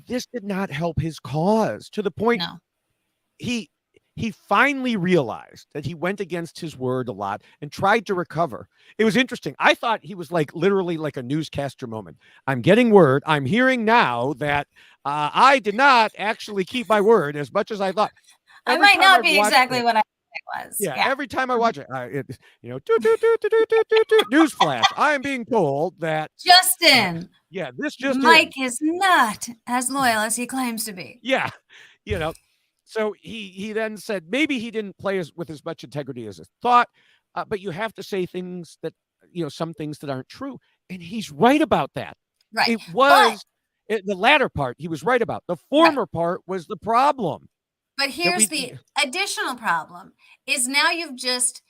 This did not help his cause to the point he finally realized that he went against his word a lot and tried to recover. It was interesting. I thought he was literally like a newscaster moment. I'm getting word. I'm hearing now that I did not actually keep my word as much as I thought. I might not be exactly what I thought it was. Yeah. Every time I watch it, newsflash. I am being told that Justin. This just Mike is not as loyal as he claims to be. Yeah. So he then said maybe he didn't play with as much integrity as he thought, but you have to say things that, some things that aren't true. And he's right about that. Right. It was The latter part he was right about. The former part was the problem. But here's the additional problem is now you've just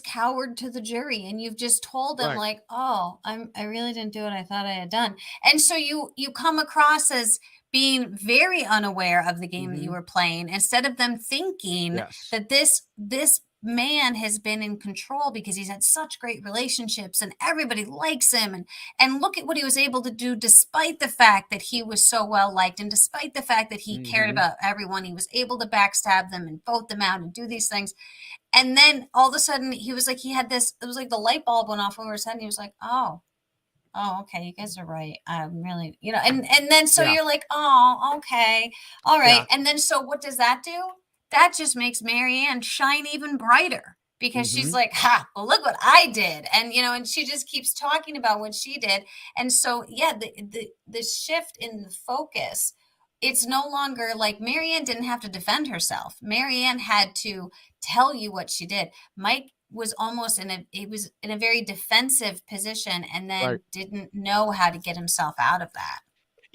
cowered to the jury and you've just told them like, oh, I really didn't do what I thought I had done. And so you come across as being very unaware of the game that you were playing, instead of them thinking that this man has been in control because he's had such great relationships and everybody likes him, and look at what he was able to do despite the fact that he was so well liked, and despite the fact that he cared about everyone. He was able to backstab them and vote them out and do these things. And then all of a sudden he was like, he had this, it was like the light bulb went off over his head and he was like, oh, okay, you guys are right. I'm really, and then so you're like, oh, okay, all right. And then so what does that do? That just makes Marianne shine even brighter, because she's like, well, look what I did. And, and she just keeps talking about what she did. And so, the shift in the focus, it's no longer like Marianne didn't have to defend herself. Marianne had to tell you what she did. Mike was almost in a very defensive position, and then didn't know how to get himself out of that.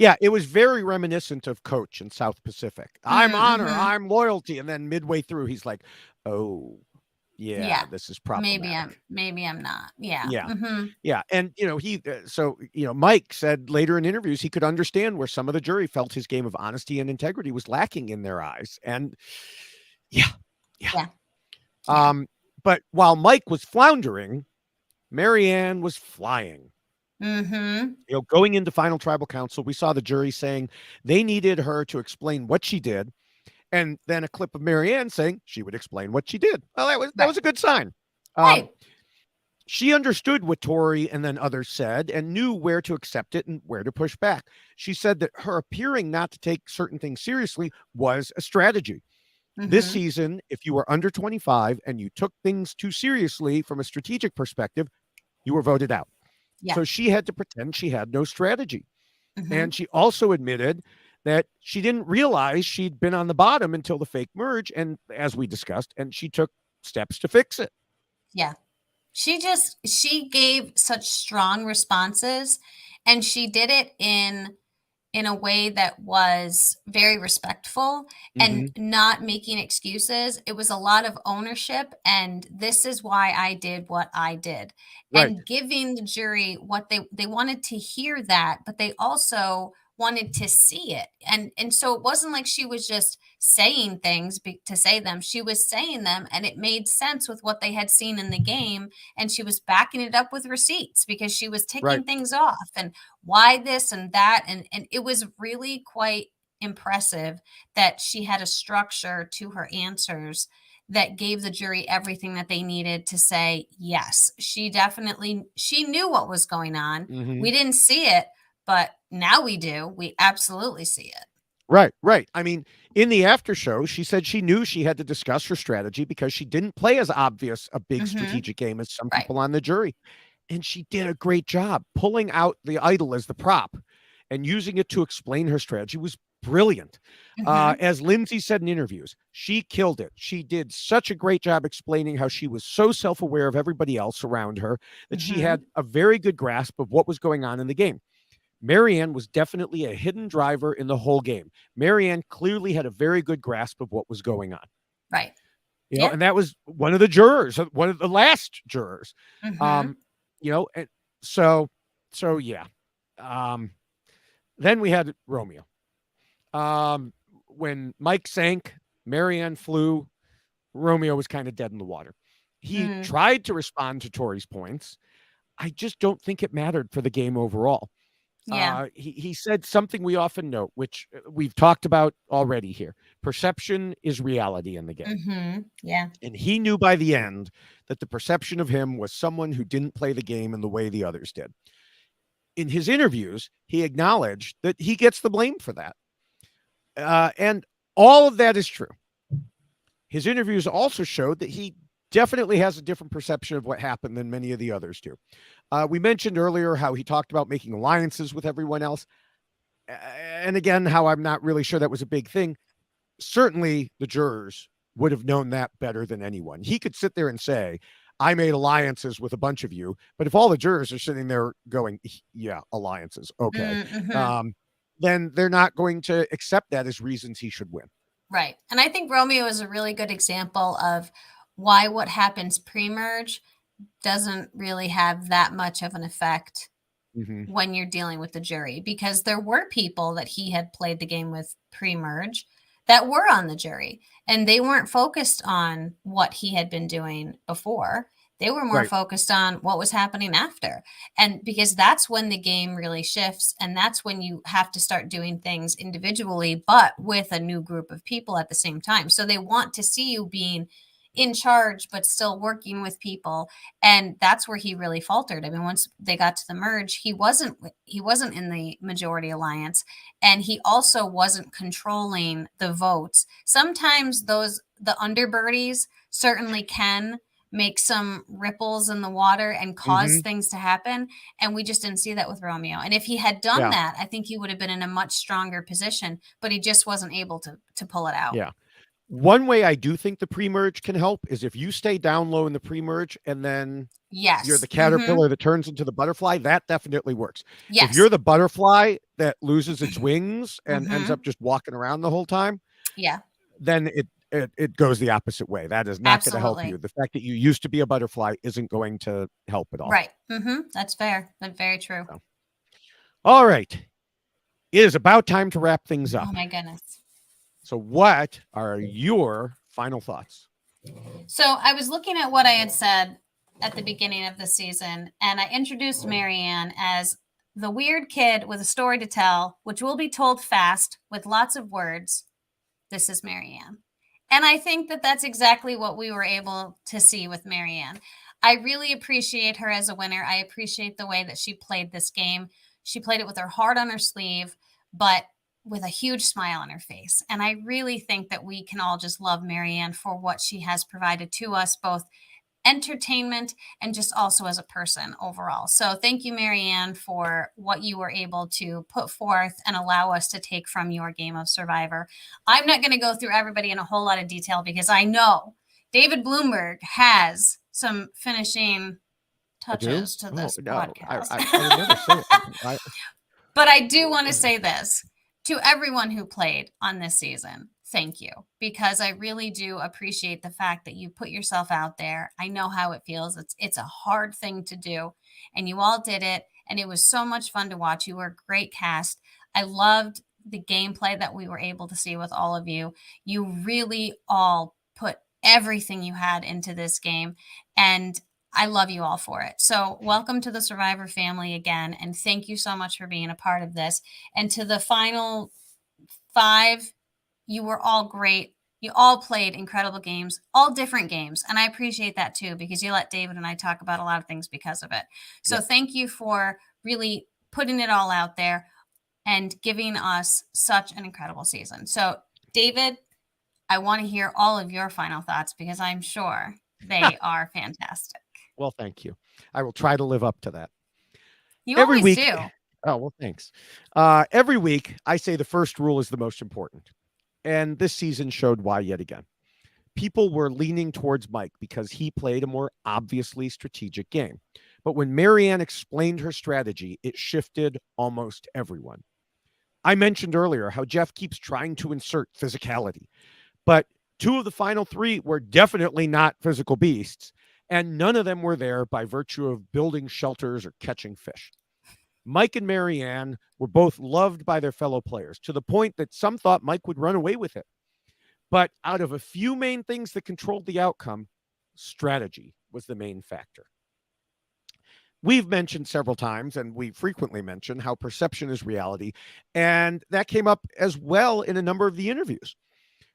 Yeah, it was very reminiscent of Coach in South Pacific. I'm honor, I'm loyalty. And then midway through, he's like, oh, yeah, this is problematic. Maybe I'm not. Yeah. Yeah. Yeah. And, Mike said later in interviews, he could understand where some of the jury felt his game of honesty and integrity was lacking in their eyes. And yeah. But while Mike was floundering, Marianne was flying. Going into final tribal council, we saw the jury saying they needed her to explain what she did, and then a clip of Marianne saying she would explain what she did. Well, that was a good sign. She understood what Tori and then others said and knew where to accept it and where to push back. She said that her appearing not to take certain things seriously was a strategy. This season, if you were under 25 and you took things too seriously from a strategic perspective, you were voted out. So she had to pretend she had no strategy. And she also admitted that she didn't realize she'd been on the bottom until the fake merge. And as we discussed, and she took steps to fix it. Yeah. She gave such strong responses, and she did it in a way that was very respectful and not making excuses. It was a lot of ownership, and this is why I did what I did. And giving the jury what they wanted to hear that, but they also wanted to see it. And so it wasn't like she was just saying things to say them. She was saying them, and it made sense with what they had seen in the game. And she was backing it up with receipts, because she was ticking things off and why this and that. And it was really quite impressive that she had a structure to her answers that gave the jury everything that they needed to say, yes, she knew what was going on. We didn't see it, but now we do. We absolutely see it. Right. I mean, in the after show, she said she knew she had to discuss her strategy because she didn't play as obvious a big strategic game as some people on the jury. And she did a great job pulling out the idol as the prop and using it to explain her strategy was brilliant. As Lindsay said in interviews, she killed it. She did such a great job explaining how she was so self-aware of everybody else around her that she had a very good grasp of what was going on in the game. Marianne was definitely a hidden driver in the whole game. Marianne clearly had a very good grasp of what was going on. Right. And that was one of the jurors, one of the last jurors. And so yeah. Then we had Romeo. When Mike sank, Marianne flew, Romeo was kind of dead in the water. He tried to respond to Tori's points. I just don't think it mattered for the game overall. He said something we often note, which we've talked about already here. Perception is reality in the game. And he knew by the end that the perception of him was someone who didn't play the game in the way the others did. In his interviews, he acknowledged that he gets the blame for that. And all of that is true. His interviews also showed that he definitely has a different perception of what happened than many of the others do. We mentioned earlier how he talked about making alliances with everyone else. And again, how I'm not really sure that was a big thing. Certainly the jurors would have known that better than anyone. He could sit there and say, I made alliances with a bunch of you. But if all the jurors are sitting there going, yeah, alliances. Okay. then they're not going to accept that as reasons he should win. Right. And I think Romeo is a really good example of why what happens pre-merge doesn't really have that much of an effect when you're dealing with the jury, because there were people that he had played the game with pre-merge that were on the jury, and they weren't focused on what he had been doing before. They were more focused on what was happening after. And because that's when the game really shifts, and that's when you have to start doing things individually, but with a new group of people at the same time. So they want to see you being in charge, but still working with people. And that's where he really faltered. I mean, once they got to the merge, he wasn't in the majority alliance, and he also wasn't controlling the votes. Sometimes the underbirdies certainly can make some ripples in the water and cause things to happen. And we just didn't see that with Romeo. And if he had done that, I think he would have been in a much stronger position, but he just wasn't able to pull it out. Yeah. One way I do think the pre-merge can help is if you stay down low in the pre-merge and then you're the caterpillar that turns into the butterfly, that definitely works. If you're the butterfly that loses its wings and ends up just walking around the whole time, then it goes the opposite way. That is not going to help you. The fact that you used to be a butterfly isn't going to help at all. Right. That's fair. That's very true. So. All right. It is about time to wrap things up. Oh my goodness. So what are your final thoughts? So I was looking at what I had said at the beginning of the season, and I introduced Marianne as the weird kid with a story to tell, which will be told fast with lots of words. This is Marianne. And I think that that's exactly what we were able to see with Marianne. I really appreciate her as a winner. I appreciate the way that she played this game. She played it with her heart on her sleeve, but with a huge smile on her face. And I really think that we can all just love Marianne for what she has provided to us, both entertainment and just also as a person overall. So thank you, Marianne, for what you were able to put forth and allow us to take from your game of Survivor. I'm not going to go through everybody in a whole lot of detail because I know David Bloomberg has some finishing touches to this podcast. I never say it. But I do want to say this to everyone who played on this season. Thank you, because I really do appreciate the fact that you put yourself out there. I know how it feels. It's a hard thing to do, and you all did it, and it was so much fun to watch. You were a great cast. I loved the gameplay that we were able to see with all of you. You really all put everything you had into this game, and I love you all for it. So welcome to the Survivor family again, and thank you so much for being a part of this. And to the final 5, you were all great. You all played incredible games, all different games. And I appreciate that too, because you let David and I talk about a lot of things because of it. So thank you for really putting it all out there and giving us such an incredible season. So David, I want to hear all of your final thoughts because I'm sure they are fantastic. Well, thank you. I will try to live up to that. You always do. Oh, well, thanks. Every week, I say the first rule is the most important. And this season showed why yet again. People were leaning towards Mike because he played a more obviously strategic game. But when Marianne explained her strategy, it shifted almost everyone. I mentioned earlier how Jeff keeps trying to insert physicality, but 2 of the final 3 were definitely not physical beasts, and none of them were there by virtue of building shelters or catching fish. Mike and Marianne were both loved by their fellow players to the point that some thought Mike would run away with it. But out of a few main things that controlled the outcome, strategy was the main factor. We've mentioned several times, and we frequently mention how perception is reality, and that came up as well in a number of the interviews.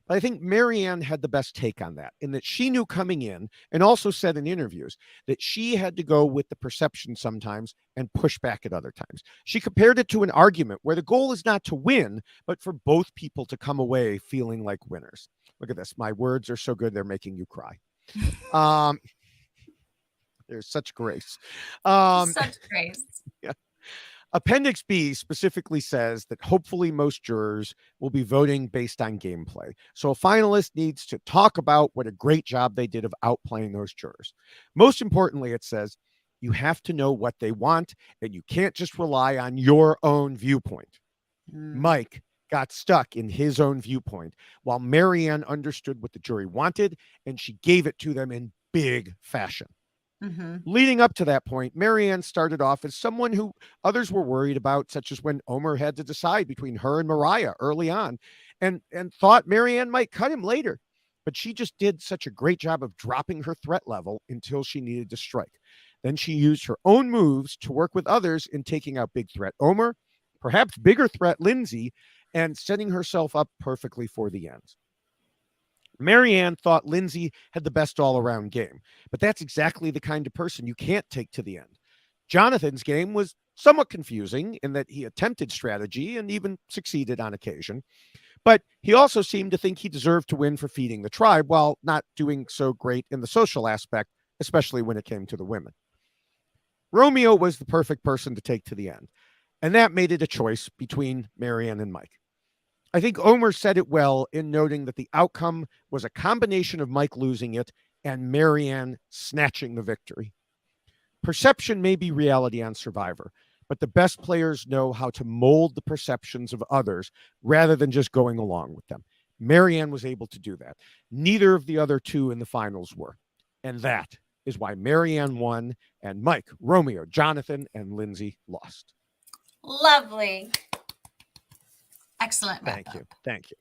But I think Marianne had the best take on that, in that she knew coming in, and also said in interviews, that she had to go with the perception sometimes and push back at other times. She compared it to an argument where the goal is not to win, but for both people to come away feeling like winners. Look at this. My words are so good, they're making you cry. There's such grace. Such grace. Yeah. Appendix B specifically says that hopefully most jurors will be voting based on gameplay. So a finalist needs to talk about what a great job they did of outplaying those jurors. Most importantly, it says you have to know what they want, and you can't just rely on your own viewpoint. Mm. Mike got stuck in his own viewpoint, while Marianne understood what the jury wanted, and she gave it to them in big fashion. Mm-hmm. Leading up to that point, Marianne started off as someone who others were worried about, such as when Omer had to decide between her and Mariah early on, and thought Marianne might cut him later. But she just did such a great job of dropping her threat level until she needed to strike. Then she used her own moves to work with others in taking out big threat Omer, perhaps bigger threat Lindsay, and setting herself up perfectly for the end. Marianne thought Lindsay had the best all around game, but that's exactly the kind of person you can't take to the end. Jonathan's game was somewhat confusing in that he attempted strategy and even succeeded on occasion, but he also seemed to think he deserved to win for feeding the tribe while not doing so great in the social aspect, especially when it came to the women. Romeo was the perfect person to take to the end, and that made it a choice between Marianne and Mike. I think Omer said it well in noting that the outcome was a combination of Mike losing it and Marianne snatching the victory. Perception may be reality on Survivor, but the best players know how to mold the perceptions of others rather than just going along with them. Marianne was able to do that. Neither of the other two in the finals were. And that is why Marianne won and Mike, Romeo, Jonathan, and Lindsay lost. Lovely. Excellent wrap Thank you. up. Thank you.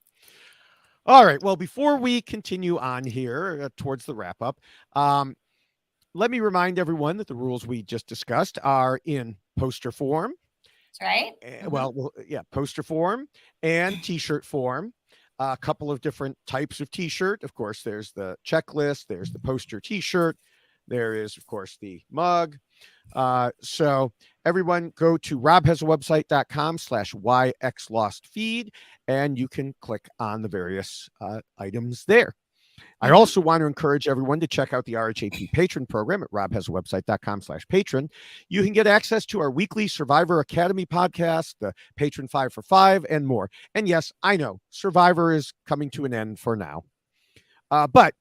All right. Well, before we continue on here towards the wrap up, let me remind everyone that the rules we just discussed are in poster form. That's right. Poster form and T-shirt form. A couple of different types of T-shirt. Of course, there's the checklist. There's the poster T-shirt. There is, of course, the mug. So everyone go to robhasawebsite.com/yxlostfeed, and you can click on the various items there. I also want to encourage everyone to check out the RHAP patron program at robhasawebsite.com/patron. You can get access to our weekly Survivor Academy podcast, the Patron 5 for 5, and more. And yes, I know Survivor is coming to an end for now. But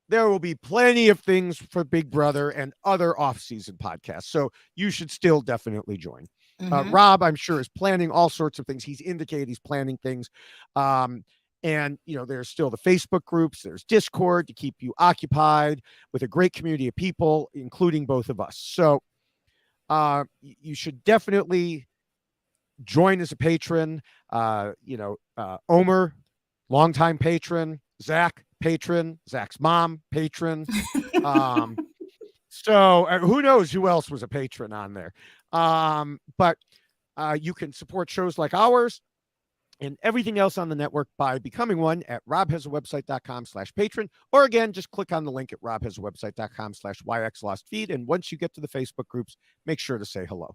there will be plenty of things for Big Brother and other off-season podcasts. So you should still definitely join. Rob, I'm sure, is planning all sorts of things. He's indicated he's planning things. And, there's still the Facebook groups. There's Discord to keep you occupied with a great community of people, including both of us. So you should definitely join as a patron. Omer, longtime patron. Zach, patron. Zach's mom, patron. So who knows who else was a patron on there. But you can support shows like ours and everything else on the network by becoming one at robhasawebsite.com/patron, or again, just click on the link at robhasawebsite.com/yxlostfeed. And once you get to the Facebook groups, make sure to say hello.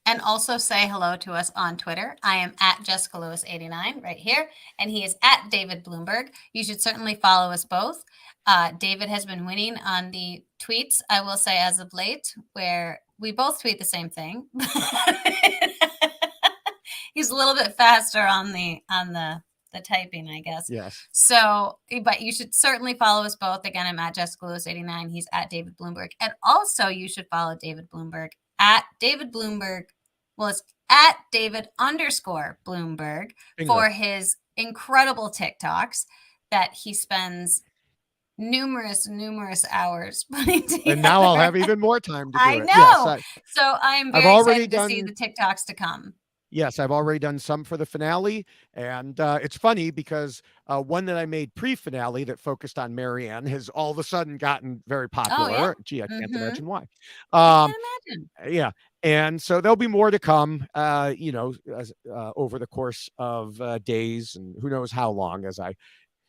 And also say hello to us on Twitter. I am at Jessica Lewis 89 right here, and he is at David Bloomberg. You should certainly follow us both. David has been winning on the tweets, I will say, as of late, where we both tweet the same thing. He's a little bit faster on the typing, I guess. Yes. So, but you should certainly follow us both. Again, I'm at Jessica Lewis 89. He's at David Bloomberg. And also you should follow David Bloomberg at David Bloomberg. Well, it's at David_Bloomberg for his incredible TikToks that he spends numerous hours putting together. And now I'll have even more time to do it. I know. Yes, so I'm very excited to see the TikToks to come. Yes, I've already done some for the finale. And it's funny because one that I made pre-finale that focused on Marianne has all of a sudden gotten very popular. Oh, yeah? Gee, I can't imagine why. I can't imagine. Yeah. And so there'll be more to come, over the course of days and who knows how long as I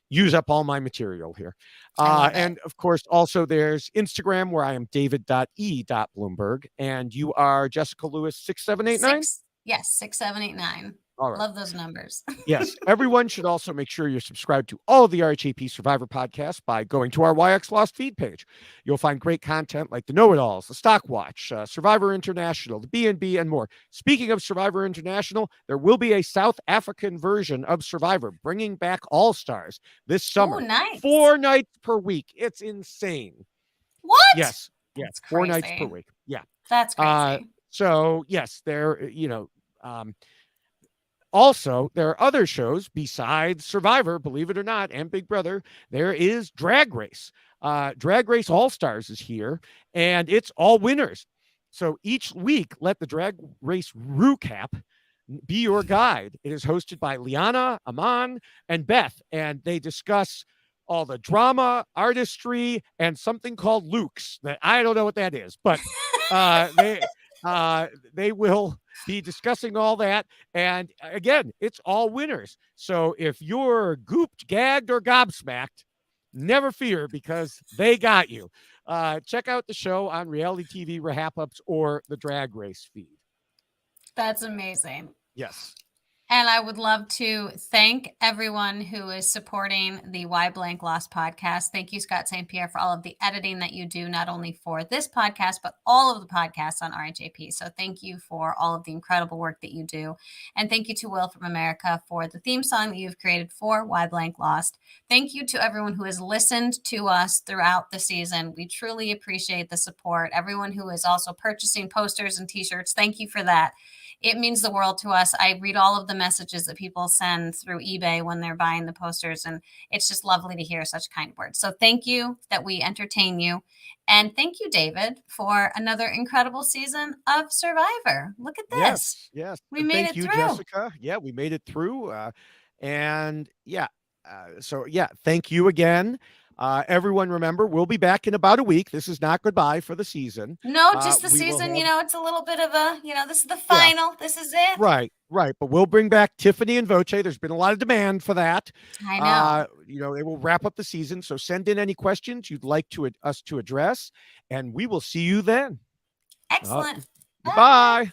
use up all my material here. And of course, also there's Instagram where I am david.e.bloomberg and you are Jessica Lewis 6789. Yes, 6789. All right. Love those numbers. Yes. Everyone should also make sure you're subscribed to all of the RHAP Survivor podcasts by going to our YX Lost feed page. You'll find great content like the Know-It-Alls, the Stock Watch, Survivor International, the B&B, and more. Speaking of Survivor International, there will be a South African version of Survivor, bringing back All-Stars this summer. Oh, nice. 4 nights per week. It's insane. What? Yes. Yes. 4 nights per week. Yeah. That's crazy. So, yes, Also, there are other shows besides Survivor, believe it or not, and Big Brother. There is Drag Race. Drag Race All Stars is here, and it's all winners. So each week, let the Drag Race RHAP be your guide. It is hosted by Liana, Aman, and Beth, and they discuss all the drama, artistry, and something called Luke's. That I don't know what that is, but uh, they they will be discussing all that. And again, it's all winners. So if you're gooped, gagged, or gobsmacked, never fear because they got you. Check out the show on reality TV, RHAP Ups, or the Drag Race feed. That's amazing. Yes. And I would love to thank everyone who is supporting the Why Blank Lost podcast. Thank you, Scott St. Pierre, for all of the editing that you do, not only for this podcast, but all of the podcasts on RHAP. So thank you for all of the incredible work that you do. And thank you to Will from America for the theme song that you've created for Why Blank Lost. Thank you to everyone who has listened to us throughout the season. We truly appreciate the support. Everyone who is also purchasing posters and t-shirts, thank you for that. It means the world to us. I read all of the messages that people send through eBay when they're buying the posters, and it's just lovely to hear such kind words. So thank you that we entertain you. And thank you, David, for another incredible season of Survivor. Look at this. Yes. We And made thank it you, through. Jessica. Yeah, we made it through. And yeah, so yeah, thank you again. Everyone, remember, we'll be back in about a week. This is not goodbye for the season. No, just the We will season. have- It's a little bit of a, this is the Yeah. final. This is it. Right. But we'll bring back Tiffany and Voce. There's been a lot of demand for that. I know. They will wrap up the season. So send in any questions you'd like us to address, and we will see you then. Excellent. Goodbye.